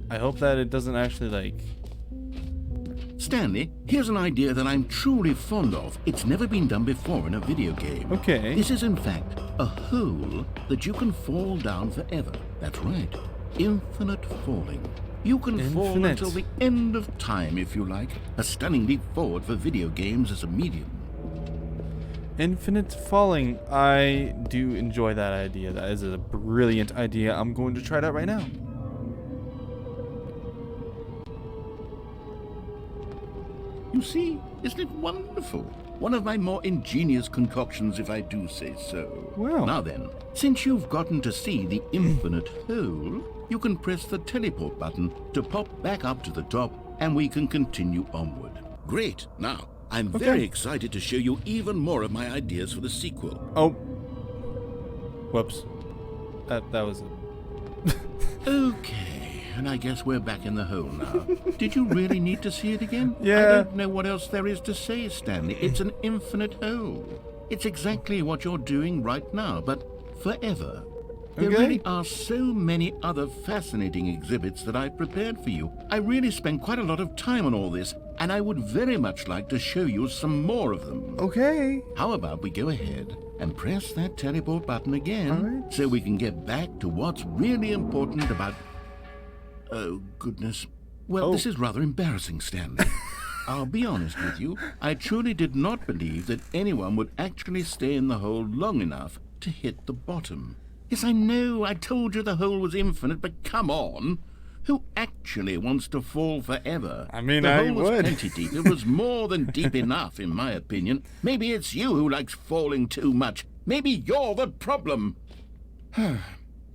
I hope that it doesn't actually, like... Stanley, here's an idea that I'm truly fond of. It's never been done before in a video game. Okay. This is, in fact, a hole that you can fall down forever. That's right. Infinite falling. You can fall Infinite. until the end of time, if you like. A stunning leap forward for video games as a medium. Infinite falling. I do enjoy that idea. That is a brilliant idea. I'm going to try that right now. You see, isn't it wonderful? One of my more ingenious concoctions, if I do say so. Well. Now then, since you've gotten to see the infinite hole, you can press the teleport button to pop back up to the top, and we can continue onward. Great. Now, I'm very excited to show you even more of my ideas for the sequel. Oh. Whoops. That was it. Okay, and I guess we're back in the hole now. Did you really need to see it again? Yeah. I don't know what else there is to say, Stanley. It's an infinite hole. It's exactly what you're doing right now, but forever. There Okay. really are so many other fascinating exhibits that I've prepared for you. I really spent quite a lot of time on all this, and I would very much like to show you some more of them. Okay. How about we go ahead and press that teleport button again, All right. so we can get back to what's really important about... Oh, goodness. Well, this is rather embarrassing, Stanley. I'll be honest with you. I truly did not believe that anyone would actually stay in the hole long enough to hit the bottom. Yes, I know, I told you the hole was infinite, but come on. Who actually wants to fall forever? I mean, the I hole was would. plenty deep. It was more than deep enough, in my opinion. Maybe it's you who likes falling too much. Maybe you're the problem.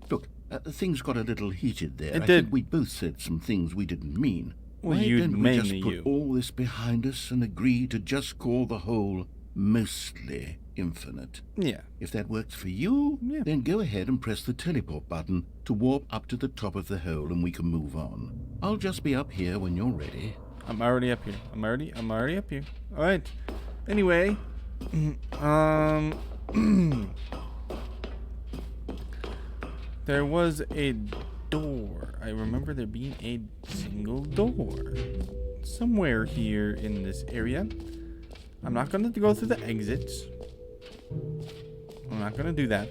Look, things got a little heated there. It I did. think we both said some things we didn't mean. Well, Why you, don't we mainly just put you. all this behind us and agree to just call the hole mostly infinite? Yeah. If that works for you, Yeah. then go ahead and press the teleport button to warp up to the top of the hole and we can move on. I'll just be up here when you're ready. I'm already up here. I'm already up here. All right. Anyway, there was a door. I remember there being a single door somewhere here in this area. I'm not going to go through the exits. I'm not going to do that.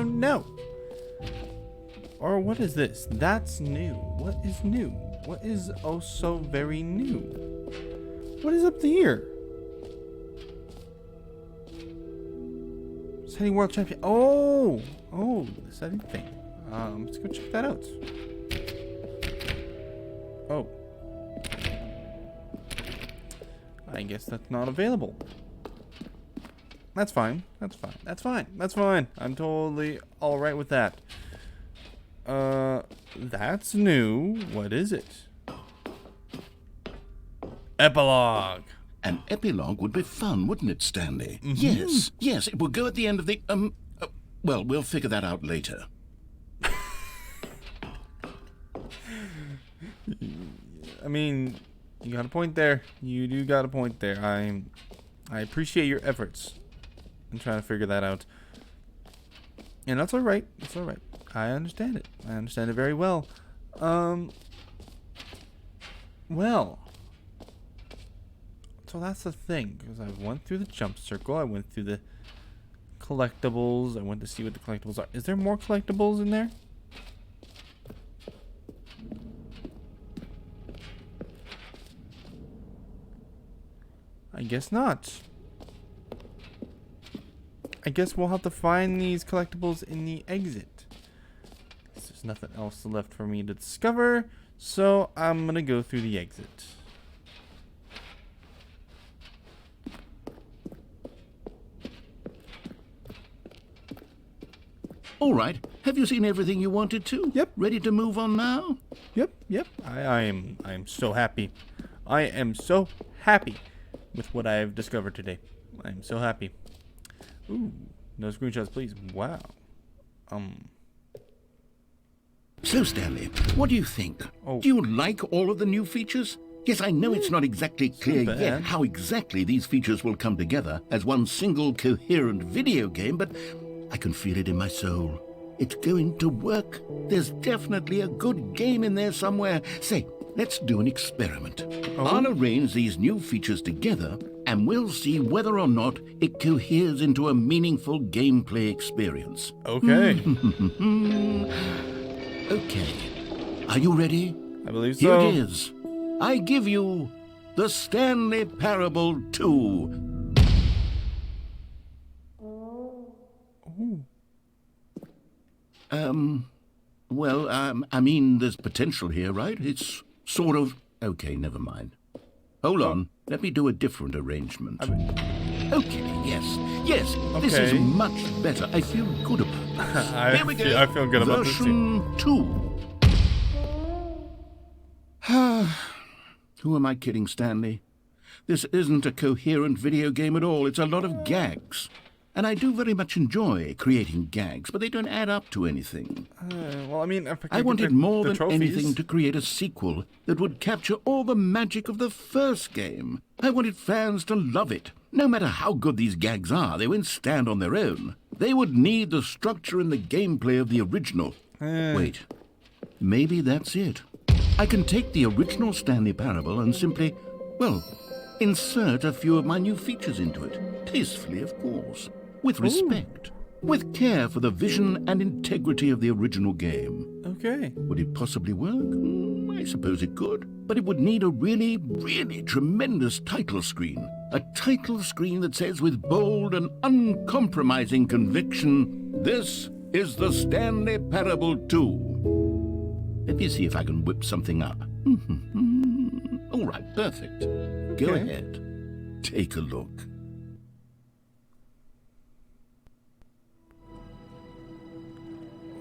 No. Or what is this? That's new. What is new? What is oh so very new? What is up here? Setting world champion. Oh, the setting thing. Let's go check that out. Oh, I guess that's not available. That's fine. That's fine. I'm totally all right with that. That's new. What is it? Epilogue. An epilogue would be fun, wouldn't it, Stanley? Mm-hmm. Yes, it will go at the end of the, well, we'll figure that out later. I mean, you got a point there. You do got a point there. I appreciate your efforts in trying to figure that out. And that's all right. That's all right. I understand it. I understand it very well. Well. So that's the thing, because I went through the jump circle. I went through the collectibles. I went to see what the collectibles are. Is there more collectibles in there? I guess not. I guess we'll have to find these collectibles in the exit. There's nothing else left for me to discover, so I'm gonna go through the exit. All right, have you seen everything you wanted to? Yep. Ready to move on now? Yep. I am so happy. I am so happy with what I have discovered today. I am so happy. Ooh, no screenshots, please. Wow. So, Stanley, what do you think? Oh. Do you like all of the new features? Yes, I know it's not exactly clear bad. yet how exactly these features will come together as one single coherent video game, but I can feel it in my soul. It's going to work. There's definitely a good game in there somewhere. Say, let's do an experiment. I'll arrange these new features together, and we'll see whether or not it coheres into a meaningful gameplay experience. Okay. Okay. Are you ready? I believe Here so. it is. I give you the Stanley Parable 2. Well, I mean, there's potential here, right? It's sort of... Okay, never mind. Hold on. Let me do a different arrangement. Okay, yes. This is Okay. much better. I feel good about this. Here we go. I feel good about this too. Version 2. Who am I kidding, Stanley? This isn't a coherent video game at all. It's a lot of gags. And I do very much enjoy creating gags, but they don't add up to anything. Well, I mean, I wanted more the than trophies. anything to create a sequel that would capture all the magic of the first game. I wanted fans to love it. No matter how good these gags are, they won't stand on their own. They would need the structure and the gameplay of the original. Wait, maybe that's it. I can take the original Stanley Parable and simply, well, insert a few of my new features into it. Tastefully, of course. With respect. With care for the vision and integrity of the original game. Okay. Would it possibly work? I suppose it could. But it would need a really, really tremendous title screen. A title screen that says with bold and uncompromising conviction, "This is the Stanley Parable 2." Let me see if I can whip something up. All right, perfect. Go Okay. ahead. Take a look.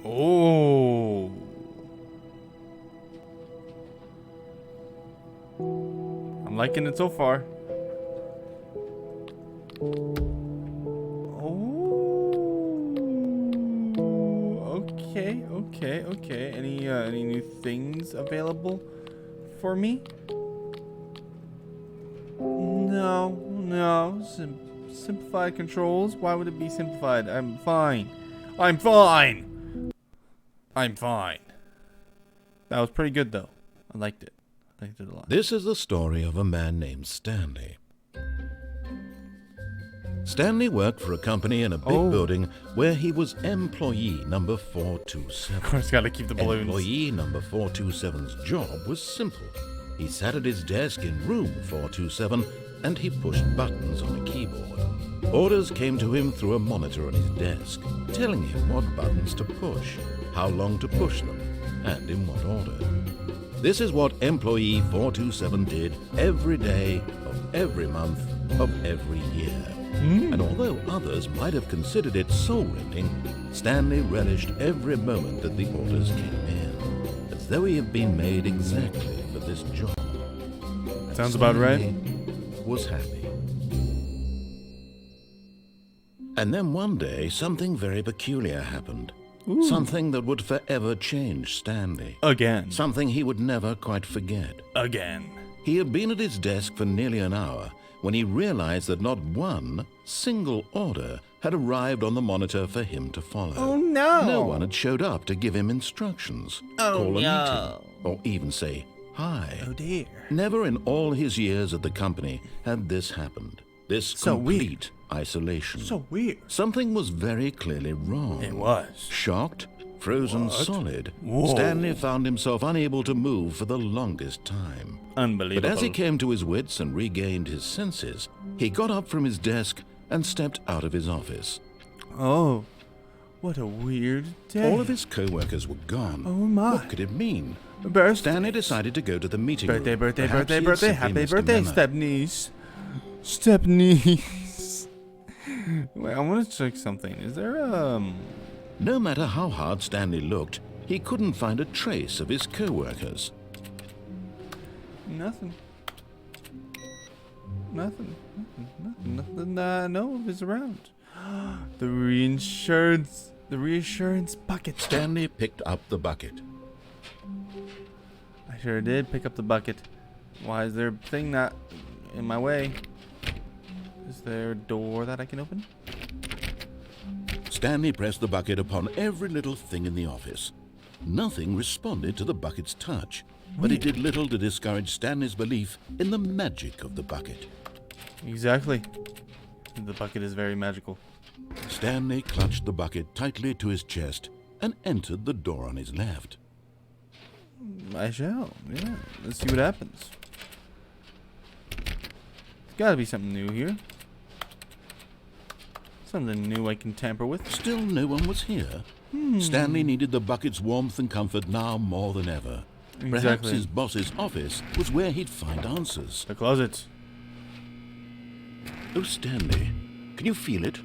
Oh. I'm liking it so far. Oh. Okay. Any new things available for me? No. Simplified controls. Why would it be simplified? I'm fine. That was pretty good, though. I liked it. I liked it a lot. This is the story of a man named Stanley. Stanley worked for a company in a big building where he was employee number 427. Of course, gotta keep the balloons. Employee number 427's job was simple. He sat at his desk in room 427 and he pushed buttons on a keyboard. Orders came to him through a monitor on his desk, telling him what buttons to push, how long to push them, and in what order. This is what employee 427 did every day of every month of every year. And although others might have considered it soul-rending, Stanley relished every moment that the orders came in, as though he had been made exactly for this job. Sounds about right. Stanley was happy. And then one day, something very peculiar happened. Something that would forever change Stanley. Again. Something he would never quite forget. Again. He had been at his desk for nearly an hour when he realized that not one single order had arrived on the monitor for him to follow. Oh, no. No one had showed up to give him instructions, call a meeting, or even say hi. Oh, dear. Never in all his years at the company had this happened. This So complete isolation. So weird. Something was very clearly wrong. It was. Shocked, frozen What? solid, Whoa. Stanley found himself unable to move for the longest time. Unbelievable. But as he came to his wits and regained his senses, he got up from his desk and stepped out of his office. Oh, what a weird day. All of his co-workers were gone. Oh, my. What could it mean? Birthday. Stanley decided to go to the meeting room. Birthday. Perhaps he had simply Happy missed a birthday, memo. Stepniece. Wait, I want to check something. Is there, No matter how hard Stanley looked, he couldn't find a trace of his co-workers. Nothing. Nothing. No one is around. The reinsurance bucket. Stanley picked up the bucket. I sure did pick up the bucket. Why is there a thing not in my way? Is there a door that I can open? Stanley pressed the bucket upon every little thing in the office. Nothing responded to the bucket's touch, but it did little to discourage Stanley's belief in the magic of the bucket. Exactly. The bucket is very magical. Stanley clutched the bucket tightly to his chest and entered the door on his left. I shall. Yeah. Let's see what happens. There's gotta be something new here. Something new I can tamper with. Still no one was here. Stanley needed the bucket's warmth and comfort now more than ever. Perhaps Exactly. his boss's office was where he'd find answers. The closet. Oh, Stanley, can you feel it?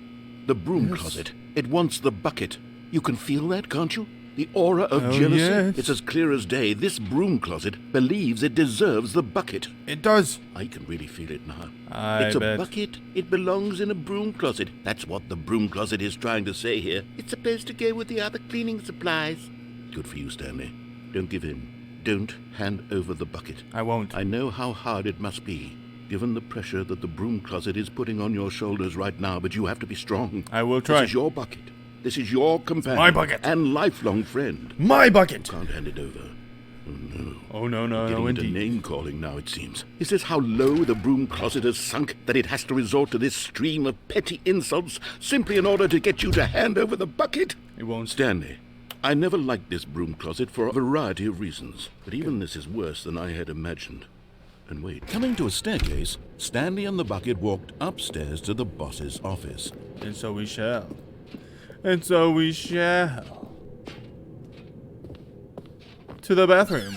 The broom closet. It wants the bucket. You can feel that, can't you? The aura of Oh, jealousy? yes. It's as clear as day. This broom closet believes it deserves the bucket. It does. I can really feel it now. I It's a bet. bucket. It belongs in a broom closet. That's what the broom closet is trying to say here. It's supposed to go with the other cleaning supplies. Good for you, Stanley. Don't give in. Don't hand over the bucket. I won't. I know how hard it must be, given the pressure that the broom closet is putting on your shoulders right now, but you have to be strong. I will try. This is your bucket. This is your companion. My bucket. And lifelong friend. My bucket. Can't hand it over. Oh, no. Oh, no, Getting into indeed. name-calling now, it seems. Is this how low the broom closet has sunk, that it has to resort to this stream of petty insults simply in order to get you to hand over the bucket? It won't. Stanley, I never liked this broom closet for a variety of reasons, but even this is worse than I had imagined. And wait. Coming to a staircase, Stanley and the bucket walked upstairs to the boss's office. And so we shall. And so we shall. To the bathroom.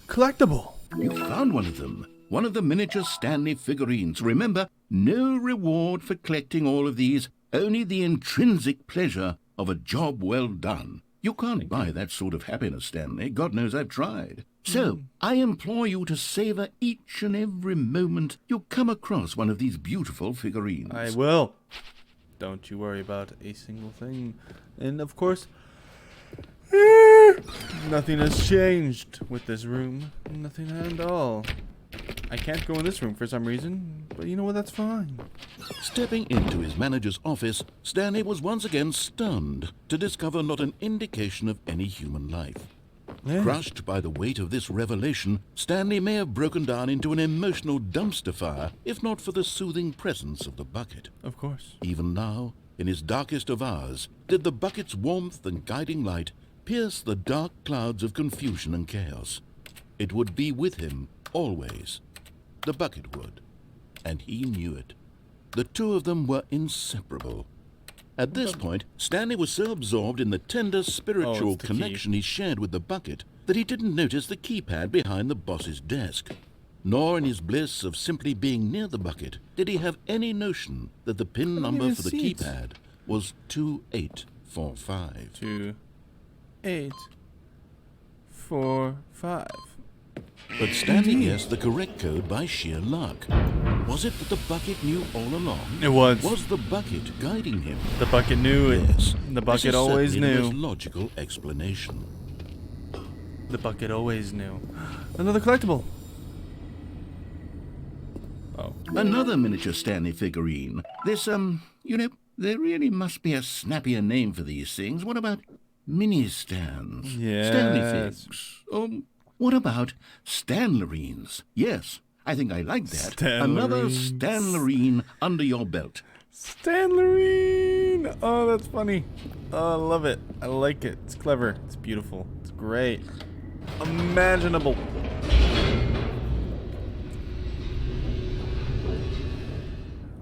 Collectible. You found one of them. One of the miniature Stanley figurines. Remember, no reward for collecting all of these, only the intrinsic pleasure of a job well done. You can't buy that sort of happiness, Stanley. God knows I've tried. So, I implore you to savor each and every moment you come across one of these beautiful figurines. I will. Don't you worry about a single thing. And of course, nothing has changed with this room. Nothing at all. I can't go in this room for some reason, but you know what? That's fine. Stepping into his manager's office, Stanley was once again stunned to discover not an indication of any human life. Yeah. Crushed by the weight of this revelation, Stanley may have broken down into an emotional dumpster fire if not for the soothing presence of the bucket. Of course. Even now, in his darkest of hours, did the bucket's warmth and guiding light pierce the dark clouds of confusion and chaos. It would be with him always. The bucket would. And he knew it. The two of them were inseparable. At this point, Stanley was so absorbed in the tender spiritual it's the connection he shared with the bucket that he didn't notice the keypad behind the boss's desk. Nor in his bliss of simply being near the bucket did he have any notion that the pin number for the see it. keypad was 2845. 2, 8, 4, 5. But Stanley guessed the correct code by sheer luck. Was it that the bucket knew all along? It was. Was the bucket guiding him? The bucket knew it. Yes. The This bucket is always certainly the knew. most logical explanation. The bucket always knew. Another collectible. Oh. Another miniature Stanley figurine. This, there really must be a snappier name for these things. What about mini stands? Yes. Stanley figs. What about Stanlerines? Yes, I think I like that. Another Stanlerines. Stanlerine under your belt. Stanlerine! Oh, that's funny. Oh, I love it. I like it. It's clever. It's beautiful. It's great. Imaginable.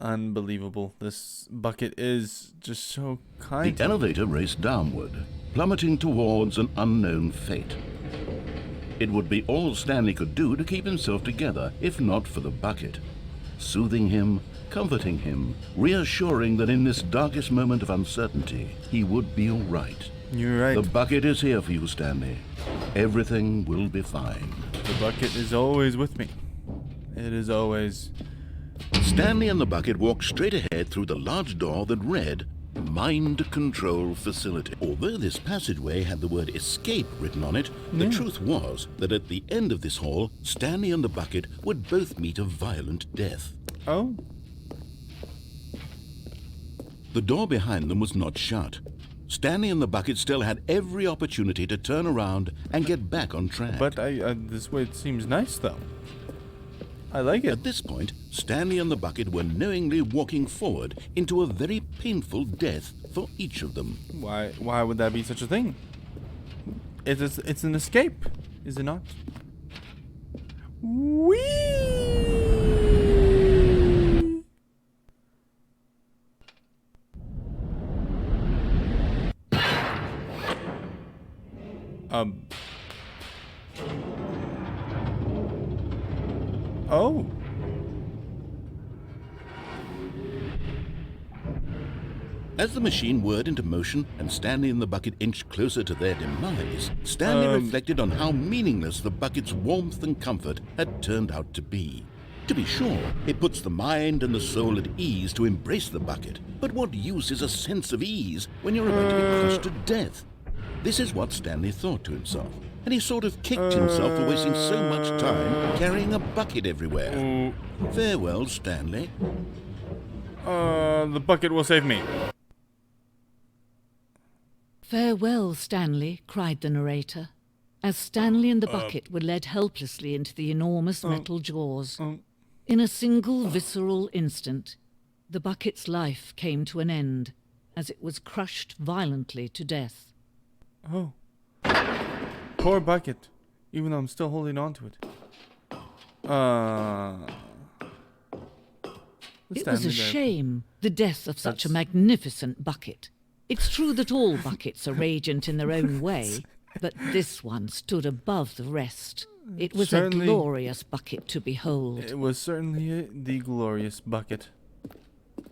Unbelievable. This bucket is just so kind. The elevator raced downward, plummeting towards an unknown fate. It would be all Stanley could do to keep himself together, if not for the bucket. Soothing him, comforting him, reassuring that in this darkest moment of uncertainty, he would be all right. You're right. The bucket is here for you, Stanley. Everything will be fine. The bucket is always with me. It is always. Stanley and the bucket walked straight ahead through the large door that read, Mind Control Facility. Although this passageway had the word escape written on it, the truth was that at the end of this hall, Stanley and the bucket would both meet a violent death. Oh. The door behind them was not shut. Stanley and the bucket still had every opportunity to turn around and get back on track. But this way it seems nice, though. I like it. At this point, Stanley and the bucket were knowingly walking forward into a very painful death for each of them. Why would that be such a thing? It's an escape, is it not? Whee! Oh. As the machine whirred into motion and Stanley and the bucket inched closer to their demise, Stanley reflected on how meaningless the bucket's warmth and comfort had turned out to be. To be sure, it puts the mind and the soul at ease to embrace the bucket, but what use is a sense of ease when you're about to be crushed to death? This is what Stanley thought to himself, and he sort of kicked himself for wasting so much time carrying a bucket everywhere. Farewell, Stanley. The bucket will save me. Farewell, Stanley, cried the narrator, as Stanley and the bucket were led helplessly into the enormous metal jaws. In a single visceral instant, the bucket's life came to an end, as it was crushed violently to death. Oh. Poor bucket, even though I'm still holding on to it. It was a shame, the death of such a magnificent bucket. It's true that all buckets are radiant in their own way, but this one stood above the rest. It was a glorious bucket to behold. It was certainly the glorious bucket.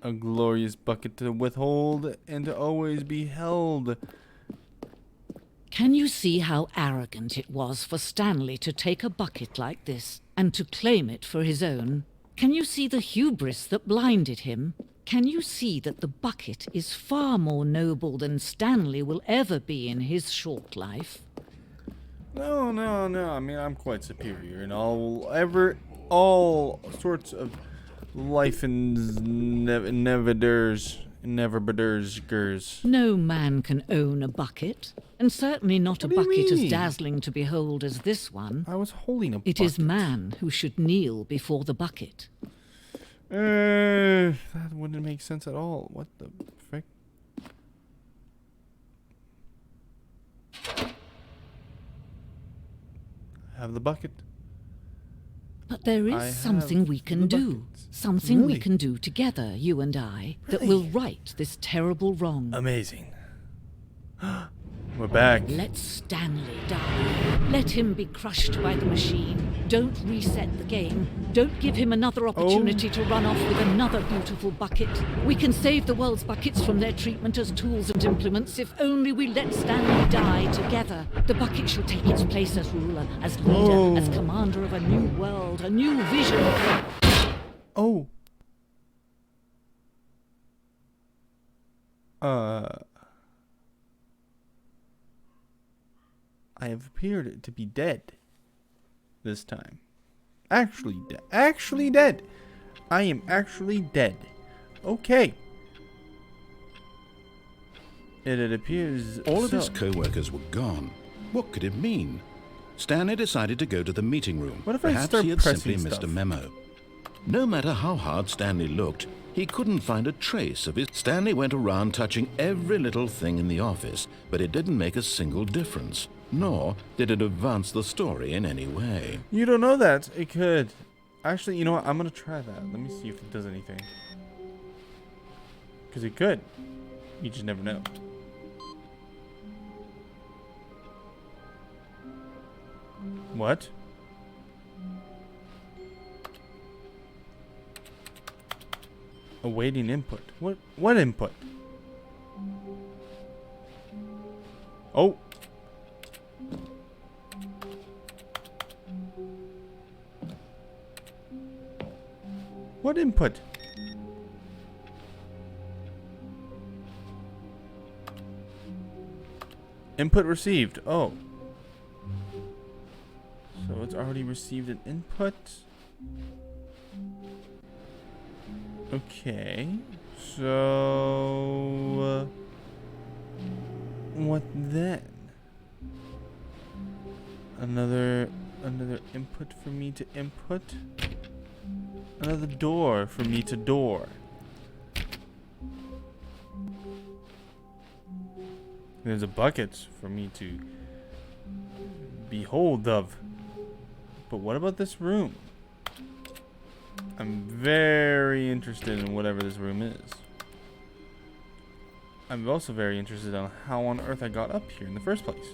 A glorious bucket to withhold and to always be held. Can you see how arrogant it was for Stanley to take a bucket like this and to claim it for his own? Can you see the hubris that blinded him? Can you see that the bucket is far more noble than Stanley will ever be in his short life? No. I mean, I'm quite superior in all sorts of life and never-beders. No man can own a bucket, and certainly not a bucket as dazzling to behold as this one. I was holding a bucket. It is man who should kneel before the bucket. That wouldn't make sense at all. What the frick? I have the bucket. But there is something we can do. Something we can do together, you and I, that will right this terrible wrong. Amazing. We're back. Let Stanley die. Let him be crushed by the machine. Don't reset the game. Don't give him another opportunity to run off with another beautiful bucket. We can save the world's buckets from their treatment as tools and implements if only we let Stanley die together. The bucket shall take its place as ruler, as leader, as commander of a new world, a new vision. I have appeared to be dead. This time. Actually dead. I am actually dead. Okay. It appears all of his co-workers were gone. What could it mean? Stanley decided to go to the meeting room. What if I Perhaps start he had pressing simply missed a stuff? memo. No matter how hard Stanley looked, he couldn't find a trace of it. Stanley went around touching every little thing in the office, but it didn't make a single difference. Nor did it advance the story in any way. You don't know that. It could. Actually, you know what? I'm going to try that. Let me see if it does anything. Because it could. You just never know. What? Awaiting input. What input? Oh. What input? Input received. Oh. So it's already received an input. Okay. So what then? Another input for me to input. Another door for me to door. There's a bucket for me to behold of. But what about this room? I'm very interested in whatever this room is. I'm also very interested in how on earth I got up here in the first place.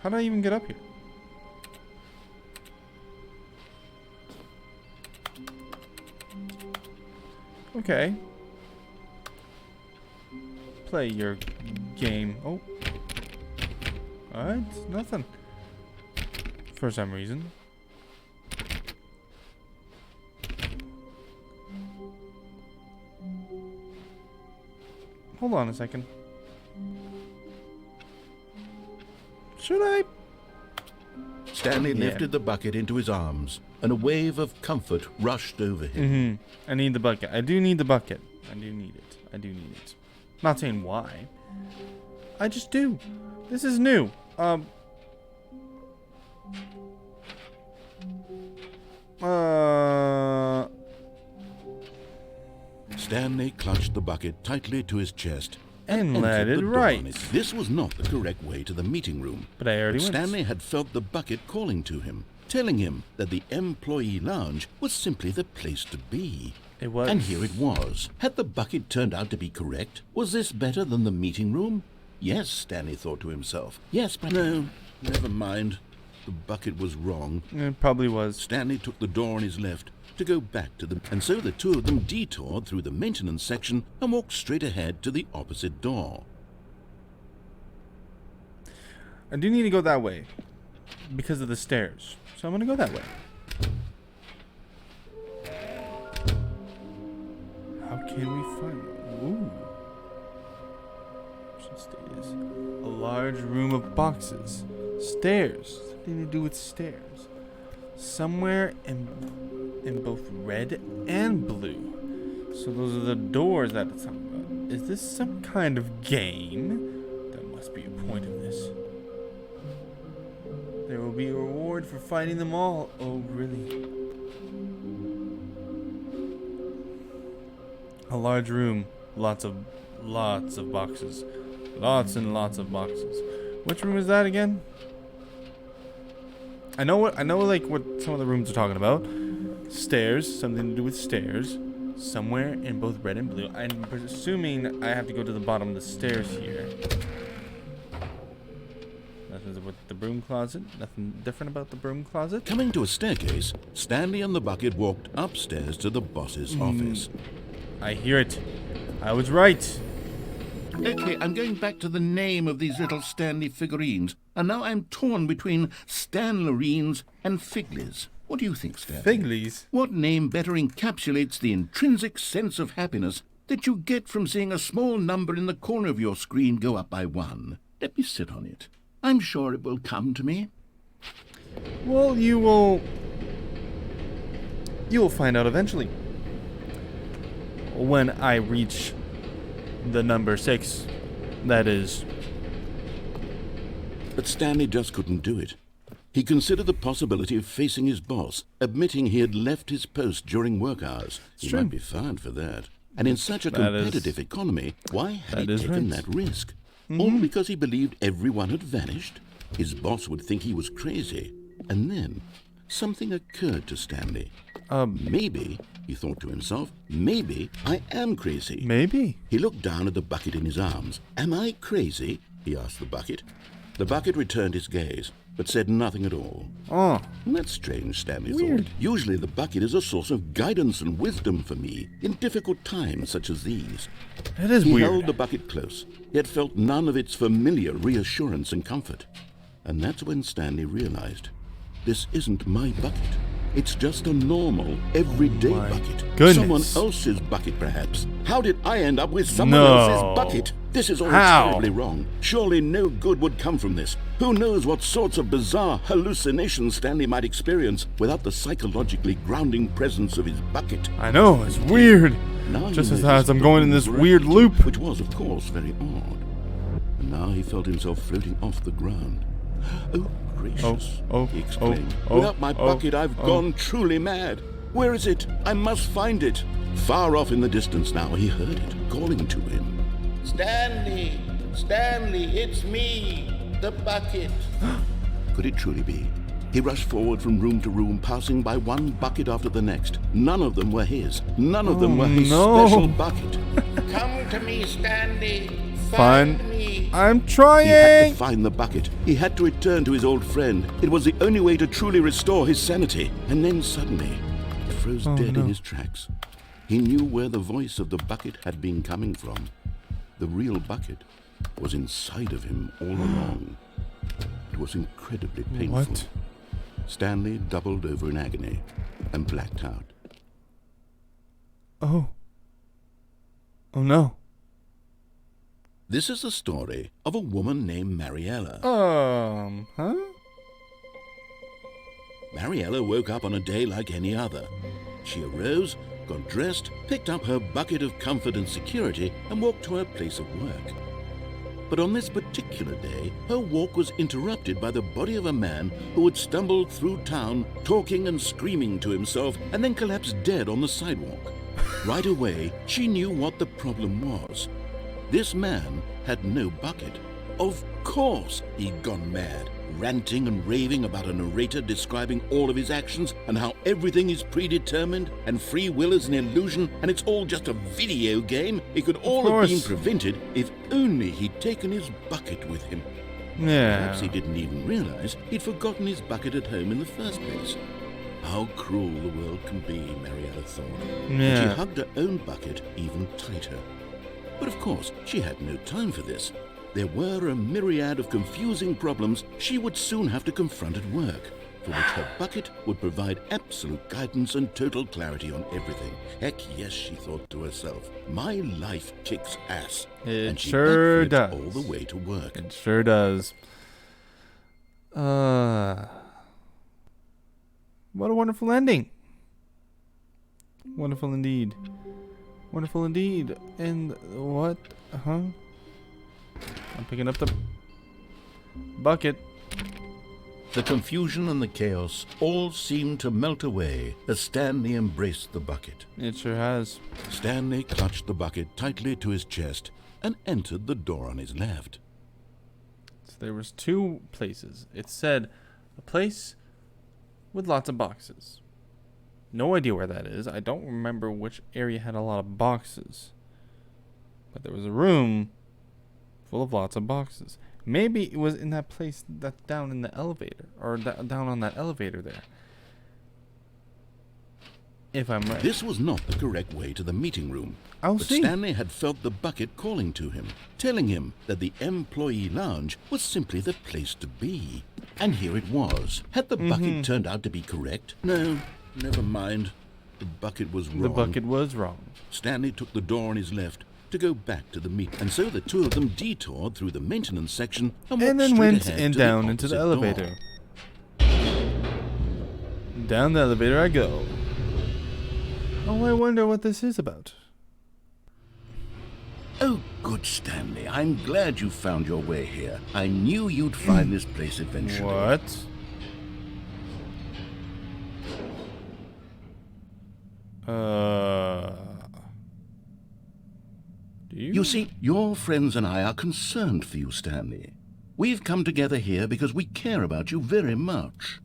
How did I even get up here? Okay. play your game. Oh. Alright, nothing. For some reason. Hold on a second. Should I? Stanley lifted the bucket into his arms, and a wave of comfort rushed over him. I need the bucket. I do need the bucket. I do need it. I do need it. Not saying why. I just do. This is new. Stanley clutched the bucket tightly to his chest And let entered it the door right. on it. This was not the correct way to the meeting room. But I already went. Stanley had felt the bucket calling to him, telling him that the employee lounge was simply the place to be. It was. And here it was. Had the bucket turned out to be correct? Was this better than the meeting room? Yes, Stanley thought to himself. Yes, but no, never mind. The bucket was wrong. It probably was. Stanley took the door on his left to go back to them, and so the two of them detoured through the maintenance section and walked straight ahead to the opposite door. I do need to go that way because of the stairs. So I'm going to go that way. How can we find... Ooh. Stairs. A large room of boxes. Stairs. Something to do with stairs. Somewhere in both red and blue. So those are the doors that it's talking about. Is this some kind of game? There must be a point of this. There will be a reward for finding them all. Oh, really? A large room. Lots of boxes. Lots and lots of boxes. Which room is that again? I know what some of the rooms are talking about. Stairs, something to do with stairs. Somewhere in both red and blue. I'm assuming I have to go to the bottom of the stairs here. Nothing with the broom closet. Nothing different about the broom closet. Coming to a staircase, Stanley and the bucket walked upstairs to the boss's office. I hear it. I was right. Okay, I'm going back to the name of these little Stanley figurines, and now I'm torn between Stanlerines and Figlies. What do you think, Stanley? Figlies? What name better encapsulates the intrinsic sense of happiness that you get from seeing a small number in the corner of your screen go up by 1? Let me sit on it. I'm sure it will come to me. Well, you will find out eventually. When I reach the number 6, that is. But Stanley just couldn't do it. He considered the possibility of facing his boss, admitting he had left his post during work hours. He might be fired for that. And in such a competitive economy, why had he taken that risk? All because he believed everyone had vanished? His boss would think he was crazy. And then something occurred to Stanley. Maybe, he thought to himself, maybe I am crazy. Maybe. He looked down at the bucket in his arms. Am I crazy? He asked the bucket. The bucket returned his gaze, but said nothing at all. Oh. That's strange, Stanley thought. Usually the bucket is a source of guidance and wisdom for me in difficult times such as these. That is weird. He weird. held the bucket close, yet felt none of its familiar reassurance and comfort. And that's when Stanley realized, this isn't my bucket. It's just a normal, everyday bucket. Goodness. Someone else's bucket, perhaps. How did I end up with someone else's bucket? This is all terribly wrong. Surely no good would come from this. Who knows what sorts of bizarre hallucinations Stanley might experience without the psychologically grounding presence of his bucket. I know, it's weird. Now Just as I'm going in this weird loop. Which was, of course, very odd. And now he felt himself floating off the ground. Oh, gracious, he exclaimed. Without my bucket, I've gone truly mad. Where is it? I must find it. Far off in the distance now, he heard it, calling to him. Stanley! Stanley, it's me, the bucket. Could it truly be? He rushed forward from room to room, passing by one bucket after the next. None of them were his. None of them were his special bucket. Come to me, Stanley. Find me. I'm trying. He had to find the bucket. He had to return to his old friend. It was the only way to truly restore his sanity. And then suddenly, he froze dead in his tracks. He knew where the voice of the bucket had been coming from. The real bucket was inside of him all along. It was incredibly painful. What? Stanley doubled over in agony and blacked out. Oh. Oh no. This is the story of a woman named Mariella. Huh? Mariella woke up on a day like any other. She arose, got dressed, picked up her bucket of comfort and security, and walked to her place of work. But on this particular day, her walk was interrupted by the body of a man who had stumbled through town, talking and screaming to himself, and then collapsed dead on the sidewalk. Right away, she knew what the problem was. This man had no bucket. Of course he'd gone mad, ranting and raving about a narrator describing all of his actions and how everything is predetermined and free will is an illusion and it's all just a video game. It could all have been prevented if only he'd taken his bucket with him. Yeah. Perhaps he didn't even realize he'd forgotten his bucket at home in the first place. How cruel the world can be, Mariella thought. And she Yeah. hugged her own bucket even tighter. But of course, she had no time for this. There were a myriad of confusing problems she would soon have to confront at work, for which her bucket would provide absolute guidance and total clarity on everything. Heck yes, she thought to herself, my life kicks ass. It and she sure backflipped does. all the way to work. It sure does. What a wonderful ending. Wonderful indeed. Wonderful indeed. And what? I'm picking up the bucket. The confusion and the chaos all seemed to melt away as Stanley embraced the bucket. It sure has. Stanley clutched the bucket tightly to his chest and entered the door on his left. So there was two places. It said a place with lots of boxes. No idea where that is. I don't remember which area had a lot of boxes. But there was a room full of lots of boxes. Maybe it was in that place that's down in the elevator. Or down on that elevator there. If I'm right. This was not the correct way to the meeting room. I'll but see. Stanley had felt the bucket calling to him, telling him that the employee lounge was simply the place to be. And here it was. Had the bucket turned out to be correct? No, never mind. The bucket was wrong. The bucket was wrong. Stanley took the door on his left to go back to the meet, and so the two of them detoured through the maintenance section and walked Then straight went ahead and to down into the opposite elevator. door. Down the elevator I go. Oh, I wonder what this is about. Oh, good, Stanley. I'm glad you found your way here. I knew you'd find this place eventually. What? Do you? You see, your friends and I are concerned for you, Stanley. We've come together here because we care about you very much.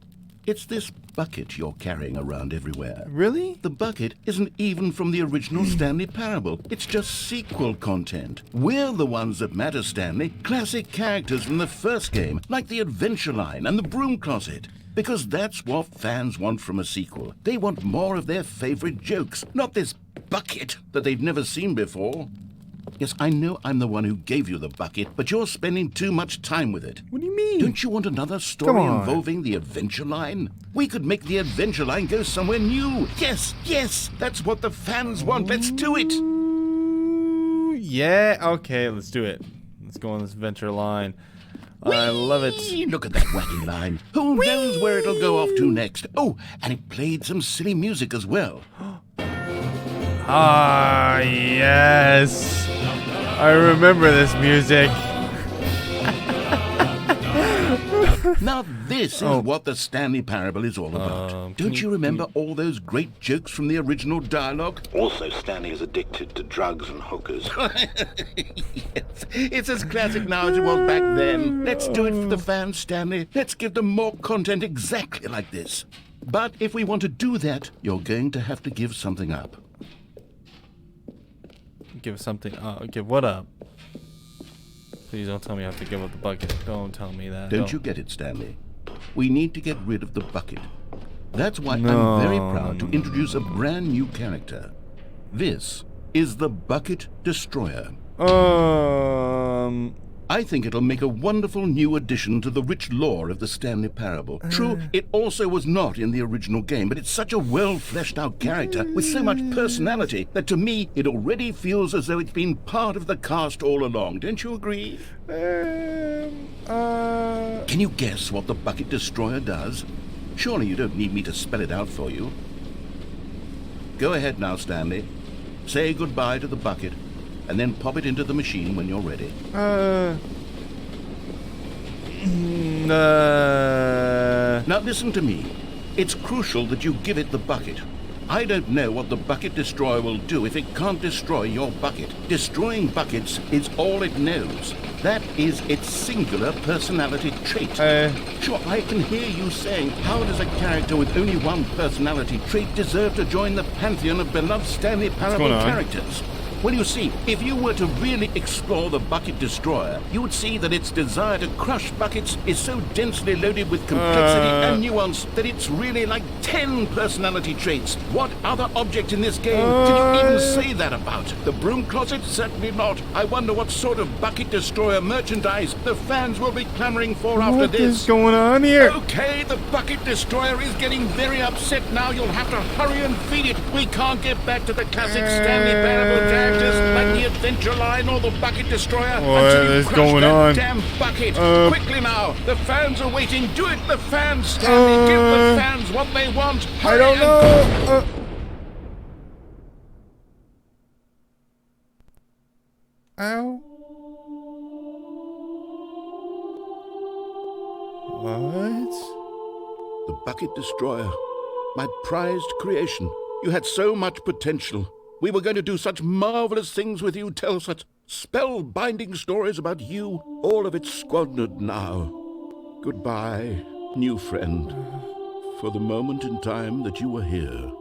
It's this bucket you're carrying around everywhere. Really? The bucket isn't even from the original Stanley Parable. It's just sequel content. We're the ones that matter, Stanley. Classic characters from the first game, like the Adventure Line and the Broom Closet. Because that's what fans want from a sequel. They want more of their favorite jokes, not this bucket that they've never seen before. Yes, I know I'm the one who gave you the bucket, but you're spending too much time with it. What do you mean? Don't you want another story Come on. involving the Adventure Line? We could make the Adventure Line go somewhere new. Yes, yes, that's what the fans want. Let's do it. Ooh, yeah, okay, let's do it. Let's go on this Adventure Line. I love it. Whee! Look at that wacky line. Who knows where it'll go off to next? Oh, and it played some silly music as well. Ah, yes. I remember this music. Now this is what the Stanley Parable is all about. Don't you remember all those great jokes from the original dialogue? Also, Stanley is addicted to drugs and hookers. Yes, it's as classic now as it was back then. Let's do it for the fans, Stanley. Let's give them more content exactly like this. But if we want to do that, you're going to have to give something up. Give something. Give what up? Please don't tell me I have to give up the bucket. Don't tell me that. Don't you get it, Stanley? We need to get rid of the bucket. That's why No, I'm very proud to introduce a brand new character. This is the Bucket Destroyer. I think it'll make a wonderful new addition to the rich lore of the Stanley Parable. True, it also was not in the original game, but it's such a well-fleshed-out character with so much personality that to me it already feels as though it's been part of the cast all along. Don't you agree? Can you guess what the Bucket Destroyer does? Surely you don't need me to spell it out for you. Go ahead now, Stanley. Say goodbye to the bucket, and then pop it into the machine when you're ready. Now listen to me. It's crucial that you give it the bucket. I don't know what the Bucket Destroyer will do if it can't destroy your bucket. Destroying buckets is all it knows. That is its singular personality trait. Sure, I can hear you saying, how does a character with only one personality trait deserve to join the pantheon of beloved Stanley Parable characters? Well, you see, if you were to really explore the Bucket Destroyer, you would see that its desire to crush buckets is so densely loaded with complexity and nuance that it's really like 10 personality traits. What other object in this game can you even say that about? The broom closet? Certainly not. I wonder what sort of Bucket Destroyer merchandise the fans will be clamoring for after this. What is going on here? Okay, the Bucket Destroyer is getting very upset now. You'll have to hurry and feed it. We can't get back to the classic Stanley Parable characters like the Adventure Line or the Bucket Destroyer until you crush that damn bucket. Quickly now, the fans are waiting. Do it, the fans, Stanley. Give the fans what they want. Hurry. I don't know. Ow. What? The Bucket Destroyer, my prized creation. You had so much potential. We were going to do such marvelous things with you, tell such spellbinding stories about you. All of it squandered now. Goodbye, new friend. For the moment in time that you were here,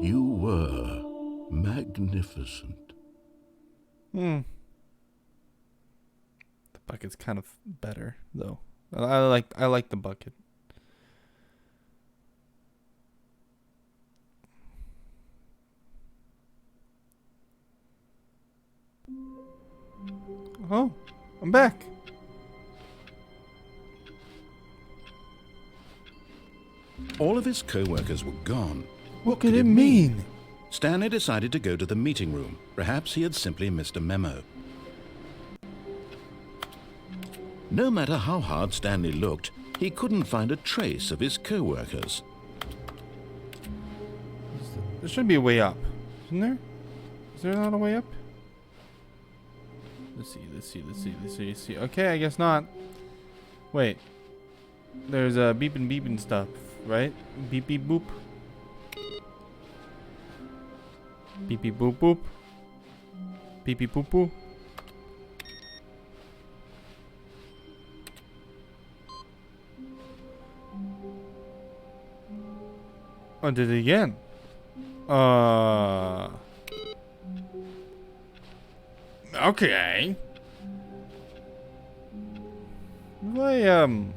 you were magnificent. The bucket's kind of better, though. I like the bucket. Oh, I'm back. All of his co-workers were gone. What could it mean? Stanley decided to go to the meeting room. Perhaps he had simply missed a memo. No matter how hard Stanley looked, he couldn't find a trace of his co-workers. There should be a way up, isn't there? Is there not a way up? Let's see. Okay, I guess not. Wait. There's a beeping stuff, right? Beep beep boop. Beep beep boop boop. Beep beep boop boop. I did it again. Okay. I'm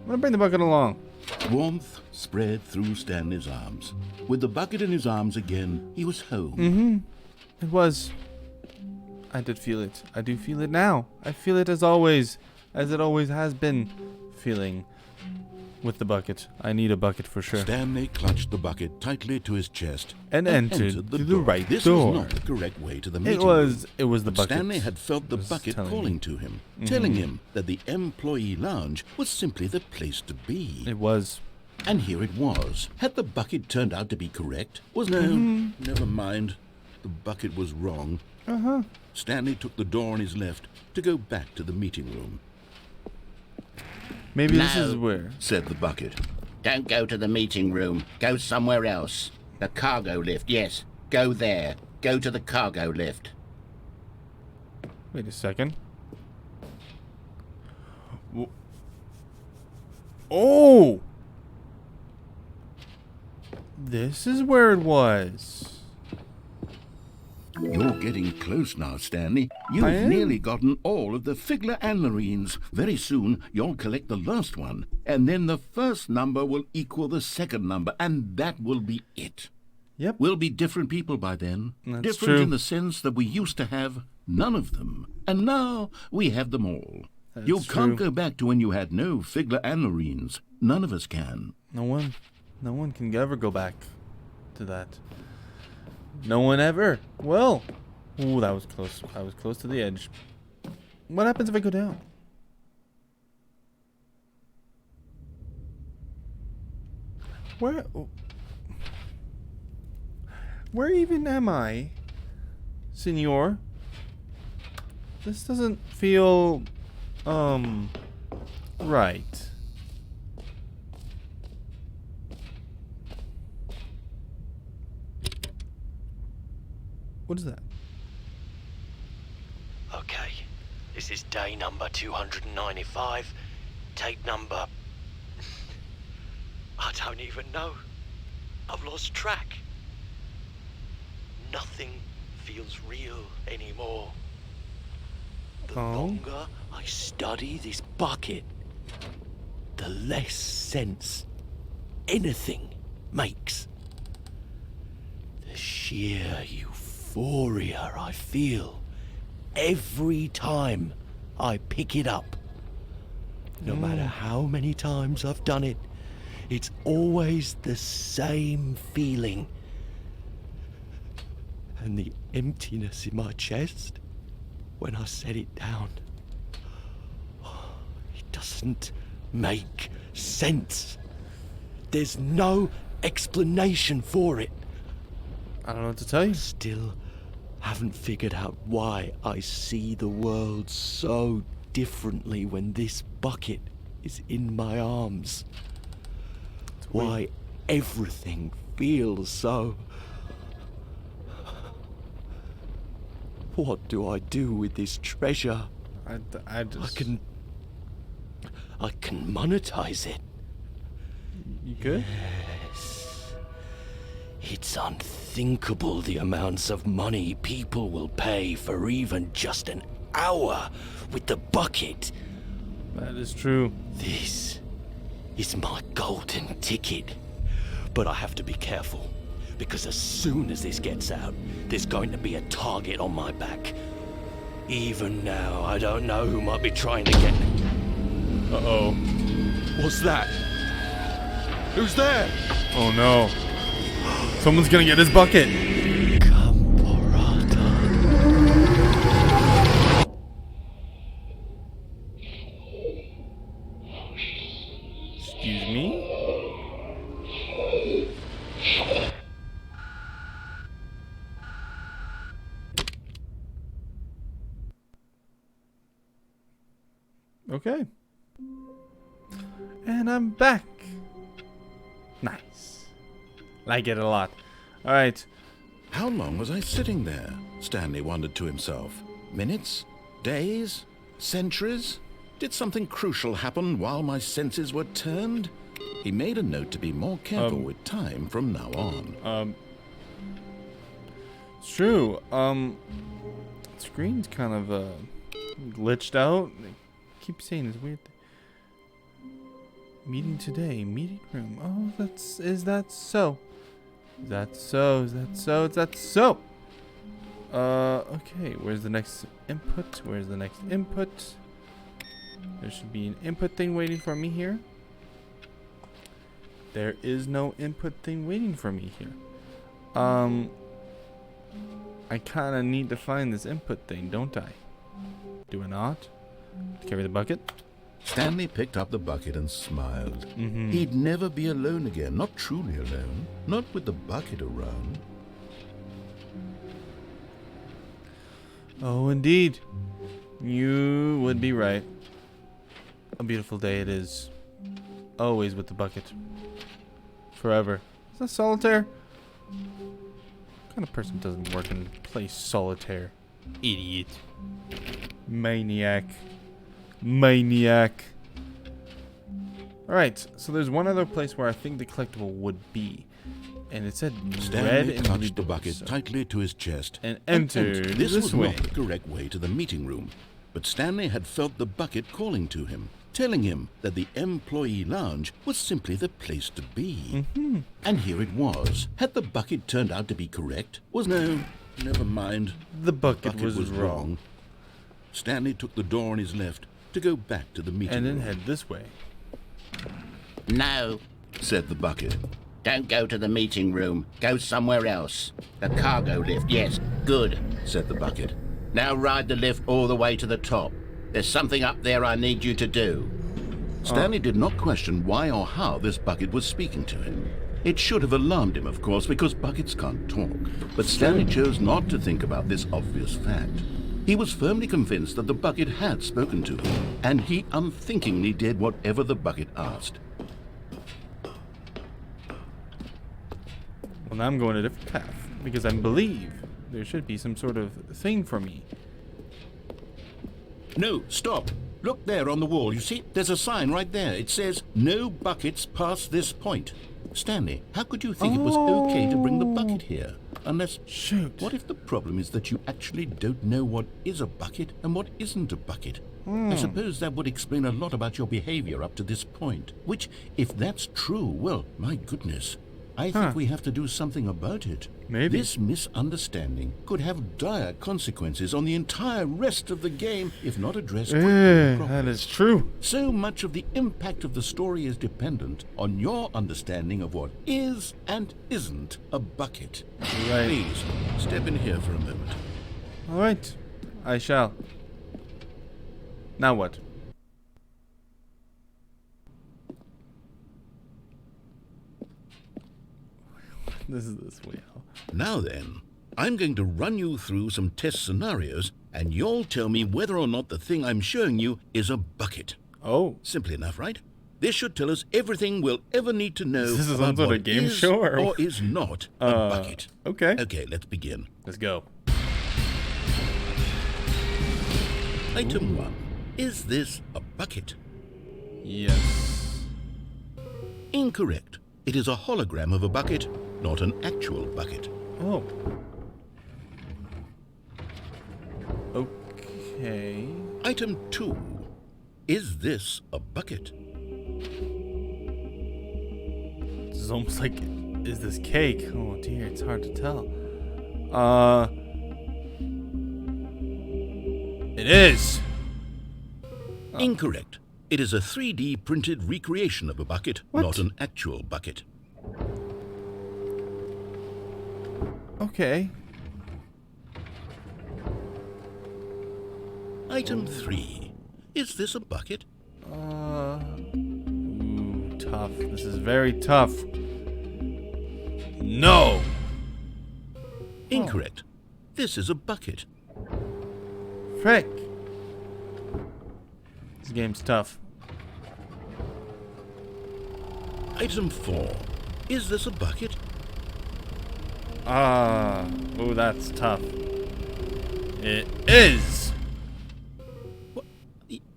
gonna bring the bucket along. Warmth spread through Stanley's arms. With the bucket in his arms again, he was home. It was. I did feel it. I do feel it now. I feel it as always, as it always has been feeling with the bucket. I need a bucket for sure. Stanley clutched the bucket tightly to his chest and entered through the right this door. Was not the correct way to the meeting. It was the bucket. Stanley had felt the bucket calling to him, telling him that the employee lounge was simply the place to be. It was. And here it was. Had the bucket turned out to be correct? Never mind. The bucket was wrong. Stanley took the door on his left to go back to the meeting room. Maybe this is where, said the bucket. Don't go to the meeting room. Go somewhere else. The cargo lift, yes. Go there. Go to the cargo lift. Wait a second. Oh! This is where it was. You're getting close now, Stanley. You've nearly gotten all of the Figler and Marines. Very soon, you'll collect the last one, and then the first number will equal the second number, and that will be it. Yep. We'll be different people by then. That's Different true. in the sense that we used to have none of them, and now we have them all. You That's can't true. go back to when you had no Figler and Marines. None of us can. No one can ever go back to that. No one ever. Well, ooh, that was close. I was close to the edge. What happens if I go down? Where even am I, Senor? This doesn't feel, right. What is that? Okay, this is day number 295. Tape number... I don't even know. I've lost track. Nothing feels real anymore. The longer I study this bucket, the less sense anything makes. The sheer euphoria I feel every time I pick it up. No matter how many times I've done it, it's always the same feeling. And the emptiness in my chest when I set it down. It doesn't make sense. There's no explanation for it. I don't know what to tell you. Still haven't figured out why I see the world so differently when this bucket is in my arms. Why everything feels so... What do I do with this treasure? I just... I can monetize it. You good? Yes. It's unthinkable the amounts of money people will pay for even just an hour with the bucket. That is true. This is my golden ticket. But I have to be careful, because as soon as this gets out, there's going to be a target on my back. Even now, I don't know who might be trying to get... Uh-oh. What's that? Who's there? Oh no. Someone's gonna get his bucket. Camporata. Excuse me? Okay. And I'm back. Nice. Like it a lot. Alright. How long was I sitting there? Stanley wondered to himself. Minutes? Days? Centuries? Did something crucial happen while my senses were turned? He made a note to be more careful with time from now on. It's true. Screen's kind of glitched out. They keep saying this weird thing. Meeting today, meeting room. Oh, is that so? Is that so? Is that so? Is that so? Okay, where's the next input? Where's the next input? There should be an input thing waiting for me here. There is no input thing waiting for me here. I kind of need to find this input thing, don't I? Do I not? Carry the bucket? Stanley picked up the bucket and smiled. Mm-hmm. He'd never be alone again, not truly alone, not with the bucket around. Oh, indeed. You would be right. A beautiful day it is. Always with the bucket. Forever. Is that solitaire? What kind of person doesn't work and play solitaire? Idiot. Maniac. Maniac. Alright, so there's one other place where I think the collectible would be. And it said red Stanley and clutched the blue, bucket so- tightly to his chest and entered This this was way. not the correct way to the meeting room, but Stanley had felt the bucket calling to him. telling him that the employee lounge was simply the place to be. And here it was. Had the bucket turned out to be correct? No, never mind. The bucket was wrong. Stanley took the door on his left to go back to the meeting And room. then head this way. No, said the bucket. don't go to the meeting room. Go somewhere else. The cargo lift, yes, good. Said the bucket. Now ride the lift all the way to the top. There's something up there I need you to do. Stanley did not question why or how this bucket was speaking to him. It should have alarmed him, of course, because buckets can't talk. But Stanley chose not to think about this obvious fact. He was firmly convinced that the bucket had spoken to him, and he unthinkingly did whatever the bucket asked. Well, now I'm going a different path because I believe there should be some sort of thing for me. No, stop. Look there on the wall. You see, there's a sign right there. It says, "No buckets past this point." Stanley, how could you think it was okay to bring the bucket here? Unless... Shoot. What if the problem is that you actually don't know what is a bucket and what isn't a bucket? I suppose that would explain a lot about your behavior up to this point. Which, if that's true, well, my goodness. I think we have to do something about it. Maybe. This misunderstanding could have dire consequences on the entire rest of the game if not addressed properly. That is true. So much of the impact of the story is dependent on your understanding of what is and isn't a bucket. Right. Please, step in here for a moment. All right, I shall. Now what? This is this way. Now then, I'm going to run you through some test scenarios, and you'll tell me whether or not the thing I'm showing you is a bucket. Oh, Simple enough, right? This should tell us everything we'll ever need to know This is some about sort what of game is show or is not a bucket. okay. Okay, let's begin. Let's go. Item 1. Is this a bucket? Yes. Incorrect. It is a hologram of a bucket, not an actual bucket. Oh. Okay. Item 2. Is this a bucket? This is almost like, is this cake? Oh dear, it's hard to tell. It is. Incorrect. It is a 3D printed recreation of a bucket, What? not an actual bucket. Okay. Item 3. Is this a bucket? Ooh, tough. This is very tough. No. Incorrect. This is a bucket. Frick. This game's tough. Item 4. Is this a bucket? Oh, that's tough. It is. What?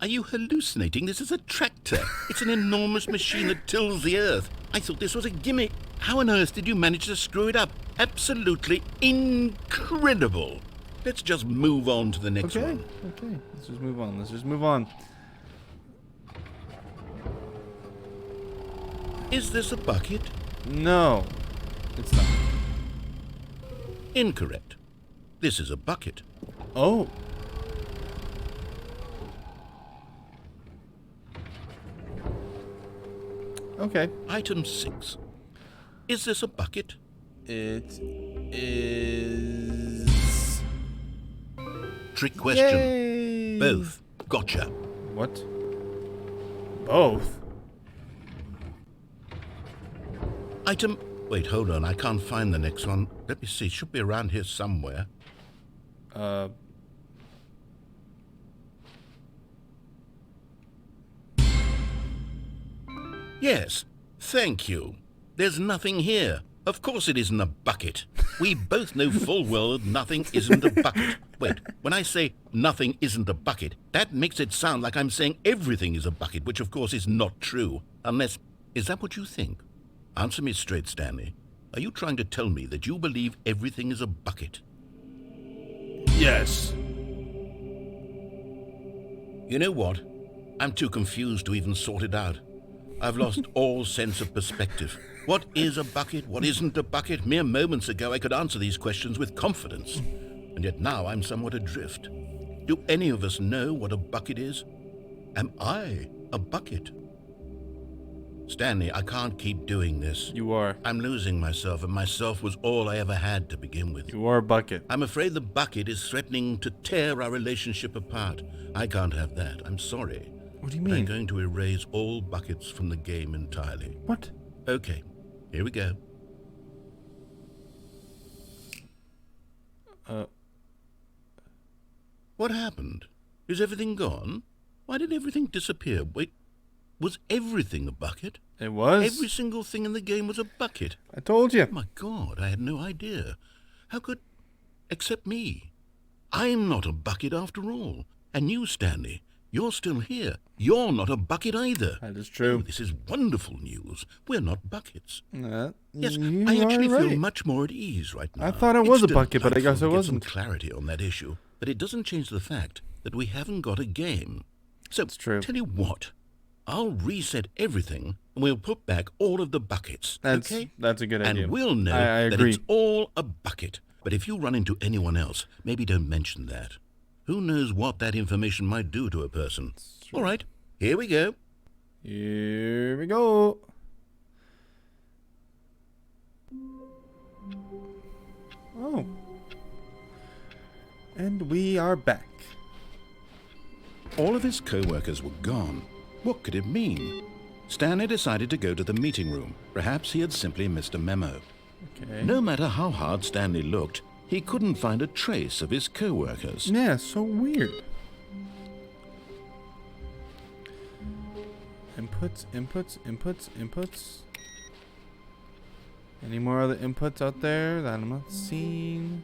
Are you hallucinating? This is a tractor. It's an enormous machine that tills the earth. I thought this was a gimmick. How on earth did you manage to screw it up? Absolutely incredible. Let's just move on to the next Okay. one. Okay. Let's just move on. Let's just move on. Is this a bucket? No, it's not. Incorrect. This is a bucket. Oh. Okay. Item 6. Is this a bucket? It is. Trick question. Yay. Both. Gotcha. What? Both? Item... Wait, hold on. I can't find the next one. Let me see. It should be around here somewhere. Yes. Thank you. There's nothing here. Of course it isn't a bucket. We both know full well that nothing isn't a bucket. Wait, when I say nothing isn't a bucket, that makes it sound like I'm saying everything is a bucket, which of course is not true. Unless... Is that what you think? Answer me straight, Stanley. Are you trying to tell me that you believe everything is a bucket? Yes. You know what? I'm too confused to even sort it out. I've lost all sense of perspective. What is a bucket? What isn't a bucket? Mere moments ago I could answer these questions with confidence. And yet now I'm somewhat adrift. Do any of us know what a bucket is? Am I a bucket? Stanley, I can't keep doing this. You are. I'm losing myself, and myself was all I ever had to begin with. You are a bucket. I'm afraid the bucket is threatening to tear our relationship apart. I can't have that. I'm sorry. What do you But I'm mean? going to erase all buckets from the game entirely. What? Okay, here we go. What happened? Is everything gone? Why did everything disappear? Wait, was everything a bucket? It was. Every single thing in the game was a bucket. I told you. Oh my God, I had no idea. How could... Except me. I'm not a bucket after all. And you, Stanley, you're still here. You're not a bucket either. That is Oh, true. this is wonderful news. We're not buckets. Yes, you I actually are feel right. much more at ease right now. I thought I was It's a bucket, but I guess I delightful to get wasn't. some clarity on that issue, but it doesn't change the fact that we haven't got a game. So, It's true. tell you what, I'll reset everything and we'll put back all of the buckets, okay? That's a good idea. And we'll know I that agree. it's all a bucket. But if you run into anyone else, maybe don't mention that. Who knows what that information might do to a person? All right, here we go. Here we go. Oh. And we are back. All of his co-workers were gone. What could it mean? Stanley decided to go to the meeting room. Perhaps he had simply missed a memo. Okay. No matter how hard Stanley looked, he couldn't find a trace of his co-workers. Yeah, so weird. Inputs. Any more other inputs out there that I'm not seeing?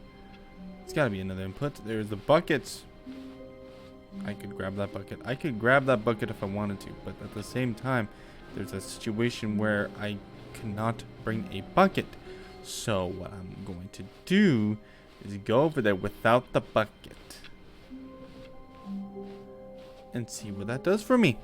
It's gotta be another input. There's the buckets. I could grab that bucket. I could grab that bucket if I wanted to, but at the same time, there's a situation where I cannot bring a bucket. So what I'm going to do is go over there without the bucket and see what that does for me.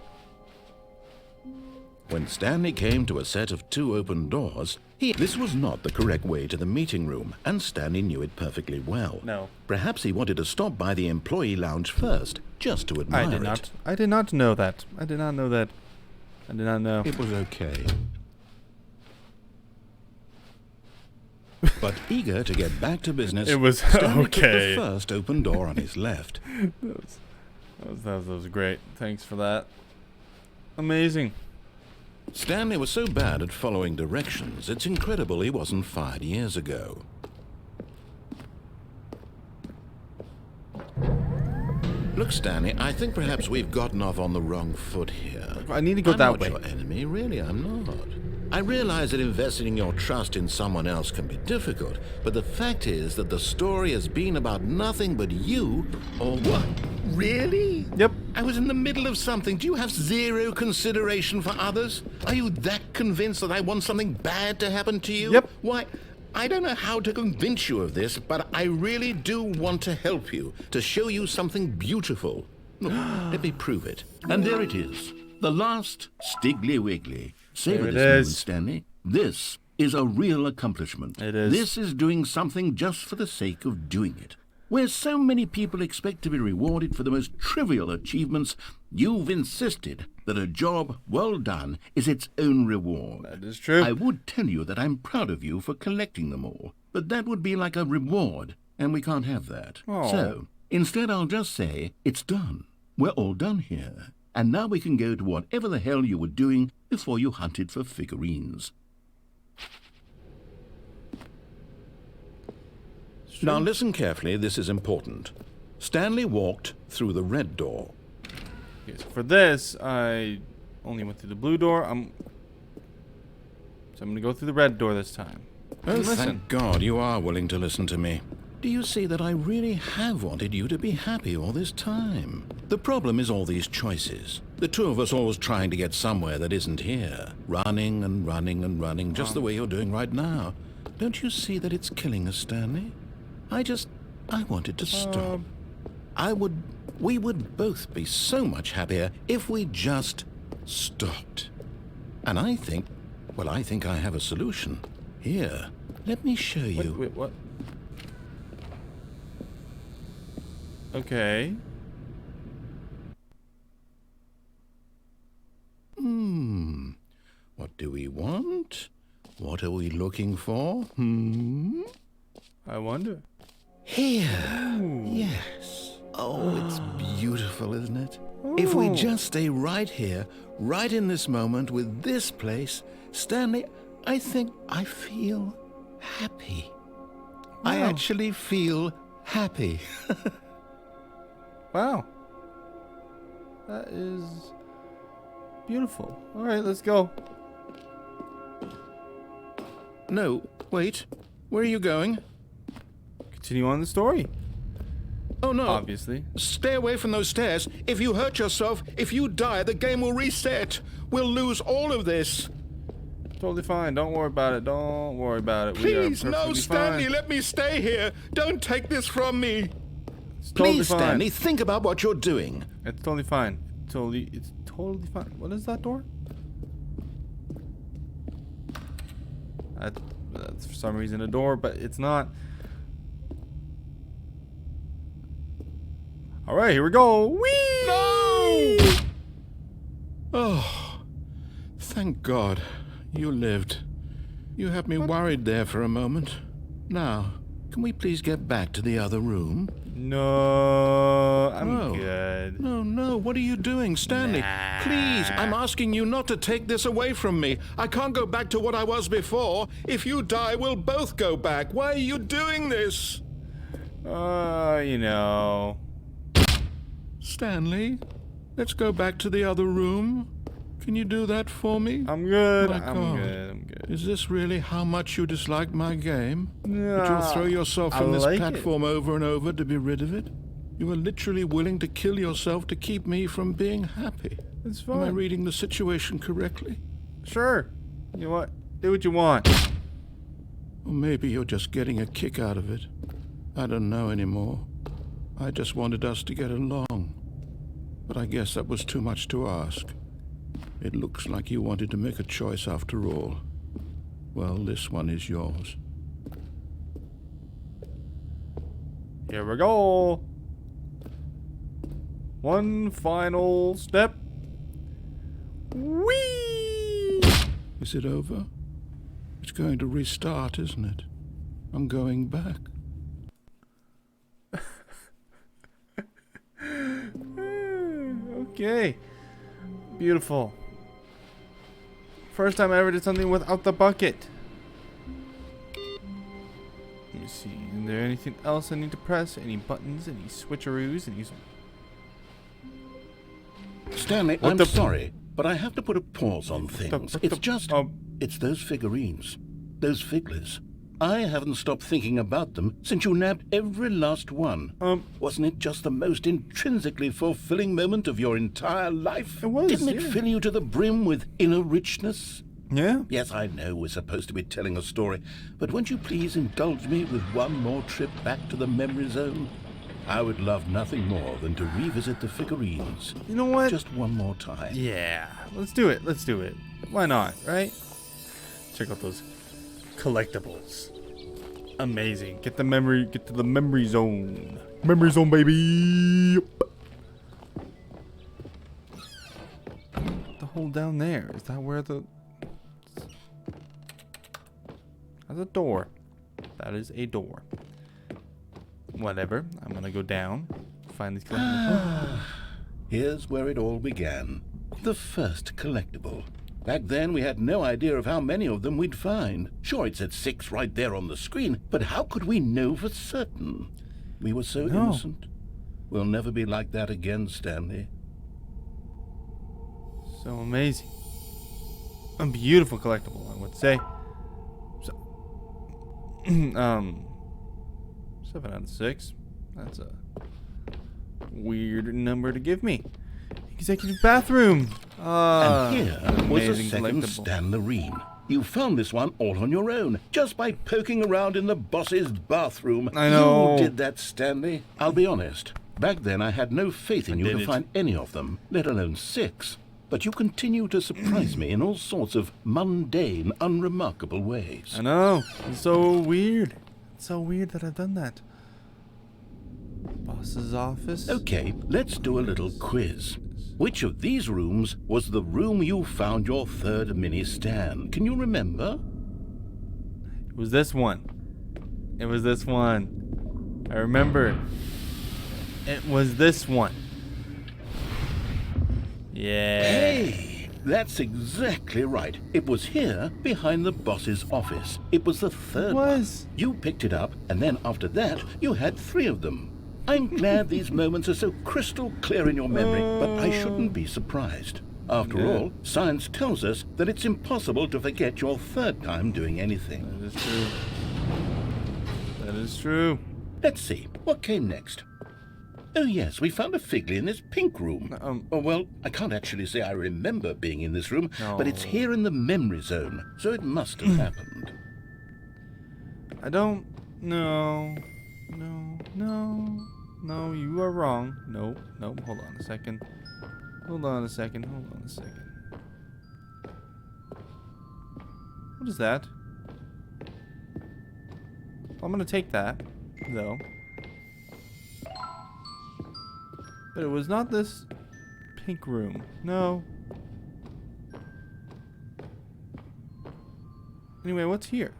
When Stanley came to a set of 2 open doors, this was not the correct way to the meeting room, and Stanley knew it perfectly well. No. Perhaps he wanted to stop by the employee lounge first, just to admire I did it. not. I did not know that. I did not know that. I did not know. It was okay. But eager to get back to business, It was Stanley okay. took the first open door on his left. That was great. Thanks for that. Amazing. Stanley was so bad at following directions, it's incredible he wasn't fired years ago. Look, Stanley, I think perhaps we've gotten off on the wrong foot here. I need to go I'm that not way. your enemy, really, I'm not. I realize that investing your trust in someone else can be difficult, but the fact is that the story has been about nothing but you, or what? Really? Yep. I was in the middle of something. Do you have zero consideration for others? Are you that convinced that I want something bad to happen to you? Yep. Why, I don't know how to convince you of this, but I really do want to help you, to show you something beautiful. Look, let me prove it. And there it is. The last Stiggly Wiggly. Savor There it this moment, is. Stanley. This is a real accomplishment. It is. This is doing something just for the sake of doing it. Where so many people expect to be rewarded for the most trivial achievements, you've insisted that a job well done is its own reward. That is true. I would tell you that I'm proud of you for collecting them all, but that would be like a reward, and we can't have that. Aw. So, instead I'll just say, it's done. We're all done here. And now we can go to whatever the hell you were doing before you hunted for figurines. Now listen carefully, this is important. Stanley walked through the red door. Okay, so for this, I only went through the blue door. So I'm gonna go through the red door this time. Oh, Listen. thank God you are willing to listen to me. Do you see that I really have wanted you to be happy all this time? The problem is all these choices. The two of us always trying to get somewhere that isn't here. Running and running and running, just the way you're doing right now. Don't you see that it's killing us, Stanley? I wanted to stop. we would both be so much happier if we just stopped. And I think I have a solution. Here, let me show you. Wait, what? Okay. What do we want? What are we looking for? I wonder. Here. Ooh. Yes. Oh, it's beautiful, isn't it? If we just stay right here, right in this moment with this place, Stanley, I think I feel happy. I Wow. actually feel happy. Wow. That is beautiful. All right, let's go. No, wait. Where are you going? Continue on the story. Oh, no. Obviously. Stay away from those stairs. If you hurt yourself, if you die, the game will reset. We'll lose all of this. Totally fine. Don't worry about it. Don't worry about it. We are Please, no, perfectly Stanley, fine. let me stay here. Don't take this from me. It's totally Please, fine. Stanley, think about what you're doing. It's totally fine. It's totally fine. What is that door? That's for some reason a door, but it's not. All right, here we go. Whee! No! Oh, thank God you lived. You had me worried there for a moment. Now, can we please get back to the other room? No, I'm No. good. No, what are you doing, Stanley? Nah. Please, I'm asking you not to take this away from me. I can't go back to what I was before. If you die, we'll both go back. Why are you doing this? You know. Stanley, let's go back to the other room. Can you do that for me? I'm good. My I'm God. good. I'm good. Is this really how much you dislike my game? That Nah, you'll throw yourself I from this like platform over and over to be rid of it? You are literally willing to kill yourself to keep me from being happy. It's Am I fine. reading the situation correctly? Sure. You know what? Do what you want. Or maybe you're just getting a kick out of it. I don't know anymore. I just wanted us to get along. But I guess that was too much to ask. It looks like you wanted to make a choice after all. Well, this one is yours. Here we go. One final step. Whee! Is it over? It's going to restart, isn't it? I'm going back. Okay. Beautiful. First time I ever did something without the bucket. Let me see. Is there anything else I need to press? Any buttons? Any switcheroos? Stanley, What I'm the- sorry, but I have to put a pause on things. what It's the- just... it's those figurines. Those figglers. I haven't stopped thinking about them since you nabbed every last one. Wasn't it just the most intrinsically fulfilling moment of your entire life? It was, Didn't it yeah. fill you to the brim with inner richness? Yeah. Yes, I know we're supposed to be telling a story, but won't you please indulge me with one more trip back to the memory zone? I would love nothing more than to revisit the figurines. You know what? Just one more time. Yeah. Let's do it. Let's do it. Why not, right? Check out those collectibles. Amazing. Get to the memory zone. Memory zone, baby. The hole down there. Is that where the... That's a door. That is a door. Whatever. I'm gonna go down. Find these collectibles. Here's where it all began. The first collectible. Back then, we had no idea of how many of them we'd find. Sure, it said 6 right there on the screen, but how could we know for certain? We were so No. innocent. We'll never be like that again, Stanley. So amazing. A beautiful collectible, I would say. So, 7 out of 6. That's a weird number to give me. Executive bathroom. And here was a amazing second collectible. Stanlerine. You found this one all on your own, just by poking around in the boss's bathroom. I know. You did that, Stanley. I'll be honest. Back then, I had no faith in you to find any of them, let alone 6. But you continue to surprise me in all sorts of mundane, unremarkable ways. I know. It's so weird. It's so weird that I've done that. Boss's office. Okay, let's do a little quiz. Which of these rooms was the room you found your 3rd mini stand? Can you remember? It was this one. It was this one. I remember. It was this one. Yeah. Hey, that's exactly right. It was here, behind the boss's office. It was the 3rd one. You picked it up, and then after that, you had 3 of them. I'm glad these moments are so crystal clear in your memory, but I shouldn't be surprised. After all, science tells us that it's impossible to forget your 3rd time doing anything. That is true. That is true. Let's see, what came next? Oh yes, we found a Figley in this pink room. Oh, well, I can't actually say I remember being in this room, but it's here in the memory zone, so it must have happened. I don't know. No, you are wrong. Nope. Hold on a second. Hold on a second. What is that? I'm gonna take that, though. But it was not this pink room. No. Anyway, what's here?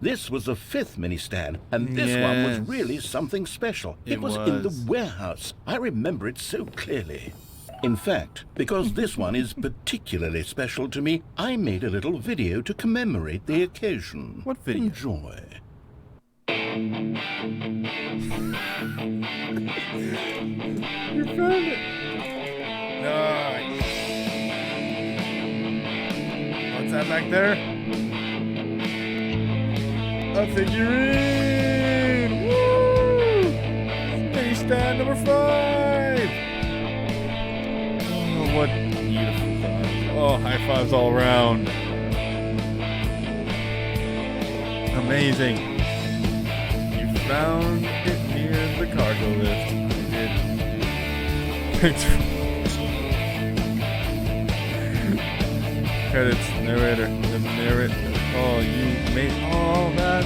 This was the 5th mini stand, and this one was really something special. It was in the warehouse. I remember it so clearly. In fact, because this one is particularly special to me, I made a little video to commemorate the occasion. What video? Enjoy. You found it. Nice. What's that back there? A figurine! Woo! Mini stand number 5! Oh, what beautiful thoughts. Oh, high fives all around. Amazing. You found it near the cargo lift. I did. Credits, narrator, the narrator. Oh, you made all that.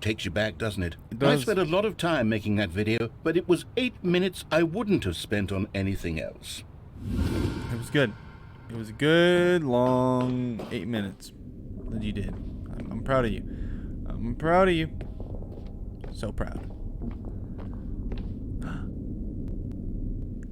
Takes you back, doesn't it? It does. I spent a lot of time making that video, but it was 8 minutes I wouldn't have spent on anything else. It was good. It was a good, long 8 minutes that you did. I'm proud of you. I'm proud of you. So proud.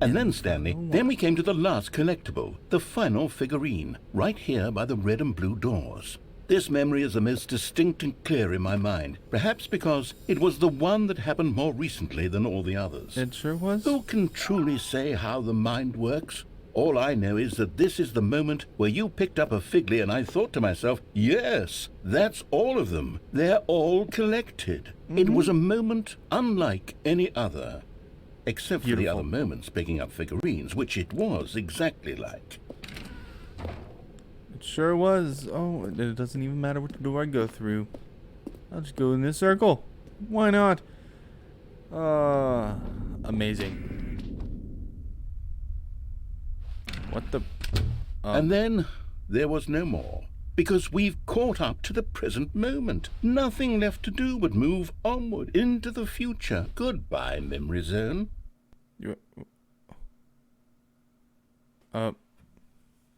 And then, Stanley, then we came to the last collectible, the final figurine, right here by the red and blue doors. This memory is the most distinct and clear in my mind, perhaps because it was the one that happened more recently than all the others. It sure was. Who can truly say how the mind works? All I know is that this is the moment where you picked up a Figley and I thought to myself, yes, that's all of them. They're all collected. It was a moment unlike any other. Except for the other moments picking up figurines, which it was exactly like. It sure was. Oh, it doesn't even matter what door I go through. I'll just go in this circle. Why not? Amazing. What the? And then there was no more. Because we've caught up to the present moment. Nothing left to do but move onward into the future. Goodbye, Memory Zone.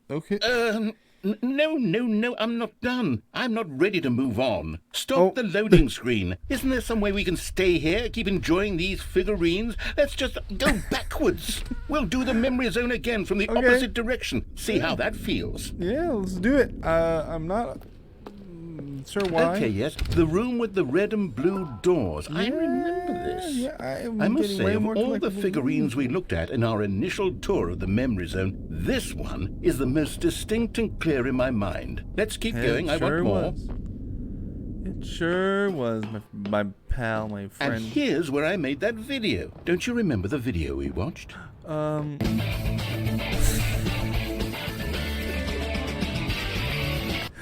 Okay. No, I'm not done. I'm not ready to move on. Stop the loading screen. Isn't there some way we can stay here, keep enjoying these figurines? Let's just go backwards. We'll do the Memory Zone again from the opposite direction. See how that feels. Yeah, let's do it. I'm not sure why. Okay, yes. The room with the red and blue doors. I remember this. Yeah, I must say, of all the figurines we looked at in our initial tour of the Memory Zone, this one is the most distinct and clear in my mind. Let's keep going. I want more. It sure was, my pal, my friend. And here's where I made that video. Don't you remember the video we watched?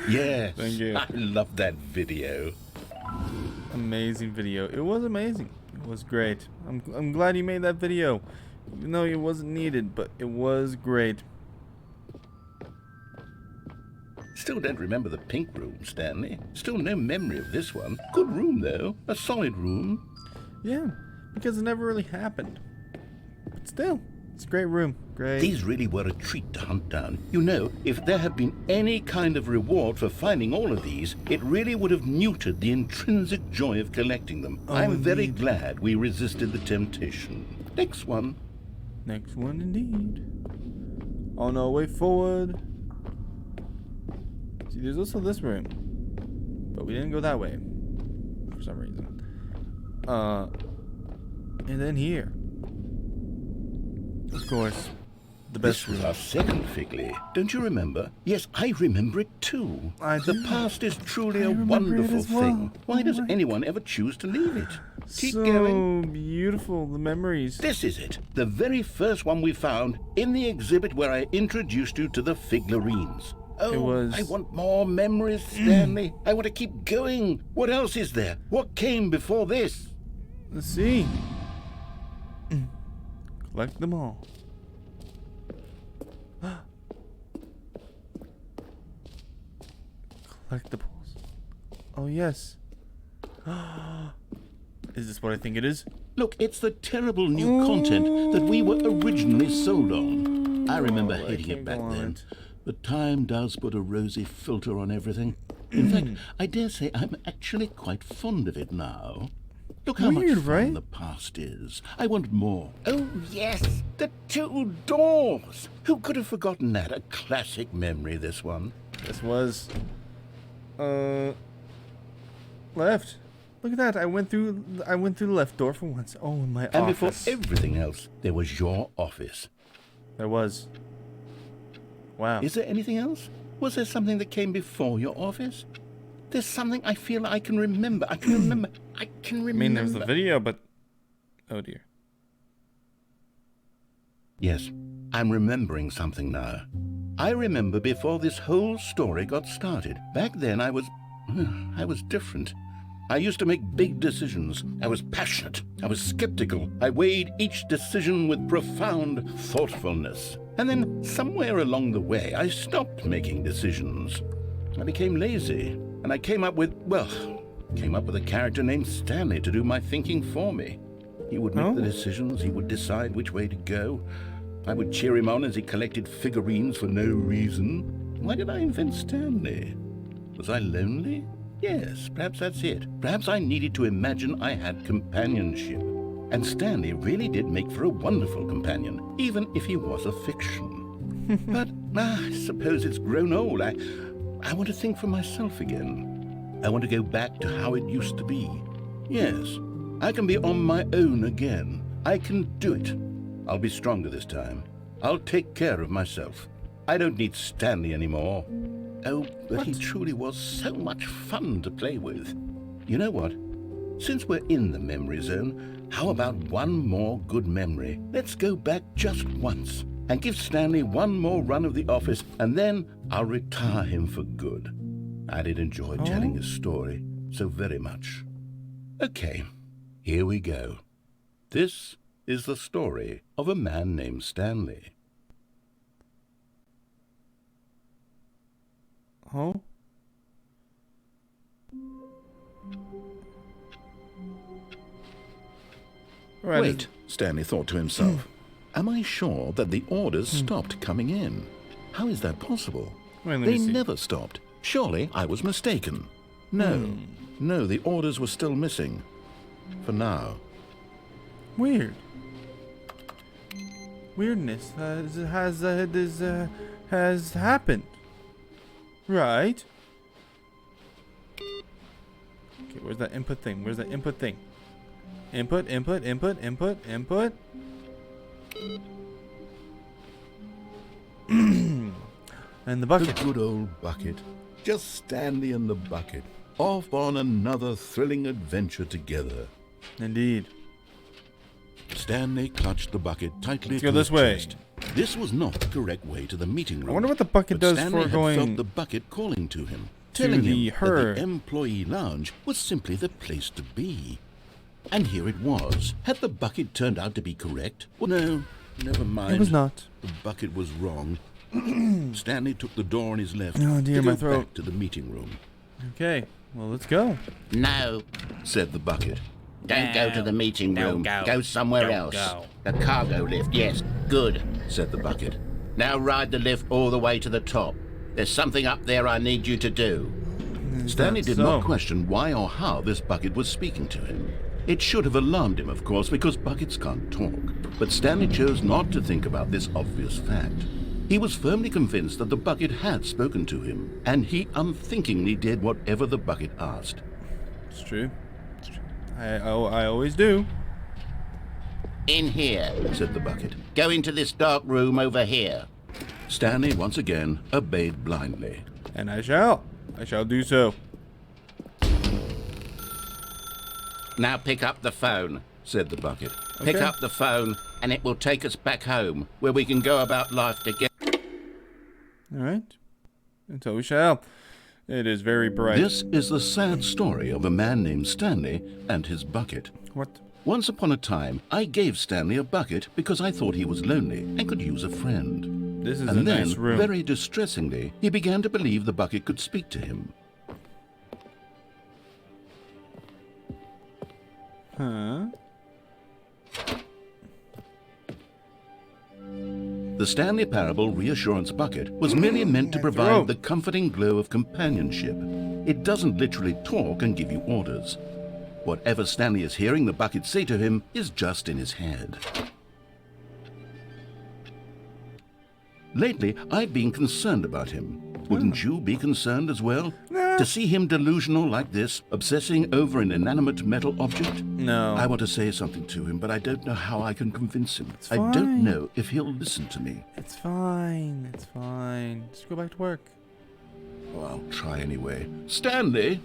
Yes, thank you. I love that video. Amazing video. It was amazing. It was great. I'm glad you made that video. Even though it wasn't needed, but it was great. Still don't remember the pink room, Stanley. Still no memory of this one. Good room, though. A solid room. Yeah, because it never really happened. But still, it's a great room. Great. These really were a treat to hunt down. You know, if there had been any kind of reward for finding all of these, it really would have neutered the intrinsic joy of collecting them. Oh, I'm very indeed. glad we resisted the temptation. Next one. Next one, indeed. On our way forward. See, there's also this room, but we didn't go that way for some reason. And then here, of course, the best This was room. our second Figley. Don't you remember? Yes, I remember it too. I The do. past is truly I a remember it wonderful as well. thing. Why does Right. anyone ever choose to leave it? Keep So going. beautiful, the memories. This is it. The very first one we found in the exhibit where I introduced you to the Figlarines. Oh, was- I want more memories, Stanley. I want to keep going. What else is there? What came before this? Let's see. Collect them all. Collectibles. Oh, yes. Is this what I think it is? Look, it's the terrible new content that we were originally sold on. I remember Oh, I hating can't it back go on then. it. But time does put a rosy filter on everything. In fact, I dare say I'm actually quite fond of it now. Look how much Weird, fun right? the past is. I want more. Oh, yes, the two doors. Who could have forgotten that? A classic memory, this one. This was left. Look at that. I went through the left door for once. Oh, in my And before office. everything else, there was your office. There was. Wow. Is there anything else? Was there something that came before your office? There's something I feel I can remember. I can remember. I mean, there was the video, but oh dear. Yes, I'm remembering something now. I remember before this whole story got started. Back then I was different. I used to make big decisions. I was passionate. I was skeptical. I weighed each decision with profound thoughtfulness. And then somewhere along the way, I stopped making decisions. I became lazy, and I came up with a character named Stanley to do my thinking for me. He would make the decisions. He would decide which way to go. I would cheer him on as he collected figurines for no reason. Why did I invent Stanley? Was I lonely? Yes, perhaps that's it. Perhaps I needed to imagine I had companionship. And Stanley really did make for a wonderful companion, even if he was a fiction. But I suppose it's grown old. I want to think for myself again. I want to go back to how it used to be. Yes, I can be on my own again. I can do it. I'll be stronger this time. I'll take care of myself. I don't need Stanley anymore. Oh, but he truly was so much fun to play with. You know what? Since we're in the memory zone, how about one more good memory? Let's go back just once and give Stanley one more run of the office, and then I'll retire him for good. I did enjoy telling his story so very much. Okay, here we go. This is the story of a man named Stanley. Oh? Right. Wait, Stanley thought to himself. Am I sure that the orders stopped coming in? How is that possible? Wait, let They me see. never stopped. Surely I was mistaken. No, no, the orders were still missing. For now. Weird. Weirdness has happened. Right. Okay, where's that input thing? Where's that input thing? Input. And the bucket. The good old bucket. Just Stanley and the bucket. Off on another thrilling adventure together. Indeed. Stanley clutched the bucket tightly Let's go to this his way. chest. This was not the correct way to the meeting room. I wonder what the bucket but does Stanley for had going. felt the bucket calling to him. telling the him her. that the employee lounge was simply the place to be. And here it was. Had the bucket turned out to be correct? Well, no, never mind. It was not. The bucket was wrong. Stanley took the door on his left Oh dear, to my go throat. back to the meeting room. Okay, well, let's go. No, Said the bucket. don't go to the meeting room. Go somewhere else. The cargo lift, yes, good, Said the bucket. Now ride the lift all the way to the top. There's something up there I need you to do. Stanley did so? not question why or how this bucket was speaking to him. It should have alarmed him, of course, because buckets can't talk. But Stanley chose not to think about this obvious fact. He was firmly convinced that the bucket had spoken to him, and he unthinkingly did whatever the bucket asked. It's true. It's true. I always do. In here. Said the bucket. Go into this dark room over here. Stanley once again obeyed blindly. And I shall do so. Now pick up the phone. Said the bucket. Pick Okay. up the phone, and it will take us back home, where we can go about life together. All right. And so we shall. It is very bright. This is the sad story of a man named Stanley and his bucket. What? Once upon a time, I gave Stanley a bucket because I thought he was lonely and could use a friend. This is a And then, nice room. very distressingly, he began to believe the bucket could speak to him. Huh? The Stanley Parable Reassurance Bucket was merely meant to My provide throat. the comforting glow of companionship. It doesn't literally talk and give you orders. Whatever Stanley is hearing the bucket say to him is just in his head. Lately, I've been concerned about him. Wouldn't you be concerned as well? Nah. To see him delusional like this, obsessing over an inanimate metal object? No. I want to say something to him, but I don't know how I can convince him. It's I don't fine. know if he'll listen to me. It's fine. It's fine. Just go back to work. Well, I'll try anyway. Stanley,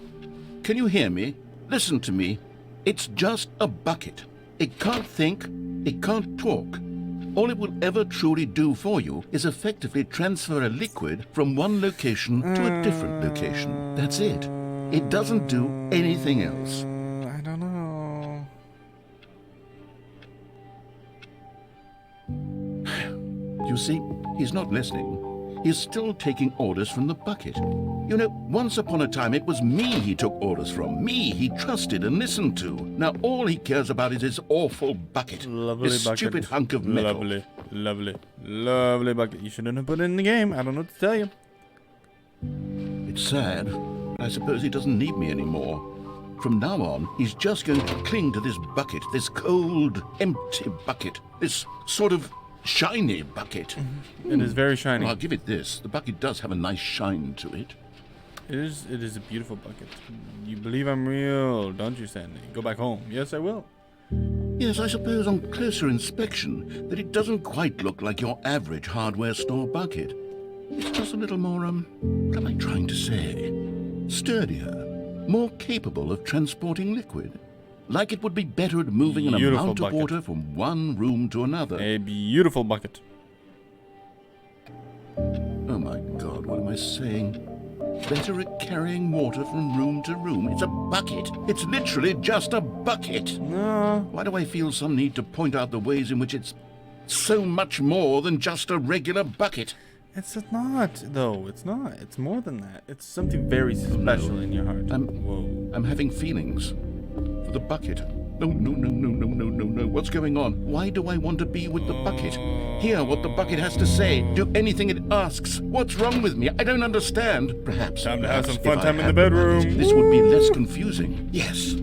can you hear me? Listen to me. It's just a bucket. It can't think. It can't talk. All it will ever truly do for you is effectively transfer a liquid from one location to a different location. That's it. It doesn't do anything else. I don't know. You see, he's not listening. He's still taking orders from the bucket. You know, once upon a time it was me he took orders from. Me he trusted and listened to. Now all he cares about is his awful bucket. Lovely This bucket. stupid hunk of metal. Lovely bucket. You shouldn't have put it in the game. I don't know what to tell you. It's sad. But I suppose he doesn't need me anymore. From now on, he's just going to cling to this bucket, this cold, empty bucket, this sort of shiny bucket. It is very shiny. Well, I'll give it this. The bucket does have a nice shine to it. It is a beautiful bucket. You believe I'm real, don't you, Sandy? Go back home. Yes, I will. Yes, I suppose on closer inspection that it doesn't quite look like your average hardware store bucket. It's just a little more, what am I trying to say? Sturdier, more capable of transporting liquid. Like it would be better at moving an Beautiful amount of bucket. water from one room to another. A beautiful bucket. Oh my God, what am I saying? Better at carrying water from room to room. It's a bucket. It's literally just a bucket. No. Why do I feel some need to point out the ways in which it's so much more than just a regular bucket? It's not, though. It's not. It's more than that. It's something very special in your heart. Whoa. I'm having feelings for the bucket. No. What's going on? Why do I want to be with the bucket? Hear what the bucket has to say. Do anything it asks. What's wrong with me? I don't understand. Perhaps. Time to have perhaps some fun if I time in had the bedroom. bucket, this would be less confusing. Yes.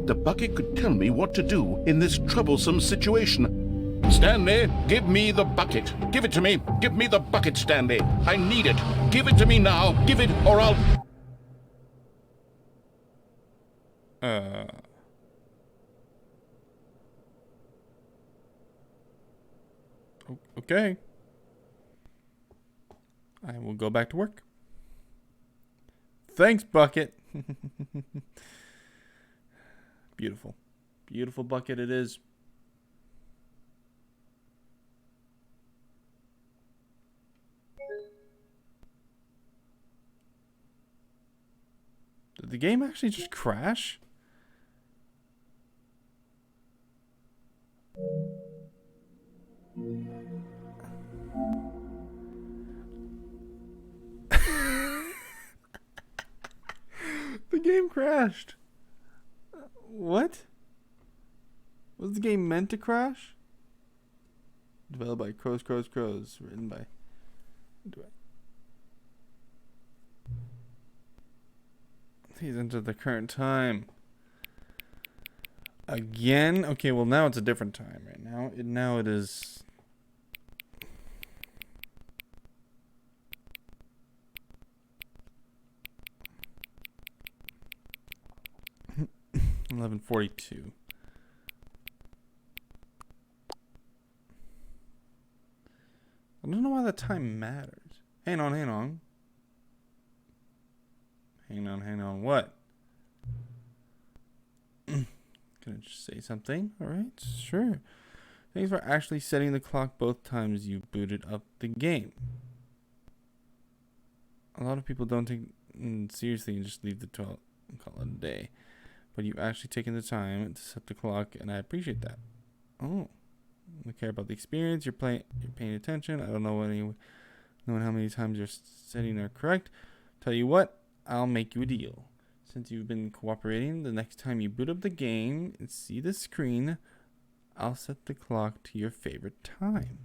The bucket could tell me what to do in this troublesome situation. Stanley, give me the bucket. Give it to me. Give me the bucket, Stanley. I need it. Give it to me now. Give it or I'll... Okay. I will go back to work. Thanks, bucket. Beautiful. Beautiful bucket it is. the game actually just crash? The game crashed. What? Was the game meant to crash? Developed by Crows. Written by... Please enter the current time. Again? Okay, well now it's a different time right now. Now it is... $11:42. I don't know why the time matters. Hang on. Hang on. What? Can I just say something? Alright, sure. Thanks for actually setting the clock both times you booted up the game. A lot of people don't take seriously and just leave the 12 and call it a day. But you've actually taken the time to set the clock, and I appreciate that. Oh. I care about the experience. You're paying attention. I don't know knowing how many times you're setting are correct. Tell you what, I'll make you a deal. Since you've been cooperating, the next time you boot up the game and see the screen, I'll set the clock to your favorite time.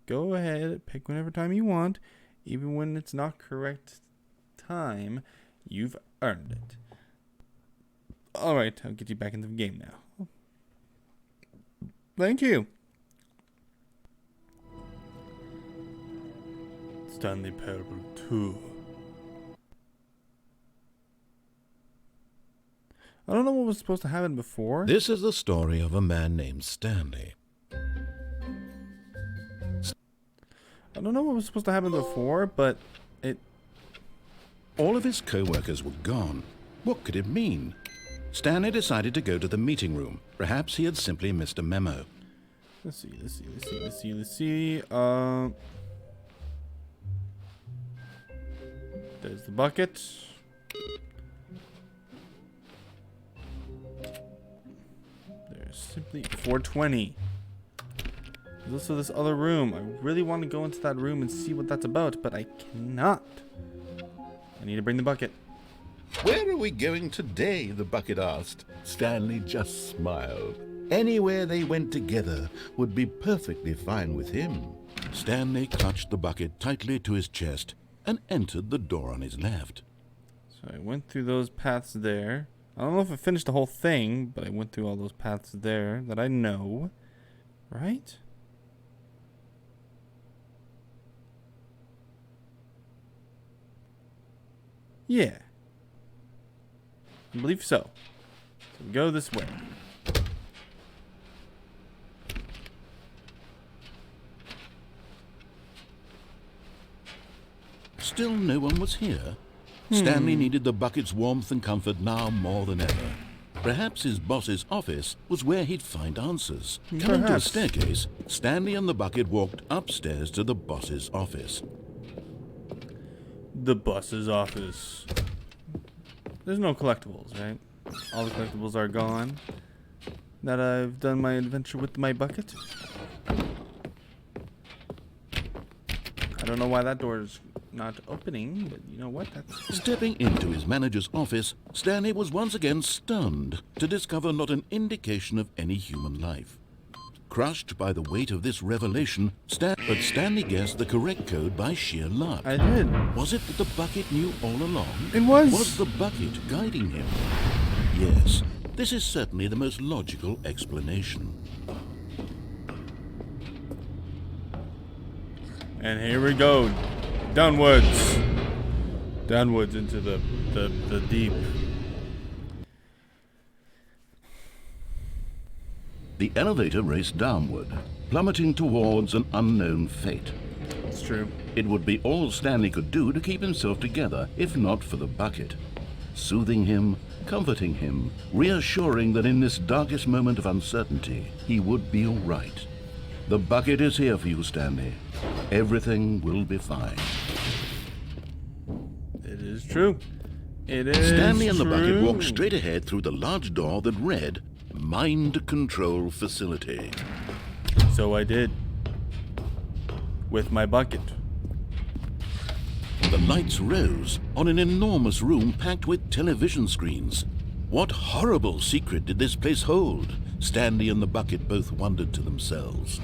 Go ahead, pick whatever time you want, even when it's not correct time. You've earned it. Alright, I'll get you back into the game now. Thank you. Stanley Parable 2. I don't know what was supposed to happen before. This is the story of a man named Stanley. I don't know what was supposed to happen before, but it... All of his co-workers were gone. What could it mean? Stanley decided to go to the meeting room. Perhaps he had simply missed a memo. Let's see. There's the bucket. There's simply 420. There's also this other room. I really want to go into that room and see what that's about, but I cannot. I need to bring the bucket. Where are we going today? The bucket asked. Stanley just smiled. Anywhere they went together would be perfectly fine with him. Stanley clutched the bucket tightly to his chest and entered the door on his left. So I went through those paths there. I don't know if I finished the whole thing, but I went through all those paths there that I know. Right? Yeah. I believe so. So we go this way. Still no one was here. Stanley needed the bucket's warmth and comfort now more than ever. Perhaps his boss's office was where he'd find answers. Coming to a staircase, Stanley and the bucket walked upstairs to the boss's office. The boss's office. There's no collectibles, right? All the collectibles are gone. That I've done my adventure with my bucket. I don't know why that door is not opening, but you know what? That's... Stepping into his manager's office, Stanley was once again stunned to discover not an indication of any human life. Crushed by the weight of this revelation, but Stanley guessed the correct code by sheer luck. I did. Was it that the bucket knew all along? It was. Was the bucket guiding him? Yes, this is certainly the most logical explanation. And here we go. Downwards. Downwards into the deep. The elevator raced downward, plummeting towards an unknown fate. It's true. It would be all Stanley could do to keep himself together, if not for the bucket. Soothing him, comforting him, reassuring that in this darkest moment of uncertainty, he would be all right. The bucket is here for you, Stanley. Everything will be fine. It is true. It is Stanley and the bucket true. walked straight ahead through the large door that read Mind Control Facility. So I did. With my bucket. The lights rose on an enormous room packed with television screens. What horrible secret did this place hold? Stanley and the bucket both wondered to themselves.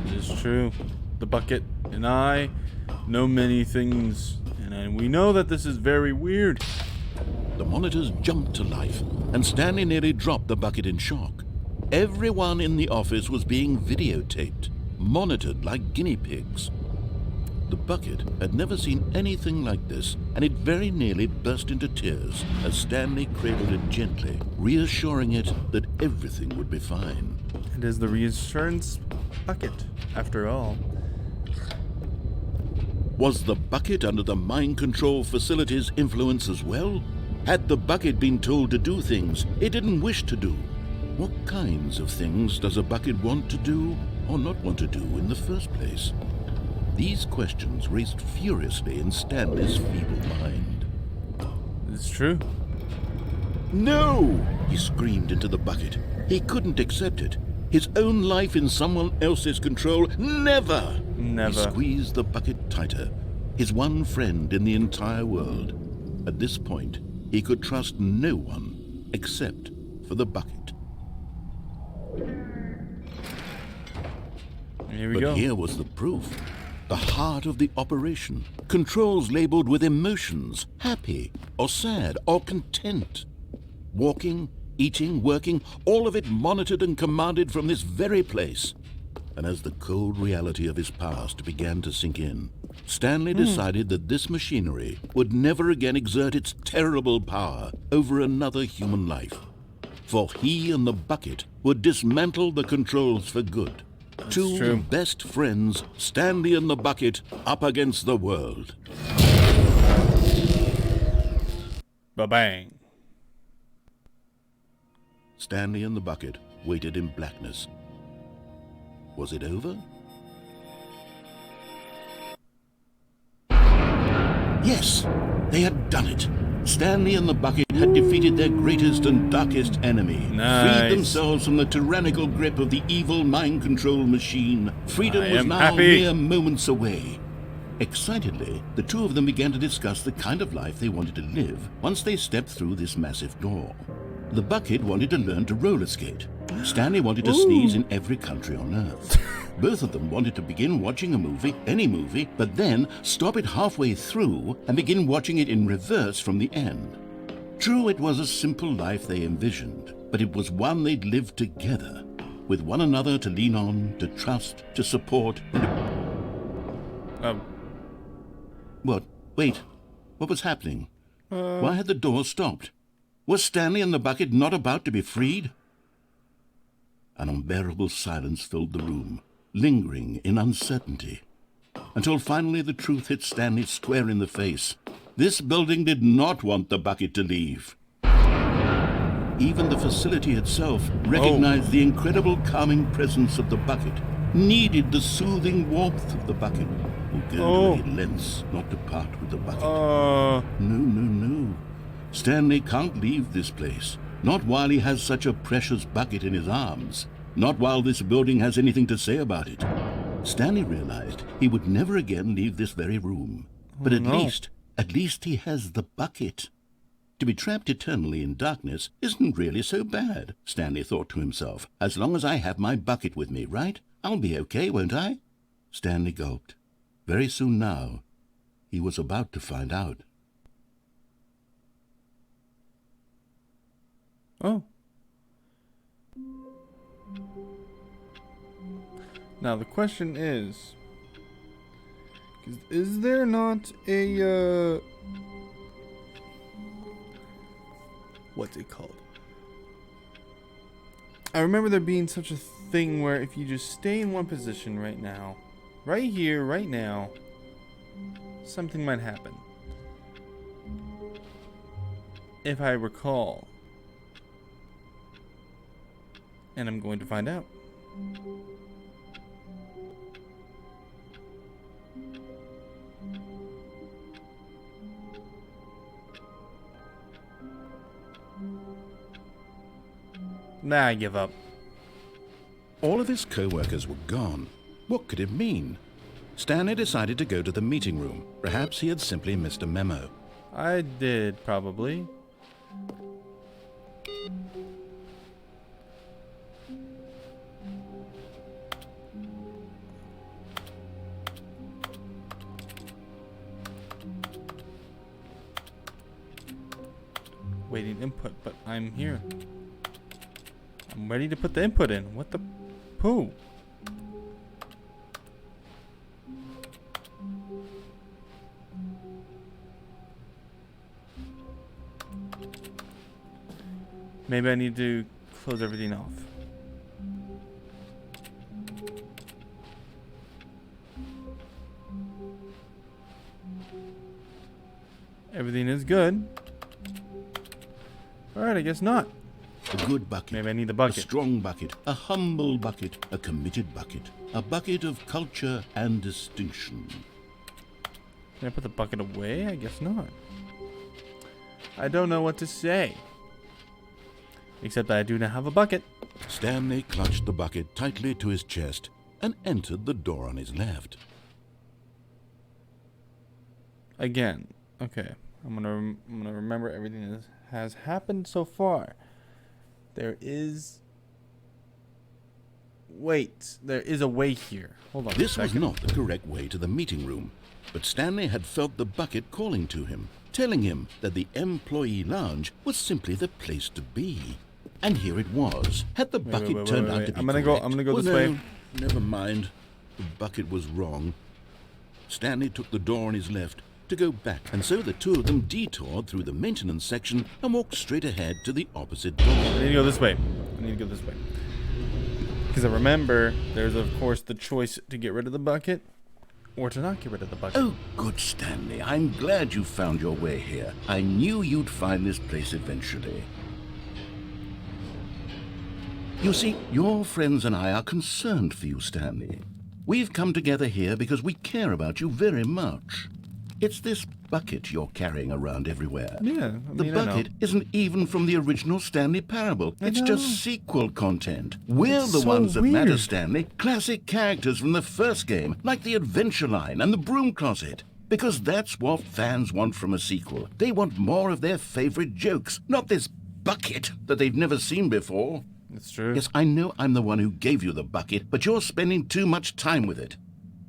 It is true. The bucket and I know many things, and we know that this is very weird. The monitors jumped to life, and Stanley nearly dropped the bucket in shock. Everyone in the office was being videotaped, monitored like guinea pigs. The bucket had never seen anything like this, and it very nearly burst into tears as Stanley cradled it gently, reassuring it that everything would be fine. It is the reassurance bucket, after all. Was the bucket under the mind control facility's influence as well? Had the bucket been told to do things it didn't wish to do? What kinds of things does a bucket want to do or not want to do in the first place? These questions raced furiously in Stanley's feeble mind. It's true. No! He screamed into the bucket. He couldn't accept it. His own life in someone else's control, never! Never. He squeezed the bucket tighter. His one friend in the entire world. At this point, he could trust no one except for the bucket. Here we But go. here was the proof. The heart of the operation. Controls labeled with emotions, happy or sad or content. Walking, eating, working, all of it monitored and commanded from this very place. And as the cold reality of his past began to sink in, Stanley decided that this machinery would never again exert its terrible power over another human life. For he and the bucket would dismantle the controls for good. Two true. best friends, Stanley and the bucket, up against the world. Ba-bang. Stanley and the bucket waited in blackness. Was it over? Yes, they had done it. Stanley and the bucket had defeated their greatest and darkest enemy. Nice. Freed themselves from the tyrannical grip of the evil mind control machine. Freedom I was am now happy. mere moments away. Excitedly, the two of them began to discuss the kind of life they wanted to live once they stepped through this massive door. The bucket wanted to learn to roller skate. Stanley wanted to sneeze in every country on Earth. Both of them wanted to begin watching a movie, any movie, but then stop it halfway through and begin watching it in reverse from the end. True, it was a simple life they envisioned, but it was one they'd lived together, with one another to lean on, to trust, to support, and What? Wait. What was happening? Why had the door stopped? Was Stanley and the bucket not about to be freed? An unbearable silence filled the room, lingering in uncertainty, until finally the truth hit Stanley square in the face. This building did not want the bucket to leave. Even the facility itself recognized the incredible calming presence of the bucket, needed the soothing warmth of the bucket, who gurgled lengths not to part with the bucket. No. Stanley can't leave this place. Not while he has such a precious bucket in his arms. Not while this building has anything to say about it. Stanley realized he would never again leave this very room. But at least he has the bucket. To be trapped eternally in darkness isn't really so bad, Stanley thought to himself. As long as I have my bucket with me, right? I'll be okay, won't I? Stanley gulped. Very soon now, he was about to find out. Oh. Now the question is there not a, what's it called? I remember there being such a thing where if you just stay in one position right now, right here, right now, something might happen. If I recall. And I'm going to find out. Nah, I give up. All of his co-workers were gone. What could it mean? Stanley decided to go to the meeting room. Perhaps he had simply missed a memo. I did, probably. Waiting input, but I'm here. I'm ready to put the input in. What the poo? Maybe I need to close everything off. Everything is good. Alright, I guess not. A good bucket. Maybe I need the A bucket. strong bucket. A humble bucket. A committed bucket. A bucket of culture and distinction. Can I put the bucket away? I guess not. I don't know what to say. Except that I do now have a bucket. Stanley clutched the bucket tightly to his chest and entered the door on his left. Again. Okay. I'm gonna remember everything that has happened so far. There is... Wait. There is a way here. Hold on This a was second. not the correct way to the meeting room, but Stanley had felt the bucket calling to him, telling him that the employee lounge was simply the place to be. And here it was. Had the bucket turned out to be I'm gonna go correct? this Well, way. no, never mind. The bucket was wrong. Stanley took the door on his left to go back, and so the two of them detoured through the maintenance section and walked straight ahead to the opposite door. I need to go this way. I need to go this way. Because I remember there's, of course, the choice to get rid of the bucket or to not get rid of the bucket. Oh, good, Stanley. I'm glad you found your way here. I knew you'd find this place eventually. You see, your friends and I are concerned for you, Stanley. We've come together here because we care about you very much. It's this bucket you're carrying around everywhere. Yeah, The I bucket know. isn't even from the original Stanley Parable. It's know. just sequel content. We're It's the so ones that matter, weird. Stanley. Classic characters from the first game, like the Adventure Line and the Broom Closet. Because that's what fans want from a sequel. They want more of their favorite jokes, not this bucket that they've never seen before. It's true. Yes, I know I'm the one who gave you the bucket, but you're spending too much time with it.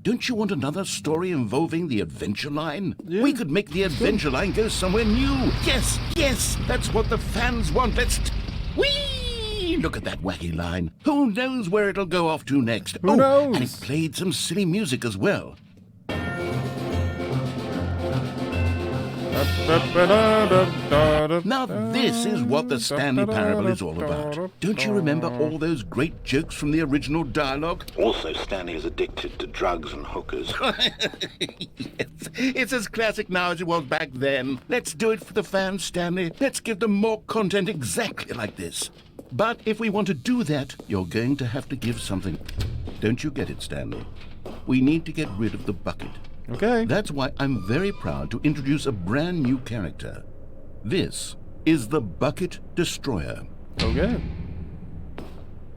Don't you want another story involving the Adventure Line? Yeah. We could make the Adventure Line go somewhere new. Yes, yes, that's what the fans want. Whee! Look at that wacky line. Who knows where it'll go off to next? Who knows? And it played some silly music as well. Now this is what the Stanley Parable is all about. Don't you remember all those great jokes from the original dialogue? Also, Stanley is addicted to drugs and hookers. Yes, it's as classic now as it was back then. Let's do it for the fans, Stanley. Let's give them more content exactly like this. But if we want to do that, you're going to have to give something. Don't you get it, Stanley? We need to get rid of the bucket. Okay. That's why I'm very proud to introduce a brand new character. This is the Bucket Destroyer. Okay.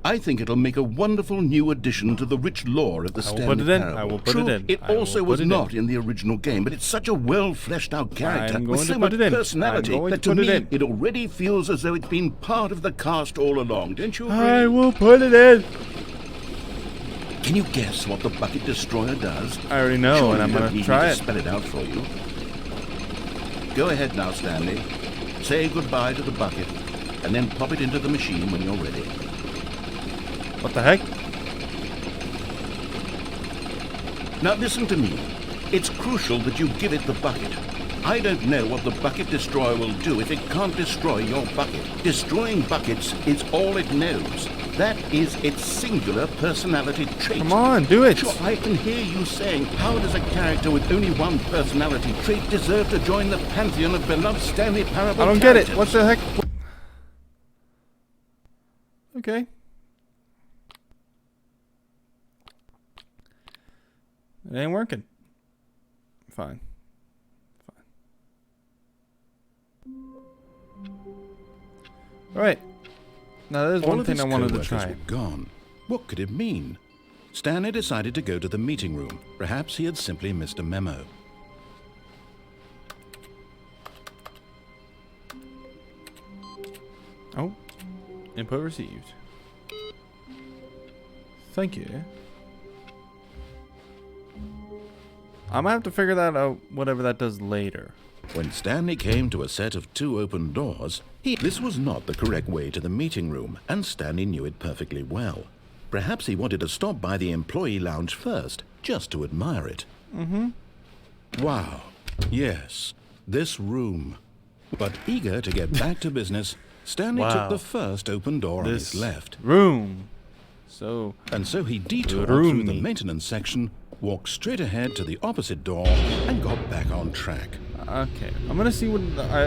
I think it'll make a wonderful new addition to the rich lore of the I will Stanley put it in. Parable. I will put True, it in. It I will also put was it in. not in the original game, but it's such a well-fleshed-out character I'm with going so to much put it in. personality I'm going that to to put it me in. it already feels as though it's been part of the cast all along. Don't you agree? I will put it in. Can you guess what the Bucket Destroyer does? I already know, Surely and I'm you don't going to need try me it. to spell it out for you. Go ahead now, Stanley. Say goodbye to the bucket, and then pop it into the machine when you're ready. What the heck? Now listen to me. It's crucial that you give it the bucket. I don't know what the Bucket Destroyer will do if it can't destroy your bucket. Destroying buckets is all it knows. That is its singular personality trait. Come on, do it. Sure, I can hear you saying, how does a character with only one personality trait deserve to join the pantheon of beloved Stanley Parable I don't get it. characters? What the heck? Okay. It ain't working. Fine. Alright. Now, there's All one of thing his I wanted to co-workers try. were gone. What could it mean? Stanley decided to go to the meeting room. Perhaps he had simply missed a memo. Oh, input received. Thank you. I'm gonna have to figure that out, whatever that does later. When Stanley came to a set of 2 open doors, this was not the correct way to the meeting room, and Stanley knew it perfectly well. Perhaps he wanted to stop by the employee lounge first, just to admire it. Wow. Yes, this room. But eager to get back to business, Stanley Wow. took the first open door on his left. Room. So He detoured through the roomy. maintenance section, walked straight ahead to the opposite door, and got back on track. Okay, I'm gonna see what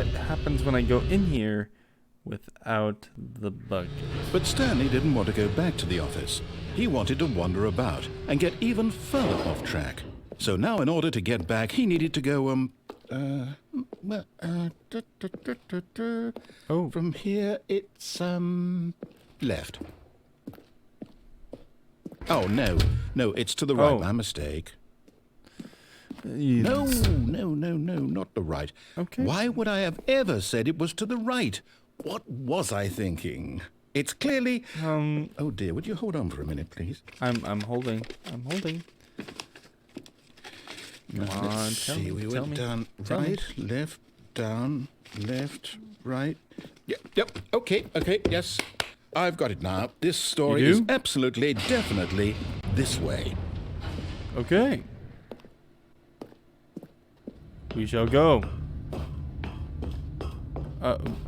happens when I go in here without the bucket. But Stanley didn't want to go back to the office. He wanted to wander about and get even further off track. So now, in order to get back, he needed to go, Oh, from here, it's, left. Oh, no, it's to the right. Oh. My mistake. yes. No, not the right. Okay. Why would I have ever said it was to the right? What was I thinking? It's clearly... Oh dear, would you hold on for a minute, please? I'm holding. I'm holding. Come on, Let's tell see, me, we tell went me, down, tell me. right, left, down, left, right. Yep, okay, yes. I've got it now. This story You is do? absolutely, definitely this way. Okay. We shall go.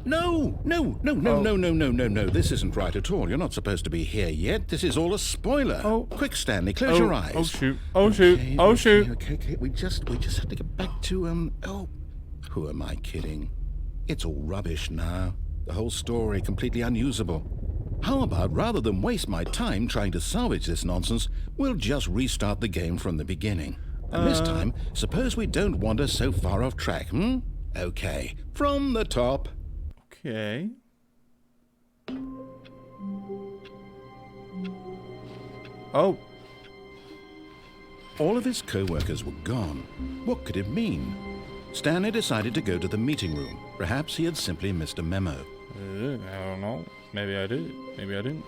No. This isn't right at all. You're not supposed to be here yet. This is all a spoiler. Oh. Quick, Stanley, close your eyes. Oh shoot! Oh shoot! Okay, Oh shoot! Okay. We just have to get back to, who am I kidding? It's all rubbish now. The whole story completely unusable. How about, rather than waste my time trying to salvage this nonsense, we'll just restart the game from the beginning. And this time, suppose we don't wander so far off track, Okay, from the top. Okay. Oh. All of his co-workers were gone. What could it mean? Stanley decided to go to the meeting room. Perhaps he had simply missed a memo. I don't know. Maybe I did. Maybe I didn't.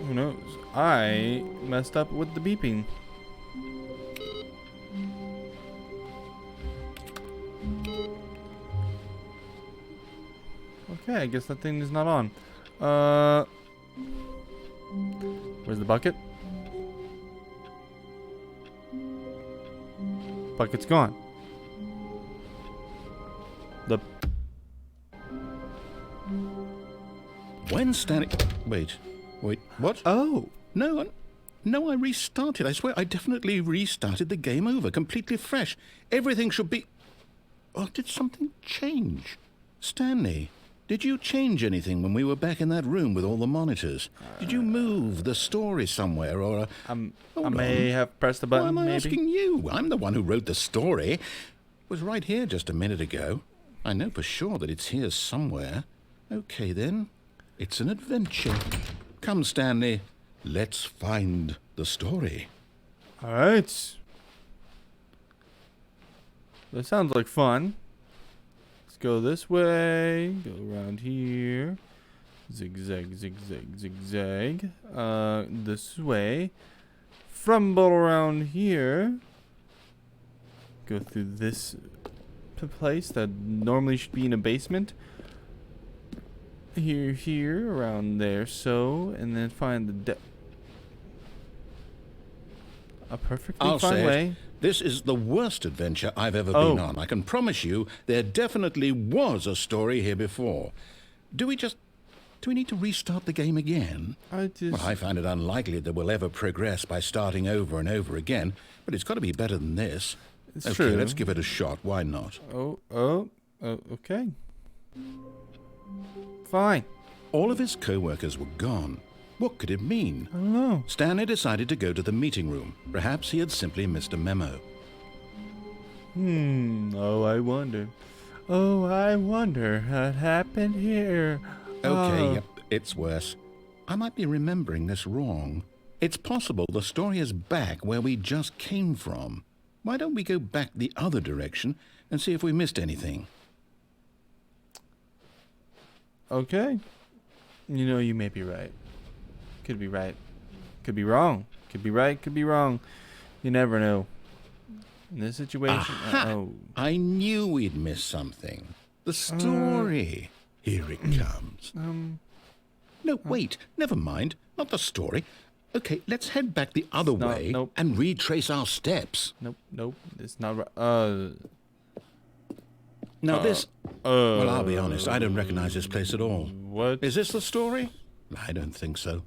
Who knows? I messed up with the beeping. Okay, I guess that thing is not on. Where's the bucket? Bucket's gone. The When Stanley... Wait, what? Oh. No, I restarted. I swear, I definitely restarted the game over, completely fresh. Everything should be... Oh, did something change? Stanley, did you change anything when we were back in that room with all the monitors? Did you move the story somewhere, or... I Hold may on. have pressed the Why button, am I maybe. asking you? I'm the one who wrote the story. It was right here just a minute ago. I know for sure that it's here somewhere. Okay, then. It's an adventure. Come, Stanley. Let's find the story. Alright. That sounds like fun. Let's go this way. Go around here. Zigzag, zigzag, zigzag. This way. Frumble around here. Go through this place that normally should be in a basement. Here, around there, so, and then find a perfectly I'll fine say way. it. This is the worst adventure I've ever Oh. been on. I can promise you there definitely was a story here before. Do we need to restart the game again? I just... Well, I find it unlikely that we'll ever progress by starting over and over again, but it's got to be better than this. It's okay, true. let's give it a shot. Why not? Okay. Fine. All of his co-workers were gone. What could it mean? I don't know. Stanley decided to go to the meeting room. Perhaps he had simply missed a memo. Oh, I wonder. Oh, I wonder what happened here. Okay, Oh. yep, it's worse. I might be remembering this wrong. It's possible the story is back where we just came from. Why don't we go back the other direction and see if we missed anything? Okay. You know, you may be right. Could be right. Could be wrong. Could be right. Could be wrong. You never know. In this situation... Aha! Oh. I knew we'd miss something. The story. Here it comes. No, wait. Never mind. Not the story. Okay, let's head back the other way and retrace our steps. Nope. It's not right. Now this... well, I'll be honest. I don't recognize this place at all. What? Is this the story? I don't think so.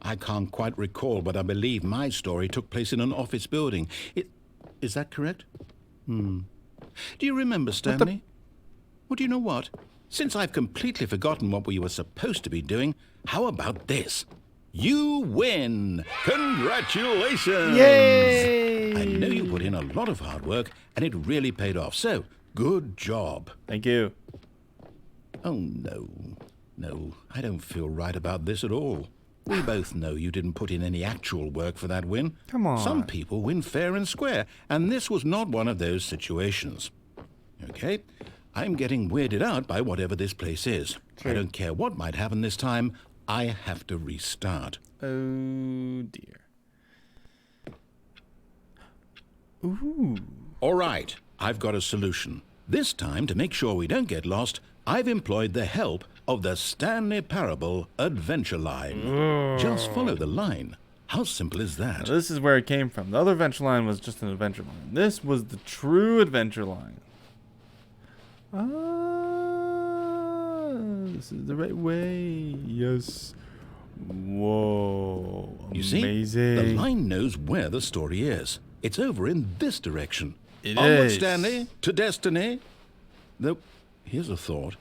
I can't quite recall, but I believe my story took place in an office building. Is that correct? Do you remember, Stanley? Well, do you know what? Since I've completely forgotten what we were supposed to be doing, how about this? You win! Congratulations! Yay! I know you put in a lot of hard work, and it really paid off. So, good job. Thank you. Oh, no. No, I don't feel right about this at all. We both know you didn't put in any actual work for that win. Come on. Some people win fair and square, and this was not one of those situations. Okay? I'm getting weirded out by whatever this place is. True. I don't care what might happen this time. I have to restart. Oh, dear. Ooh. All right, I've got a solution. This time, to make sure we don't get lost, I've employed the help of the Stanley Parable Adventure Line. Just follow the line. How simple is that? Now, this is where it came from. The other adventure line was just an adventure line. This was the true adventure line. This is the right way. Yes. Whoa. You see, amazing. the line knows where the story is. It's over in this direction. It Onward, is. Stanley, to destiny. Though, here's a thought.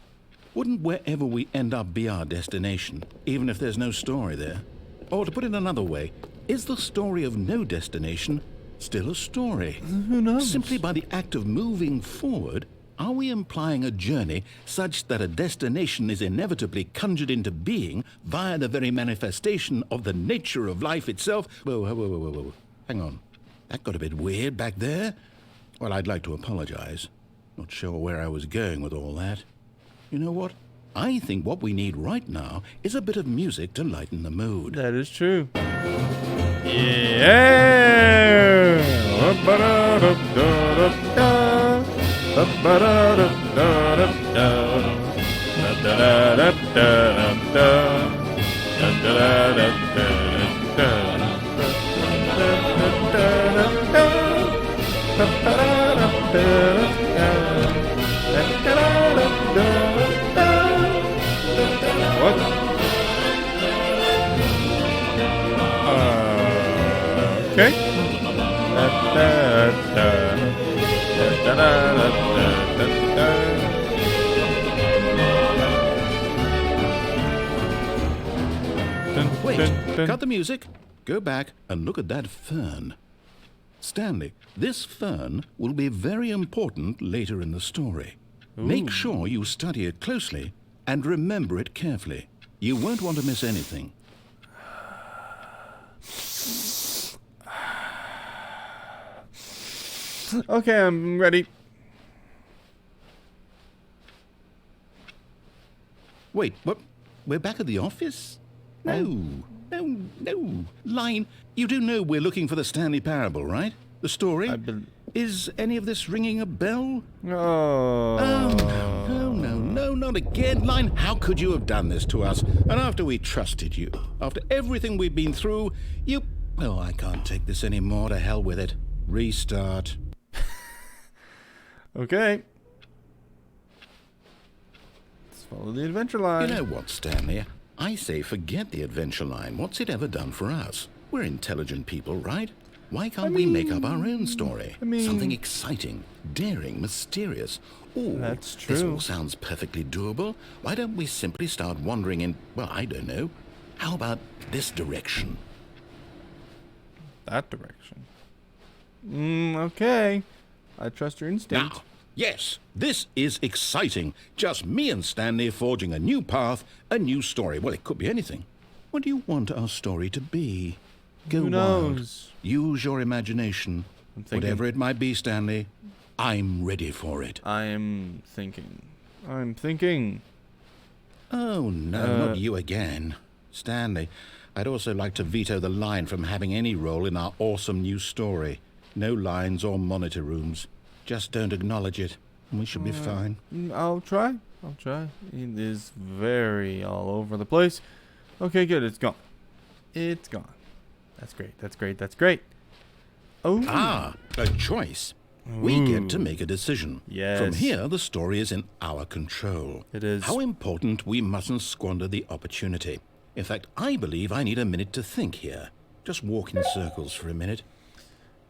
Wouldn't wherever we end up be our destination, even if there's no story there? Or to put it another way, is the story of no destination still a story? Who knows? Simply by the act of moving forward, are we implying a journey such that a destination is inevitably conjured into being via the very manifestation of the nature of life itself? Whoa. Hang on. That got a bit weird back there. Well, I'd like to apologize. Not sure where I was going with all that. You know what? I think what we need right now is a bit of music to lighten the mood. That is true. Yeah. What? Okay. Wait, cut the music. Go back and look at that fern. Stanley, this fern will be very important later in the story. Make sure you study it closely and remember it carefully. You won't want to miss anything. Okay, I'm ready. Wait, what? We're back at the office? No. Line, you do know we're looking for the Stanley Parable, right? The story? Is any of this ringing a bell? Oh. No, not again. Line, how could you have done this to us? And after we trusted you, after everything we've been through, you... Oh, I can't take this anymore. To hell with it. Restart. Okay. Let's follow the adventure line. You know what, Stanley? I say forget the adventure line. What's it ever done for us? We're intelligent people, right? Why can't we make up our own story? Something exciting, daring, mysterious. Ooh, that's true. This all sounds perfectly doable. Why don't we simply start wandering in, well, I don't know. How about this direction? That direction. Okay. I trust your instinct. Now, yes, this is exciting. Just me and Stanley forging a new path, a new story. Well, it could be anything. What do you want our story to be? Go Who wild. knows? Use your imagination. I'm thinking. Whatever it might be, Stanley, I'm ready for it. I'm thinking. Oh, no, not you again. Stanley, I'd also like to veto the line from having any role in our awesome new story. No lines or monitor rooms. Just don't acknowledge it, and we should be fine. I'll try. It is very all over the place. Okay, good. It's gone. That's great. Oh. Ah, a choice. We get to make a decision. Yes. From here, the story is in our control. It is. How important we mustn't squander the opportunity. In fact, I believe I need a minute to think here. Just walk in circles for a minute.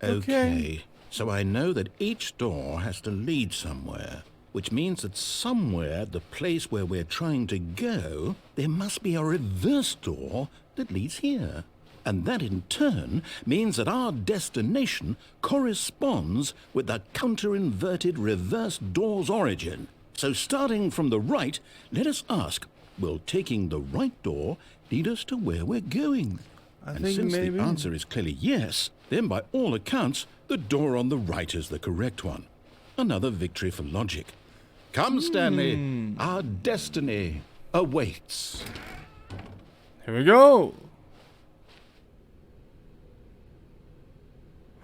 Okay. So I know that each door has to lead somewhere, which means that somewhere at the place where we're trying to go, there must be a reverse door that leads here. And that in turn means that our destination corresponds with the counter-inverted reverse door's origin. So starting from the right, let us ask, will taking the right door lead us to where we're going? And since the answer is clearly yes, then by all accounts, the door on the right is the correct one. Another victory for logic. Come, Stanley, our destiny awaits. Here we go.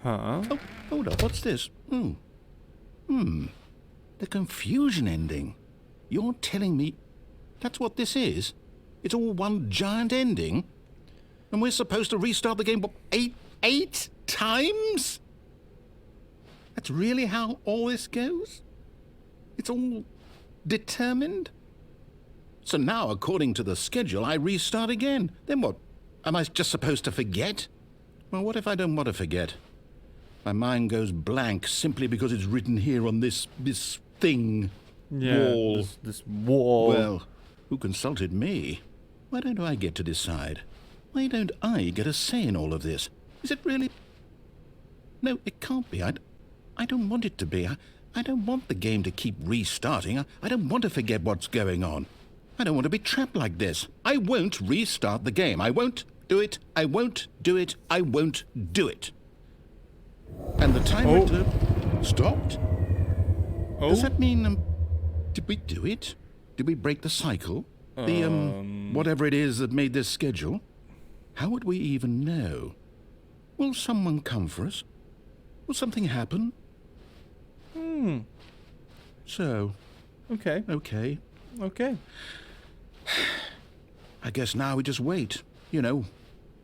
Huh? Oh, hold up, what's this? The confusion ending. You're telling me that's what this is? It's all one giant ending? And we're supposed to restart the game, what, eight times? That's really how all this goes? It's all determined? So now, according to the schedule, I restart again. Then what? Am I just supposed to forget? Well, what if I don't want to forget? My mind goes blank simply because it's written here on this thing. Wall. This wall. Well, who consulted me? Why don't I get to decide? Why don't I get a say in all of this? Is it really? No, it can't be. I don't want it to be. I don't want the game to keep restarting. I don't want to forget what's going on. I don't want to be trapped like this. I won't restart the game. I won't do it. I won't do it. I won't do it. And the timer stopped? Does that mean, did we do it? Did we break the cycle? The, whatever it is that made this schedule? How would we even know? Will someone come for us? Will something happen? So. Okay. I guess now we just wait. You know,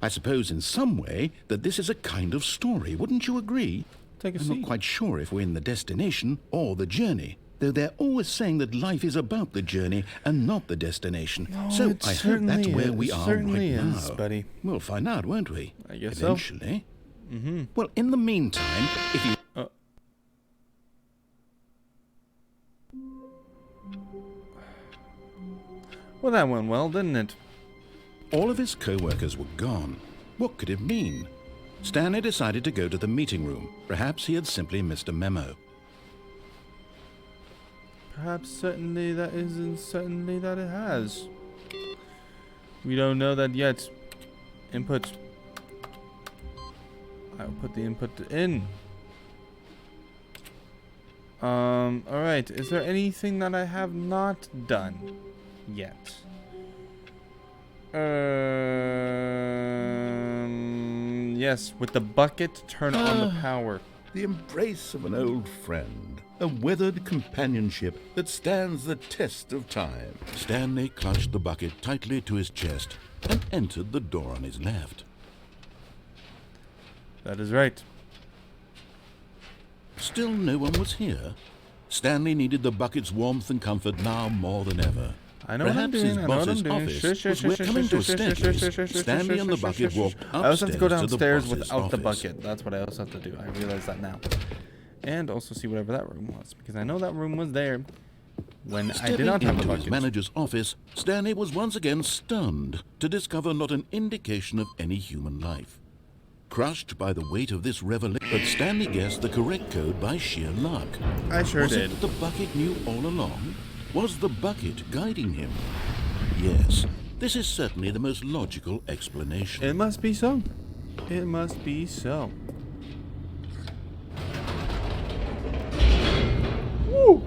I suppose in some way that this is a kind of story. Wouldn't you agree? Take a seat. I'm not quite sure if we're in the destination or the journey. Though they're always saying that life is about the journey and not the destination. No, so it I hope that's where we it are certainly right is, now. buddy. We'll find out, won't we? I guess Eventually. so. Well, in the meantime, if you... Well, that went well, didn't it? All of his co-workers were gone. What could it mean? Stanley decided to go to the meeting room. Perhaps he had simply missed a memo. Perhaps certainly that isn't certainly that it has. We don't know that yet. Input. I'll put the input in. Alright. Is there anything that I have not done yet? Yes, with the bucket, turn on the power. The embrace of an old friend. A weathered companionship that stands the test of time. Stanley clutched the bucket tightly to his chest and entered the door on his left. That is right. Still no one was here. Stanley needed the bucket's warmth and comfort now more than ever. I know what I'm Perhaps doing. his I know what I'm boss's doing. office was coming to a staircase. Stanley and the bucket walked upstairs I also have to go downstairs to the boss's without the office. bucket. That's what I also have to do. I realize that now. And also see whatever that room was, because I know that room was there when I did not have the into his bucket. manager's office, Stanley was once again stunned to discover not an indication of any human life. Crushed by the weight of this revelation, but Stanley guessed the correct code by sheer luck. I sure Was did. it the bucket knew all along? Was the bucket guiding him? Yes, This is certainly the most logical explanation. It must be so. It must be so. Woo!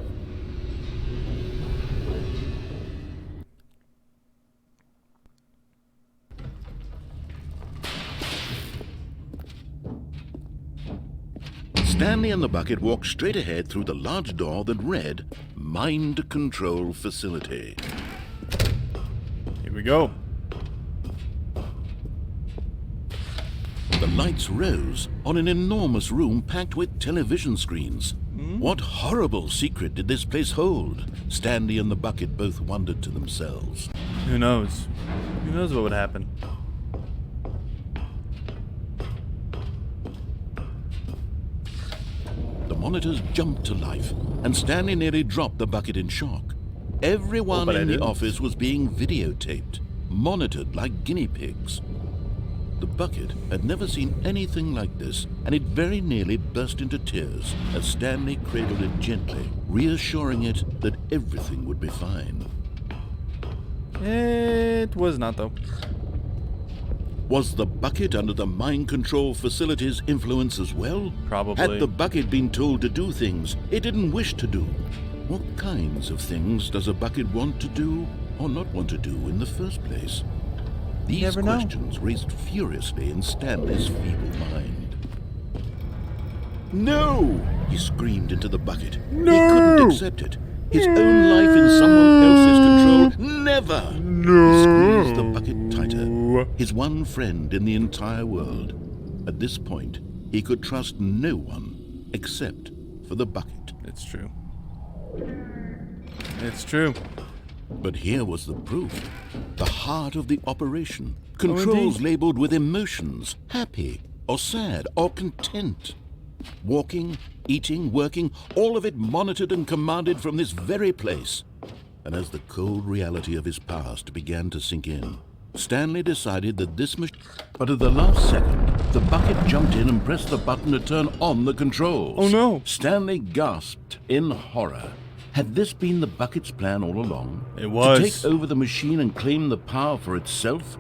Stanley and the bucket walked straight ahead through the large door that read, Mind Control Facility. Here we go. The lights rose on an enormous room packed with television screens. What horrible secret did this place hold? Stanley and the bucket both wondered to themselves. Who knows? Who knows what would happen? The monitors jumped to life, and Stanley nearly dropped the bucket in shock. Everyone but I in the didn't. office was being videotaped, monitored like guinea pigs. The bucket had never seen anything like this, and it very nearly burst into tears as Stanley cradled it gently, reassuring it that everything would be fine. It was not, though. Was the bucket under the mind control facility's influence as well? Probably. Had the bucket been told to do things it didn't wish to do? What kinds of things does a bucket want to do or not want to do in the first place? These never know. questions raced furiously in Stanley's feeble mind. No! He screamed into the bucket. No! He couldn't accept it. His own life in someone else's control. Never! No! He squeezed the bucket tighter. His one friend in the entire world. At this point, he could trust no one except for the bucket. It's true. It's true. But here was the proof. The heart of the operation. Controls indeed. labeled with emotions. Happy, or sad, or content. Walking, eating, working, all of it monitored and commanded from this very place. And as the cold reality of his past began to sink in, Stanley decided that this machine... But at the last second, the bucket jumped in and pressed the button to turn on the controls. Oh no! Stanley gasped in horror. Had this been the bucket's plan all along? It was. To take over the machine and claim the power for itself?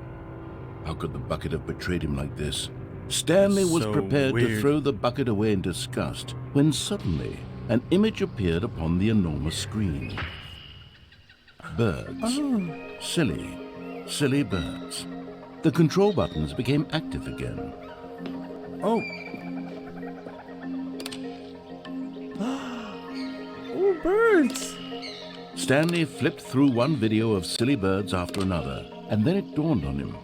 How could the bucket have betrayed him like this? Stanley was So prepared to weird. throw the bucket away in disgust when suddenly an image appeared upon the enormous screen. Birds. Silly, silly birds. The control buttons became active again. Oh. Oh, birds. Stanley flipped through one video of silly birds after another, and then it dawned on him.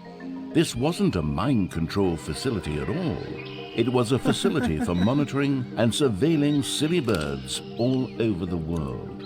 This wasn't a mind control facility at all. It was a facility for monitoring and surveilling silly birds all over the world.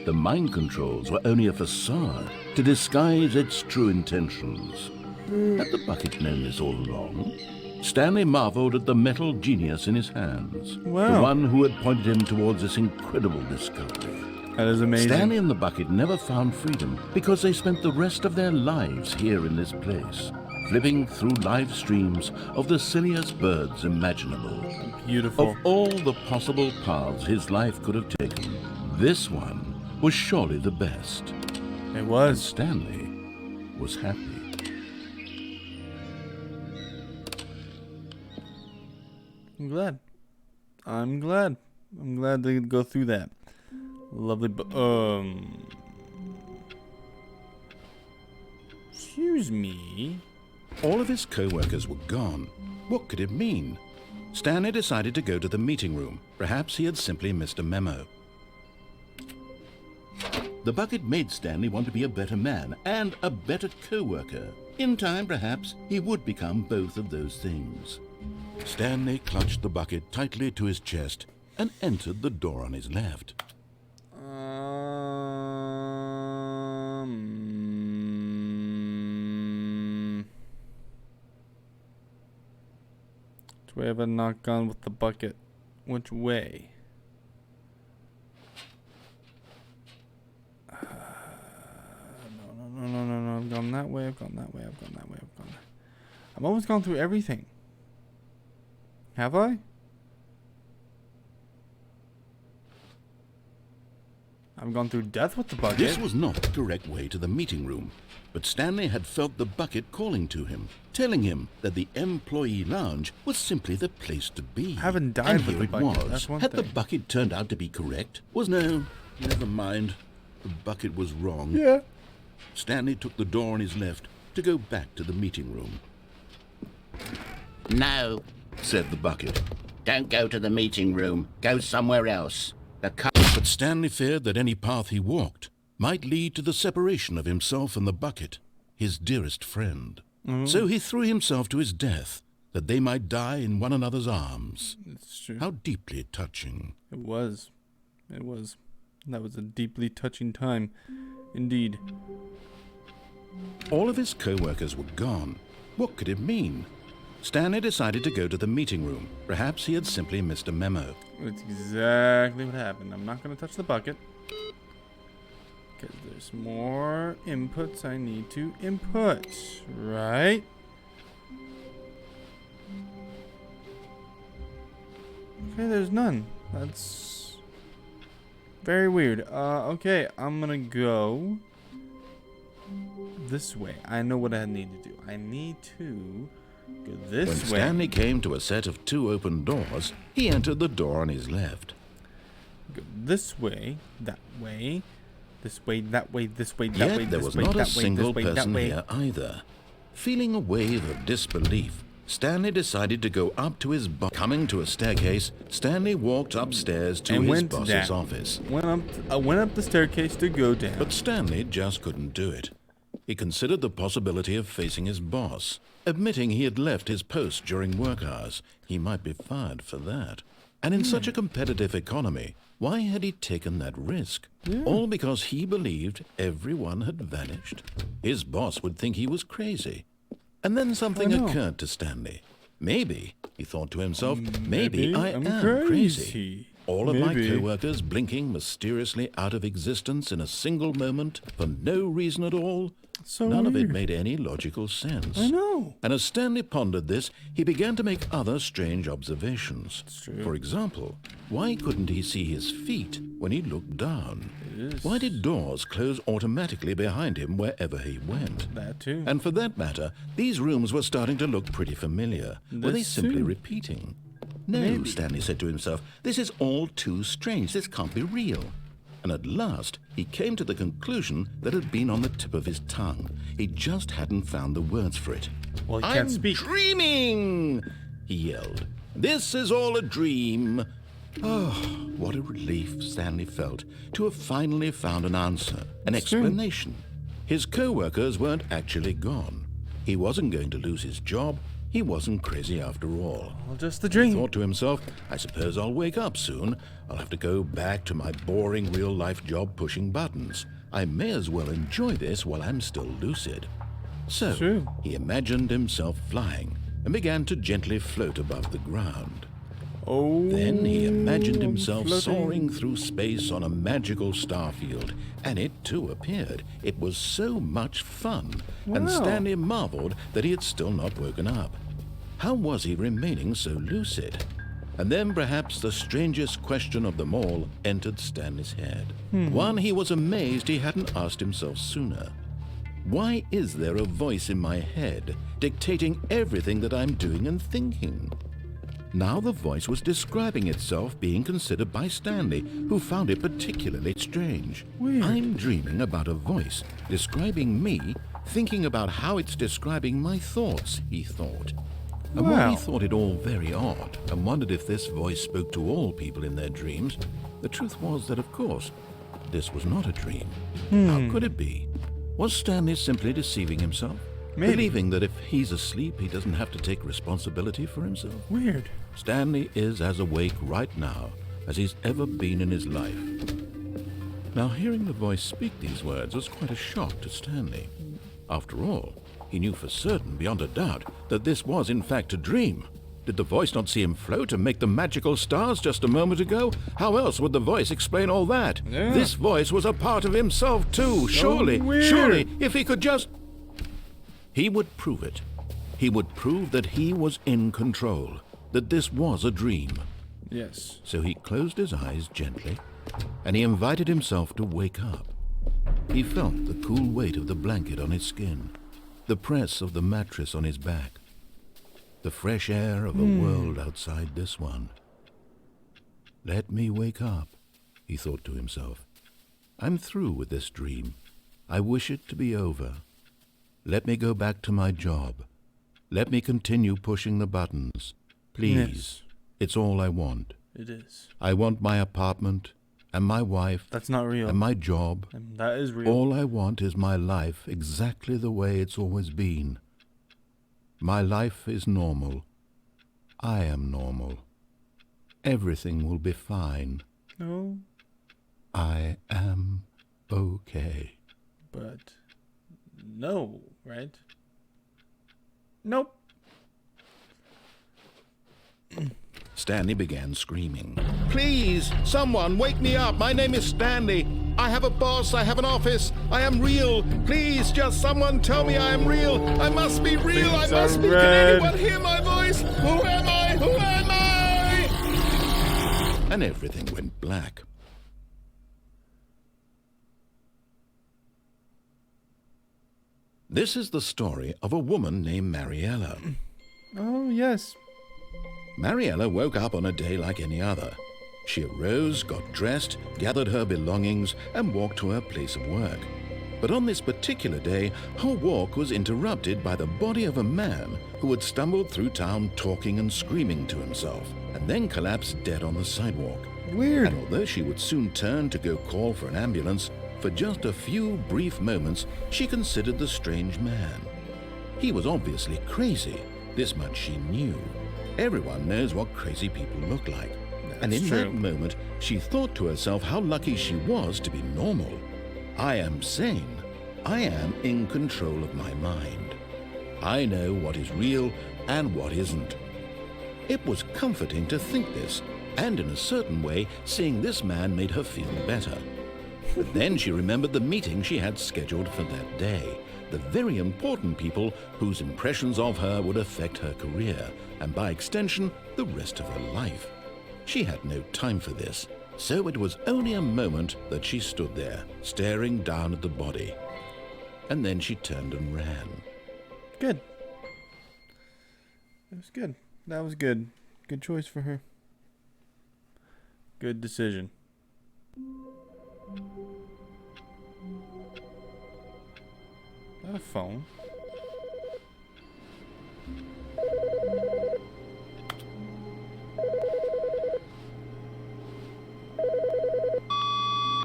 The mind controls were only a facade to disguise its true intentions. Had the bucket known this all along? Stanley marveled at the metal genius in his hands. Wow. The one who had pointed him towards this incredible discovery. That is amazing. Stanley and the bucket never found freedom because they spent the rest of their lives here in this place, flipping through live streams of the silliest birds imaginable. Beautiful. Of all the possible paths his life could have taken, this one was surely the best. It And was. Stanley was happy. I'm glad. I'm glad. I'm glad to go through that. Lovely. Excuse me. All of his co-workers were gone. What could it mean? Stanley decided to go to the meeting room. Perhaps he had simply missed a memo. The bucket made Stanley want to be a better man and a better co-worker. In time, perhaps, he would become both of those things. Stanley clutched the bucket tightly to his chest and entered the door on his left. Which way have I not gone with the bucket? Which way? No. I've gone that way. I've gone that way. I've gone that way. I've gone that. I've almost gone through everything. Have I? I've gone through death with the bucket. This was not the correct way to the meeting room, but Stanley had felt the bucket calling to him, telling him that the employee lounge was simply the place to be. I haven't died and with here the it bucket. was. That's one Had the thing. bucket turned out to be correct? No, never mind. The bucket was wrong. Yeah. Stanley took the door on his left to go back to the meeting room. No, Said the bucket. don't go to the meeting room. Go somewhere else. But Stanley feared that any path he walked might lead to the separation of himself and the bucket, his dearest friend. So he threw himself to his death, that they might die in one another's arms. It's true. How deeply touching. It was. It was. That was a deeply touching time. Indeed. All of his co-workers were gone. What could it mean? Stanley decided to go to the meeting room. Perhaps he had simply missed a memo. That's exactly what happened. I'm not going to touch the bucket. Because there's more inputs I need to input. Right? Okay, there's none. That's very weird. Okay, I'm gonna go this way. I know what I need to do. I need to go this When way. Stanley came to a set of 2 open doors, he entered the door on his left. Go this way, that way, this way, that way, this way, that Yet way, there this was way, not a that way, single this way, that person way. here either. Feeling a wave of disbelief, Stanley decided to go up to his boss. Coming to a staircase, Stanley walked upstairs to And his went boss's down. office. I went up the staircase to go down. But Stanley just couldn't do it. He considered the possibility of facing his boss, admitting he had left his post during work hours. He might be fired for that. And in such a competitive economy, why had he taken that risk? All because he believed everyone had vanished? His boss would think he was crazy. And then something occurred to Stanley. Maybe, he thought to himself, maybe I I'm am crazy. crazy. All of my Maybe. co-workers blinking mysteriously out of existence in a single moment for no reason at all. So None of it weird. made any logical sense. I know. And as Stanley pondered this, he began to make other strange observations. true. For example, why couldn't he see his feet when he looked down? is. Why did doors close automatically behind him wherever he went? That too. And for that matter, these rooms were starting to look pretty familiar. Were they This simply too. repeating? No, Maybe. Stanley said to himself, this is all too strange. This can't be real. And at last, he came to the conclusion that had been on the tip of his tongue. He just hadn't found the words for it. Well, he I'm can't speak. dreaming, he yelled. This is all a dream. Oh, what a relief Stanley felt to have finally found an answer, an explanation. His co-workers weren't actually gone. He wasn't going to lose his job. He wasn't crazy after all. Well, just the He dream. thought to himself, I suppose I'll wake up soon. I'll have to go back to my boring real-life job pushing buttons. I may as well enjoy this while I'm still lucid. So, True. he imagined himself flying and began to gently float above the ground. Oh. Then he imagined I'm himself floating. soaring through space on a magical starfield, and it too appeared. It was so much fun, and Wow. Stanley marveled that he had still not woken up. How was he remaining so lucid? And then perhaps the strangest question of them all entered Stanley's head. One he was amazed he hadn't asked himself sooner. Why is there a voice in my head dictating everything that I'm doing and thinking? Now the voice was describing itself being considered by Stanley, who found it particularly strange. Weird. I'm dreaming about a voice describing me, thinking about how it's describing my thoughts, he thought. And while Wow. he thought it all very odd and wondered if this voice spoke to all people in their dreams, the truth was that, of course, this was not a dream. How could it be? Was Stanley simply deceiving himself? Maybe. Believing that if he's asleep, he doesn't have to take responsibility for himself? Weird. Stanley is as awake right now as he's ever been in his life. Now, hearing the voice speak these words was quite a shock to Stanley. After all, he knew for certain, beyond a doubt, that this was in fact a dream. Did the voice not see him float and make the magical stars just a moment ago? How else would the voice explain all that? Yeah. This voice was a part of himself too. Surely, weird. surely, if he could just... He would prove it. He would prove that he was in control, that this was a dream. Yes. So he closed his eyes gently and he invited himself to wake up. He felt the cool weight of the blanket on his skin, the press of the mattress on his back, the fresh air of a world outside this one. Let me wake up, he thought to himself. I'm through with this dream. I wish it to be over. Let me go back to my job. Let me continue pushing the buttons. Please. Yes. It's all I want. It is. I want my apartment and my wife. That's not real. And my job. And that is real. All I want is my life exactly the way it's always been. My life is normal. I am normal. Everything will be fine. No. I am okay. But no, right? Nope. Stanley began screaming. Please, someone, wake me up. My name is Stanley. I have a boss. I have an office. I am real. Please, just someone tell me I am real. I must be real. I must be. Can anyone hear my voice? Who am I? Who am I? And everything went black. This is the story of a woman named Mariella. Oh, yes. Mariella woke up on a day like any other. She arose, got dressed, gathered her belongings, and walked to her place of work. But on this particular day, her walk was interrupted by the body of a man who had stumbled through town talking and screaming to himself, and then collapsed dead on the sidewalk. Weird. And although she would soon turn to go call for an ambulance, for just a few brief moments she considered the strange man. He was obviously crazy. This much she knew. Everyone knows what crazy people look like. And in that moment, she thought to herself how lucky she was to be normal. I am sane. I am in control of my mind. I know what is real and what isn't. It was comforting to think this, and in a certain way, seeing this man made her feel better. But then she remembered the meeting she had scheduled for that day, the very important people whose impressions of her would affect her career, and by extension, the rest of her life. She had no time for this, so it was only a moment that she stood there, staring down at the body. And then she turned and ran. Good. That was good. That was good. Good choice for her. Good decision. Is that a phone?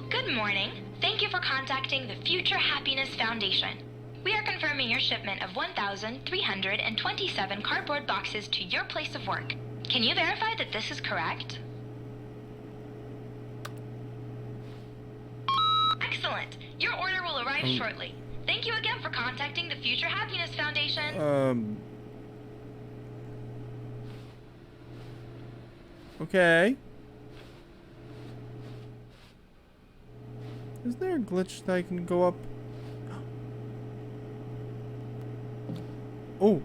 Good morning. Thank you for contacting the Future Happiness Foundation. We are confirming your shipment of 1,327 cardboard boxes to your place of work. Can you verify that this is correct? Excellent. Your order will arrive shortly. Thank you again for contacting the Future Happiness Foundation. Okay. Is there a glitch that I can go up? Oh.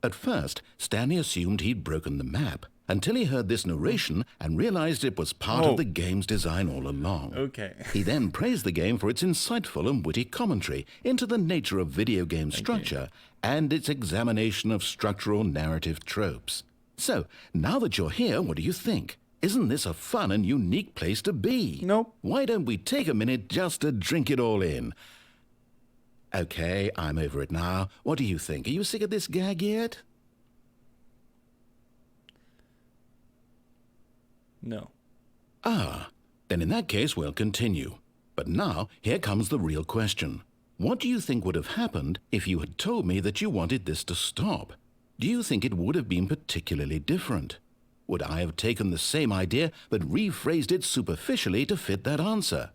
At first, Stanley assumed he'd broken the map, until he heard this narration and realized it was part of the game's design all along. Okay. He then praised the game for its insightful and witty commentary into the nature of video game structure and its examination of structural narrative tropes. So, now that you're here, what do you think? Isn't this a fun and unique place to be? Nope. Why don't we take a minute just to drink it all in? Okay, I'm over it now. What do you think? Are you sick of this gag yet? No. Ah, then in that case we'll continue. But now, here comes the real question. What do you think would have happened if you had told me that you wanted this to stop? Do you think it would have been particularly different? Would I have taken the same idea but rephrased it superficially to fit that answer?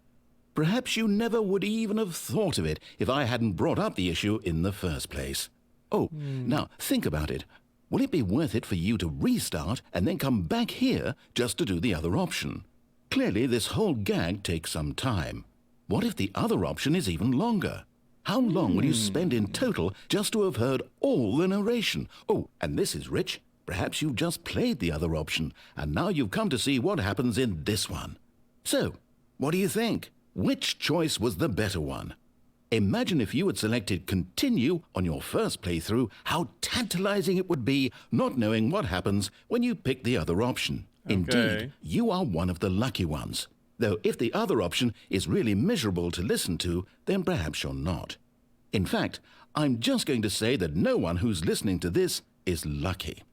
Perhaps you never would even have thought of it if I hadn't brought up the issue in the first place. Oh, now think about it. Will it be worth it for you to restart and then come back here just to do the other option? Clearly, this whole gag takes some time. What if the other option is even longer? How long will you spend in total just to have heard all the narration? Oh, and this is rich. Perhaps you've just played the other option, and now you've come to see what happens in this one. So, what do you think? Which choice was the better one? Imagine if you had selected continue on your first playthrough, how tantalizing it would be not knowing what happens when you pick the other option. Okay. Indeed, you are one of the lucky ones. Though if the other option is really miserable to listen to, then perhaps you're not. In fact, I'm just going to say that no one who's listening to this is lucky.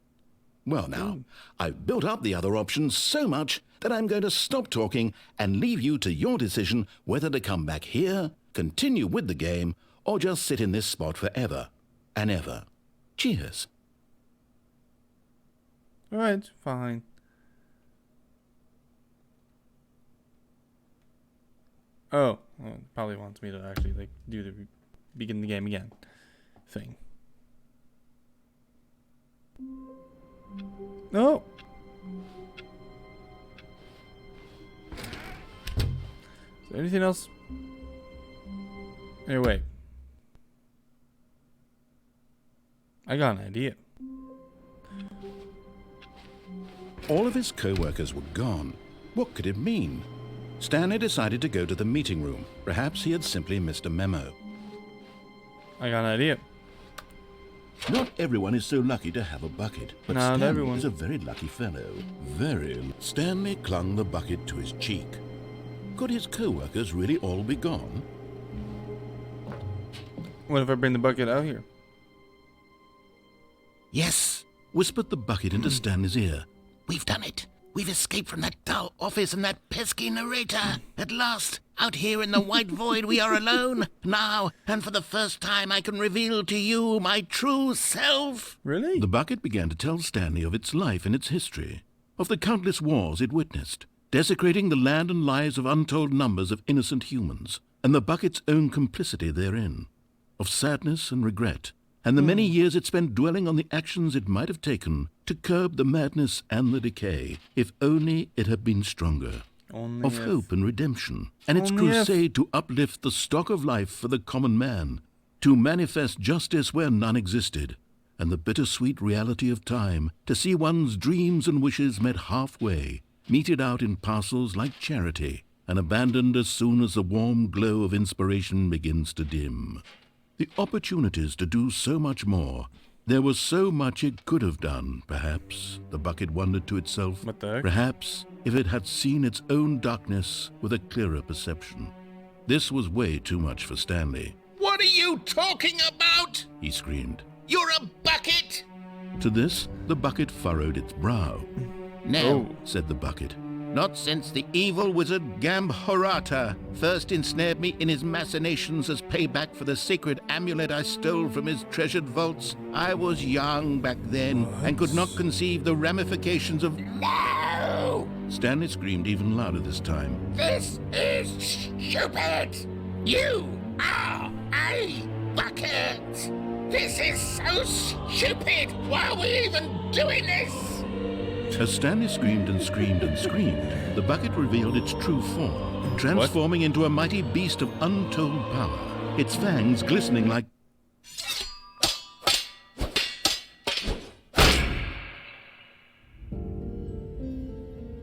Well now, I've built up the other options so much that I'm going to stop talking and leave you to your decision whether to come back here, continue with the game, or just sit in this spot forever and ever. Cheers. Alright, fine. Oh, well, it probably wants me to actually like do the begin the game again thing. No. Is there anything else? Anyway, I got an idea. All of his co-workers were gone. What could it mean? Stanley decided to go to the meeting room. Perhaps he had simply missed a memo. I got an idea. Not everyone is so lucky to have a bucket, but Not Stanley everyone. is a very lucky fellow. Very. Stanley clung the bucket to his cheek. Could his co-workers really all be gone? What if I bring the bucket out here? Yes, whispered the bucket into Stanley's ear. We've done it. We've escaped from that dull office and that pesky narrator. At last, out here in the white void, we are alone. Now, and for the first time, I can reveal to you my true self. Really? The bucket began to tell Stanley of its life and its history, of the countless wars it witnessed, desecrating the land and lives of untold numbers of innocent humans, and the bucket's own complicity therein, of sadness and regret, and the many years it spent dwelling on the actions it might have taken to curb the madness and the decay, if only it had been stronger. Only Of if- hope and redemption, and its Only if- crusade to uplift the stock of life for the common man, to manifest justice where none existed, and the bittersweet reality of time, to see one's dreams and wishes met halfway, meted out in parcels like charity, and abandoned as soon as the warm glow of inspiration begins to dim. The opportunities to do so much more. There was so much it could have done, perhaps, the bucket wondered to itself. What the heck? Perhaps, if it had seen its own darkness with a clearer perception. This was way too much for Stanley. What are you talking about? He screamed. You're a bucket! To this, the bucket furrowed its brow. No, Said the bucket. not since the evil wizard Gambhorata first ensnared me in his machinations as payback for the sacred amulet I stole from his treasured vaults. I was young back then and could not conceive the ramifications of... No! Stanley screamed even louder this time. This is stupid! You are a bucket! This is so stupid! Why are we even doing this? As Stanley screamed and screamed and screamed, the bucket revealed its true form, transforming into a mighty beast of untold power, its fangs glistening like...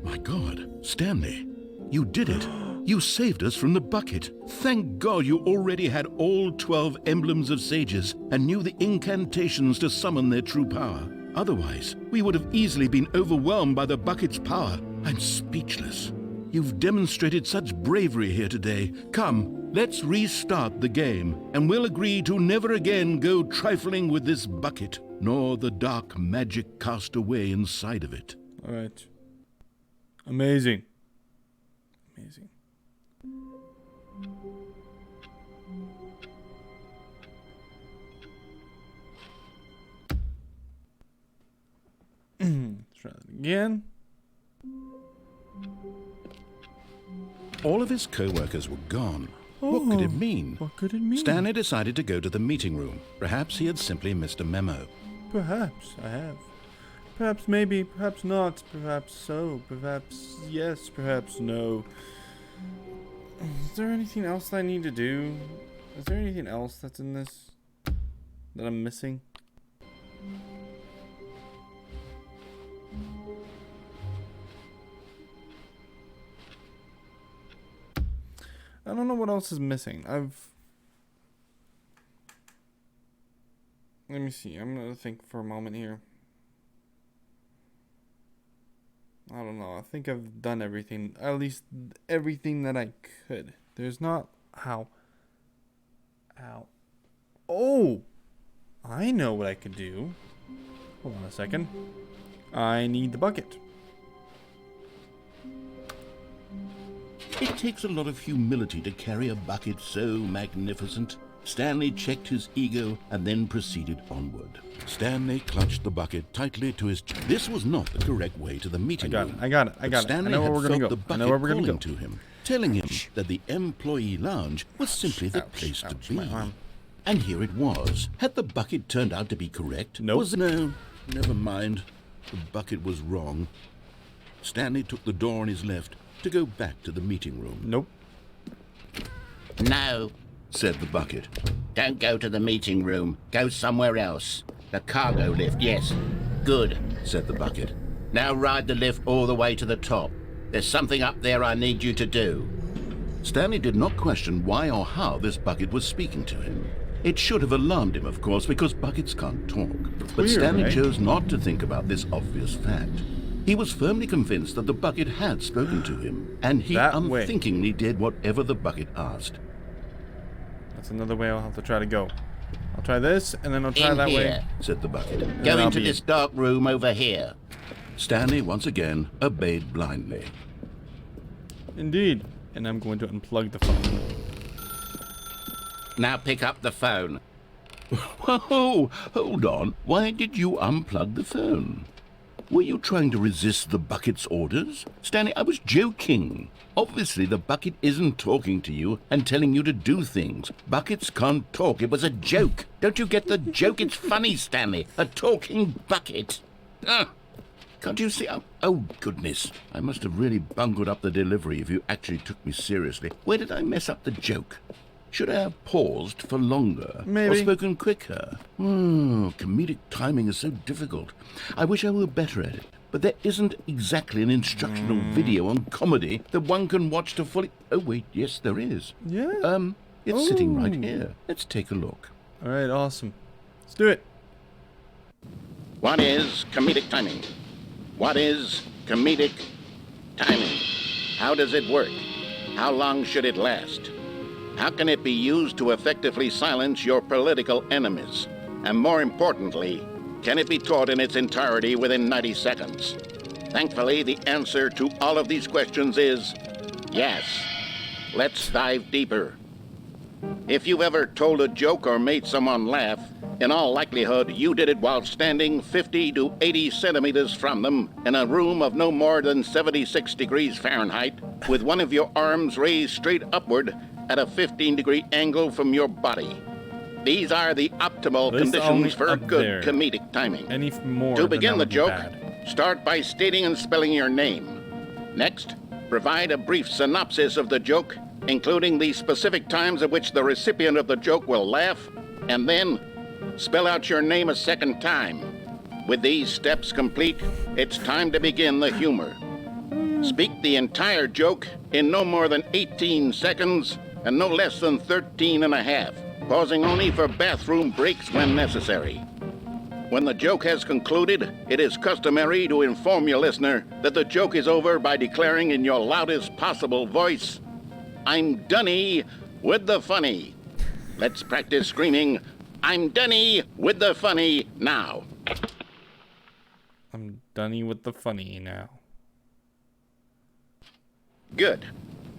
My God, Stanley, you did it. You saved us from the bucket. Thank God you already had all 12 emblems of sages and knew the incantations to summon their true power. Otherwise, we would have easily been overwhelmed by the bucket's power. I'm speechless. You've demonstrated such bravery here today. Come, let's restart the game, and we'll agree to never again go trifling with this bucket, nor the dark magic cast away inside of it. Alright. Amazing. Amazing. Let's try that again. All of his co-workers were gone. What could it mean? What could it mean? Stanley decided to go to the meeting room. Perhaps he had simply missed a memo. Perhaps I have. Perhaps maybe, perhaps not, perhaps so, perhaps yes, perhaps no. Is there anything else I need to do? Is there anything else that's in this that I'm missing? I don't know what else is missing. Let me see. I'm gonna think for a moment here. I don't know. I think I've done everything. At least everything that I could. There's not... How? Ow. Oh! I know what I could do. Hold on a second. I need the bucket. It takes a lot of humility to carry a bucket so magnificent. Stanley checked his ego and then proceeded onward. Stanley clutched the bucket tightly to his chest. This was not the correct way to the meeting room. I got it. Stanley I know where we're gonna felt go. the I know where bucket we're gonna calling go. to him, telling him that the employee lounge was simply the place to be. My arm. And here it was. Had the bucket turned out to be correct? Nope. No, never mind. The bucket was wrong. Stanley took the door on his left to go back to the meeting room. Nope. No, said the bucket. Don't go to the meeting room. Go somewhere else. The cargo lift, yes. Good, said the bucket. Now ride the lift all the way to the top. There's something up there I need you to do. Stanley did not question why or how this bucket was speaking to him. It should have alarmed him, of course, because buckets can't talk. But Weird, Stanley right? chose not to think about this obvious fact. He was firmly convinced that the bucket had spoken to him, and he That way. unthinkingly did whatever the bucket asked. That's another way I'll have to try to go. I'll try this, and then I'll try In that here, way. said the bucket. then Go I'll into be this in. dark room over here. Stanley once again obeyed blindly. Indeed. And I'm going to unplug the phone. Now pick up the phone. Whoa, hold on. Why did you unplug the phone? Were you trying to resist the bucket's orders? Stanley, I was joking. Obviously, the bucket isn't talking to you and telling you to do things. Buckets can't talk. It was a joke. Don't you get the joke? It's funny, Stanley. A talking bucket. Can't you see? Oh, goodness. I must have really bungled up the delivery if you actually took me seriously. Where did I mess up the joke? Should I have paused for longer? Maybe. Or spoken quicker? Comedic timing is so difficult. I wish I were better at it. But there isn't exactly an instructional video on comedy that one can watch to fully... Oh, wait, yes, there is. Yeah. It's sitting right Oh. here. Let's take a look. All right, awesome. Let's do it. What is comedic timing? What is comedic timing? How does it work? How long should it last? How can it be used to effectively silence your political enemies? And more importantly, can it be taught in its entirety within 90 seconds? Thankfully, the answer to all of these questions is yes. Let's dive deeper. If you've ever told a joke or made someone laugh, in all likelihood, you did it while standing 50 to 80 centimeters from them in a room of no more than 76 degrees Fahrenheit, with one of your arms raised straight upward at a 15-degree angle from your body. These are the optimal At least only conditions for up good there. comedic timing. Any more To than begin that the would be joke, bad. start by stating and spelling your name. Next, provide a brief synopsis of the joke, including the specific times at which the recipient of the joke will laugh, and then spell out your name a second time. With these steps complete, it's time to begin the humor. Speak the entire joke in no more than 18 seconds and no less than 13 and a half, pausing only for bathroom breaks when necessary. When the joke has concluded, it is customary to inform your listener that the joke is over by declaring in your loudest possible voice, "I'm Dunny with the funny." Let's practice screaming, "I'm Dunny with the funny" now. I'm done with the funny now. Good.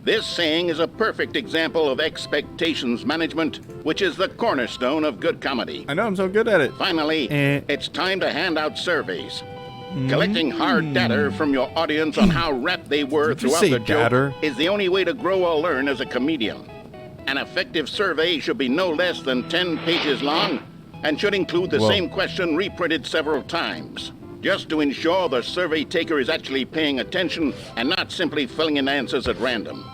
This saying is a perfect example of expectations management, which is the cornerstone of good comedy. I know, I'm so good at it. Finally, it's time to hand out surveys. Collecting hard data from your audience on how rapt they were Did you throughout say the joke data? is the only way to grow or learn as a comedian. An effective survey should be no less than 10 pages long and should include the Whoa. same question reprinted several times, just to ensure the survey taker is actually paying attention and not simply filling in answers at random.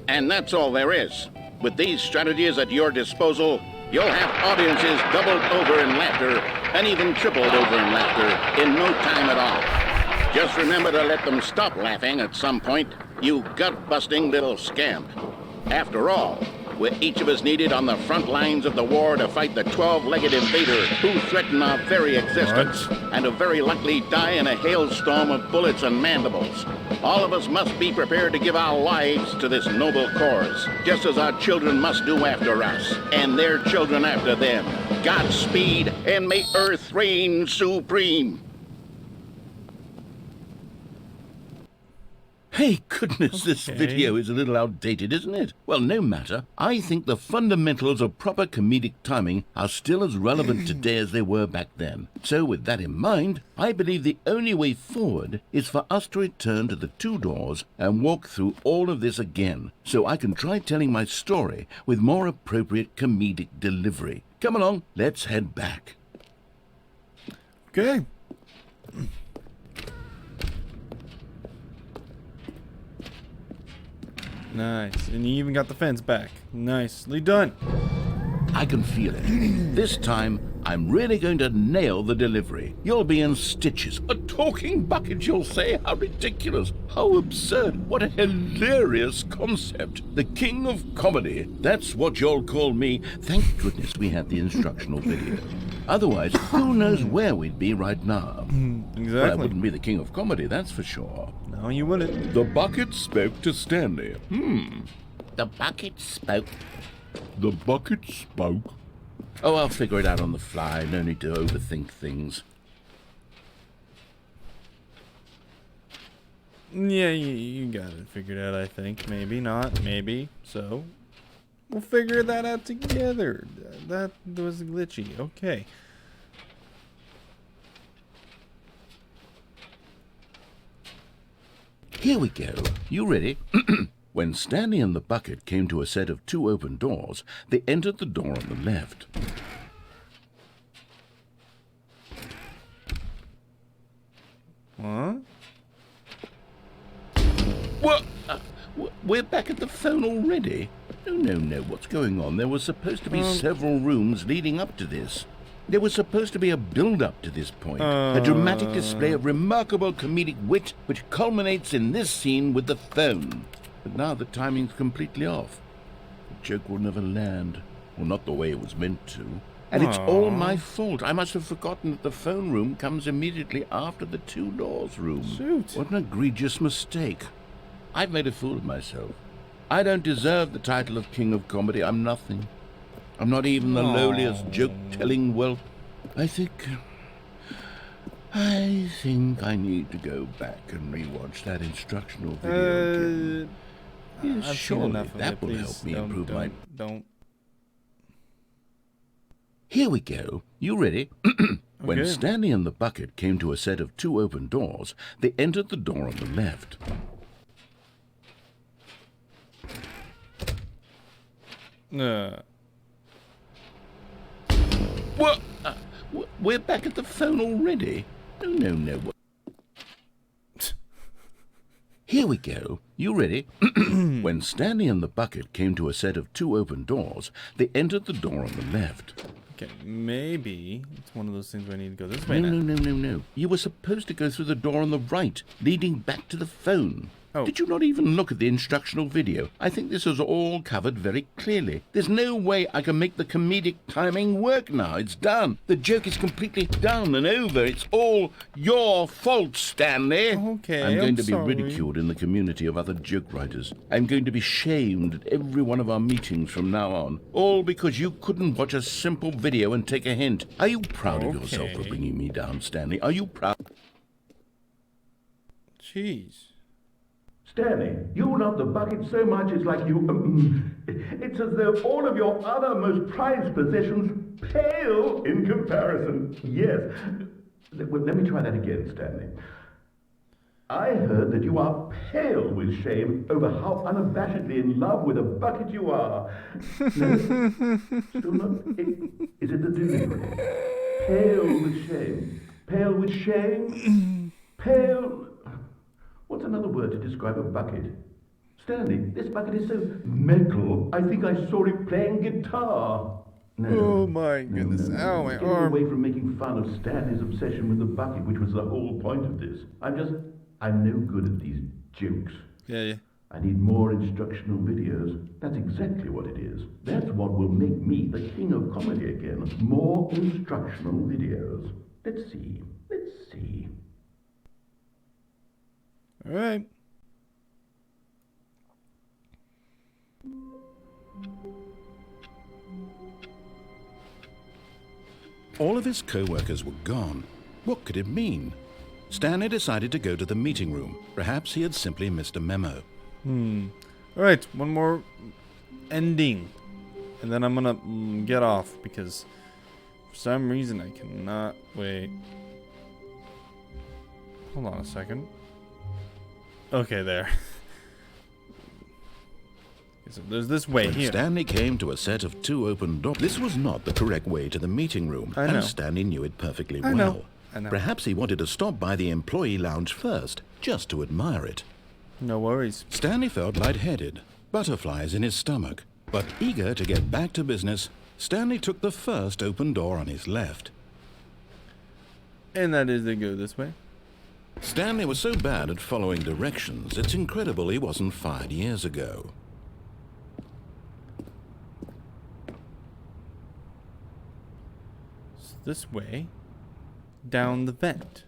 And that's all there is. With these strategies at your disposal, you'll have audiences doubled over in laughter and even tripled over in laughter in no time at all. Just remember to let them stop laughing at some point, you gut-busting little scamp. After all, we're each of us needed on the front lines of the war to fight the 12-legged invader who threaten our very existence and who very likely die in a hailstorm of bullets and mandibles. All of us must be prepared to give our lives to this noble cause, just as our children must do after us, and their children after them. Godspeed, and may Earth reign supreme. Hey, goodness, this video is a little outdated, isn't it? Well, no matter. I think the fundamentals of proper comedic timing are still as relevant today as they were back then. So with that in mind, I believe the only way forward is for us to return to the 2 doors and walk through all of this again, so I can try telling my story with more appropriate comedic delivery. Come along, let's head back. Okay. Nice. And you even got the fence back. Nicely done. I can feel it. This time, I'm really going to nail the delivery. You'll be in stitches. A talking bucket, you'll say? How ridiculous. How absurd. What a hilarious concept. The king of comedy. That's what you'll call me. Thank goodness we had the instructional video. Otherwise, who knows where we'd be right now. Exactly. Well, I wouldn't be the king of comedy, that's for sure. No, you wouldn't. The bucket spoke to Stanley. The bucket spoke. The bucket spoke. Oh, I'll figure it out on the fly. No need to overthink things. Yeah, you got it figured out, I think. Maybe not, maybe. So, we'll figure that out together. That was glitchy. Okay. Here we go. You ready? When Stanley and the bucket came to a set of 2 open doors, they entered the door on the left. Huh? What? We're back at the phone already? No. What's going on? There were supposed to be several rooms leading up to this. There was supposed to be a build-up to this point. A dramatic display of remarkable comedic wit which culminates in this scene with the phone. But now the timing's completely off. The joke will never land. Well, not the way it was meant to. And it's all my fault. I must have forgotten that the phone room comes immediately after the 2 doors room. Shoot. What an egregious mistake. I've made a fool of myself. I don't deserve the title of King of Comedy. I'm nothing. I'm not even the lowliest joke-telling whelp. I think I need to go back and rewatch that instructional video again. Yes, I've surely seen enough of that it. will Please help me don't, improve my... Don't. Here we go. You ready? When Okay. Stanley and the bucket came to a set of 2 open doors, they entered the door on the left. What? We're back at the phone already? No. Here we go. You ready? When Stanley and the bucket came to a set of 2 open doors, they entered the door on the left. Okay, maybe it's one of those things where I need to go this way now. No. You were supposed to go through the door on the right, leading back to the phone. Oh. Did you not even look at the instructional video? I think this is all covered very clearly. There's no way I can make the comedic timing work now. It's done. The joke is completely done and over. It's all your fault, Stanley. Okay, I'm going to be sorry. ridiculed in the community of other joke writers. I'm going to be shamed at every one of our meetings from now on. All because you couldn't watch a simple video and take a hint. Are you proud of yourself for Okay. bringing me down, Stanley? Are you proud? Jeez. Stanley, you love the bucket so much it's like you... it's as though all of your other most prized possessions pale in comparison. Yes. Well, let me try that again, Stanley. I heard that you are pale with shame over how unabashedly in love with a bucket you are. No, still not... Is it the delivery? Pale with shame. Pale with shame? Pale... What's another word to describe a bucket? Stanley, this bucket is so metal, I think I saw it playing guitar. No, Oh my goodness. No. Ow, my Getting arm. away from making fun of Stanley's obsession with the bucket, which was the whole point of this. I'm no good at these jokes. Yeah. I need more instructional videos. That's exactly what it is. That's what will make me the king of comedy again. More instructional videos. Let's see. All right. All of his co-workers were gone. What could it mean? Stanley decided to go to the meeting room. Perhaps he had simply missed a memo. All right, one more ending. And then I'm gonna get off because for some reason I cannot wait. Hold on a second. Okay, there. So there's this way When here. Stanley came to a set of 2 open doors, this was not the correct way to the meeting room, I know. and Stanley knew it perfectly I well. know. Perhaps he wanted to stop by the employee lounge first, just to admire it. No worries. Stanley felt lightheaded, butterflies in his stomach, but eager to get back to business, Stanley took the first open door on his left. And that is to go this way. Stanley was so bad at following directions, it's incredible he wasn't fired years ago. It's this way. Down the vent.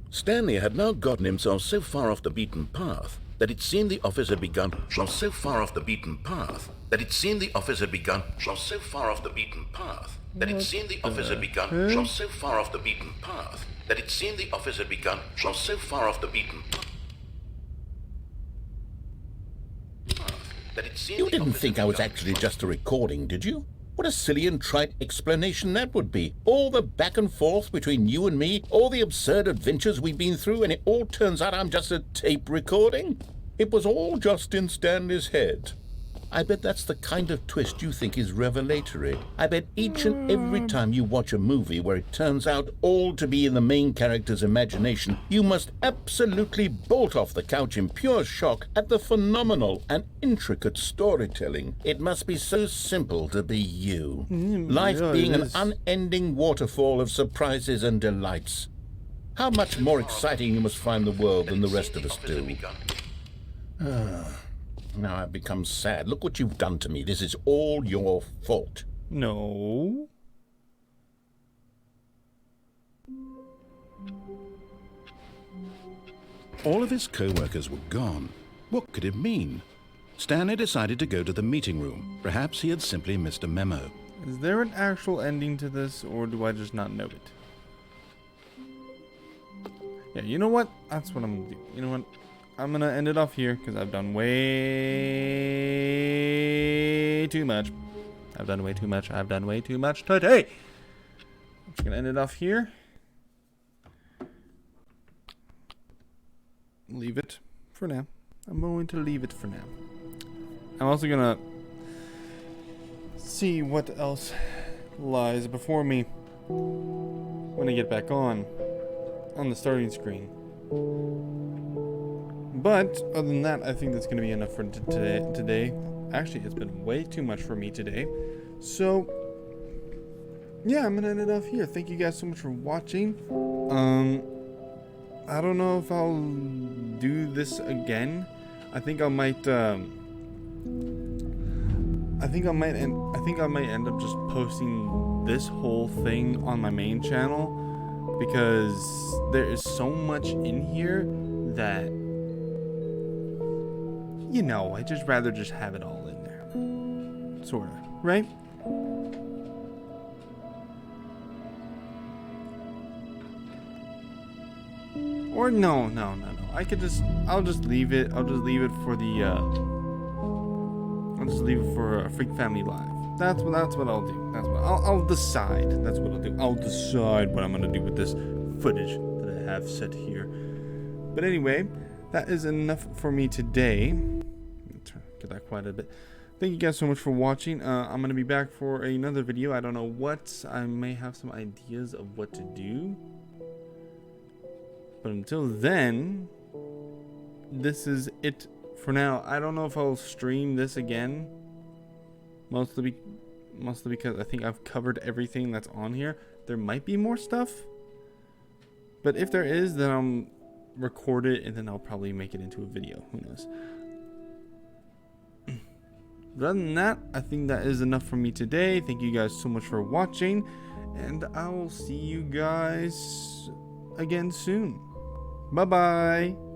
Stanley had now gotten himself so far off the beaten path that it seemed the office had begun from so far off the beaten path that it seemed the office had begun from so far off the beaten path that it seemed the office had begun from so far off the beaten path that it seemed the office had begun from so far off the beaten path that it seemed. You didn't think I was actually just a recording, did you? What a silly and trite explanation that would be. All the back and forth between you and me, all the absurd adventures we've been through, and it all turns out I'm just a tape recording? It was all just in Stanley's head. I bet that's the kind of twist you think is revelatory. I bet each and every time you watch a movie where it turns out all to be in the main character's imagination, you must absolutely bolt off the couch in pure shock at the phenomenal and intricate storytelling. It must be so simple to be you. Life yeah, being it an is. unending waterfall of surprises and delights. How much more exciting you must find the world than the rest of us do. Now I've become sad. Look what you've done to me. This is all your fault. No. All of his co-workers were gone. What could it mean? Stanley decided to go to the meeting room. Perhaps he had simply missed a memo. Is there an actual ending to this, or do I just not know it? Yeah, you know what? That's what I'm gonna do. You know what? I'm gonna end it off here, because I've done way too much. I've done way too much. I've done way too much today. I'm just gonna end it off here. Leave it for now. I'm going to leave it for now. I'm also gonna see what else lies before me when I get back on the starting screen. But other than that, I think that's going to be enough for today. Actually, it's been way too much for me today. So yeah, I'm going to end it off here. Thank you guys so much for watching. I don't know if I'll do this again. I think I might end up just posting this whole thing on my main channel, because there is so much in here that, you know, I just rather just have it all in there. Sort of, right? Or no. I'll just leave it. I'll just leave it for the I'll just leave it for Freak Family Live. That's what I'll do. That's what I'll decide. That's what I'll do. I'll decide what I'm gonna do with this footage that I have set here. But anyway, that is enough for me today. Get that quite a bit. Thank you guys so much for watching. I'm gonna be back for another video. I don't know what. I may have some ideas of what to do. But until then, this is it for now. I don't know if I'll stream this again. Mostly because I think I've covered everything that's on here. There might be more stuff. But if there is, then I'll record it and then I'll probably make it into a video. Who knows? But other than that, I think that is enough for me today. Thank you guys so much for watching. And I will see you guys again soon. Bye-bye.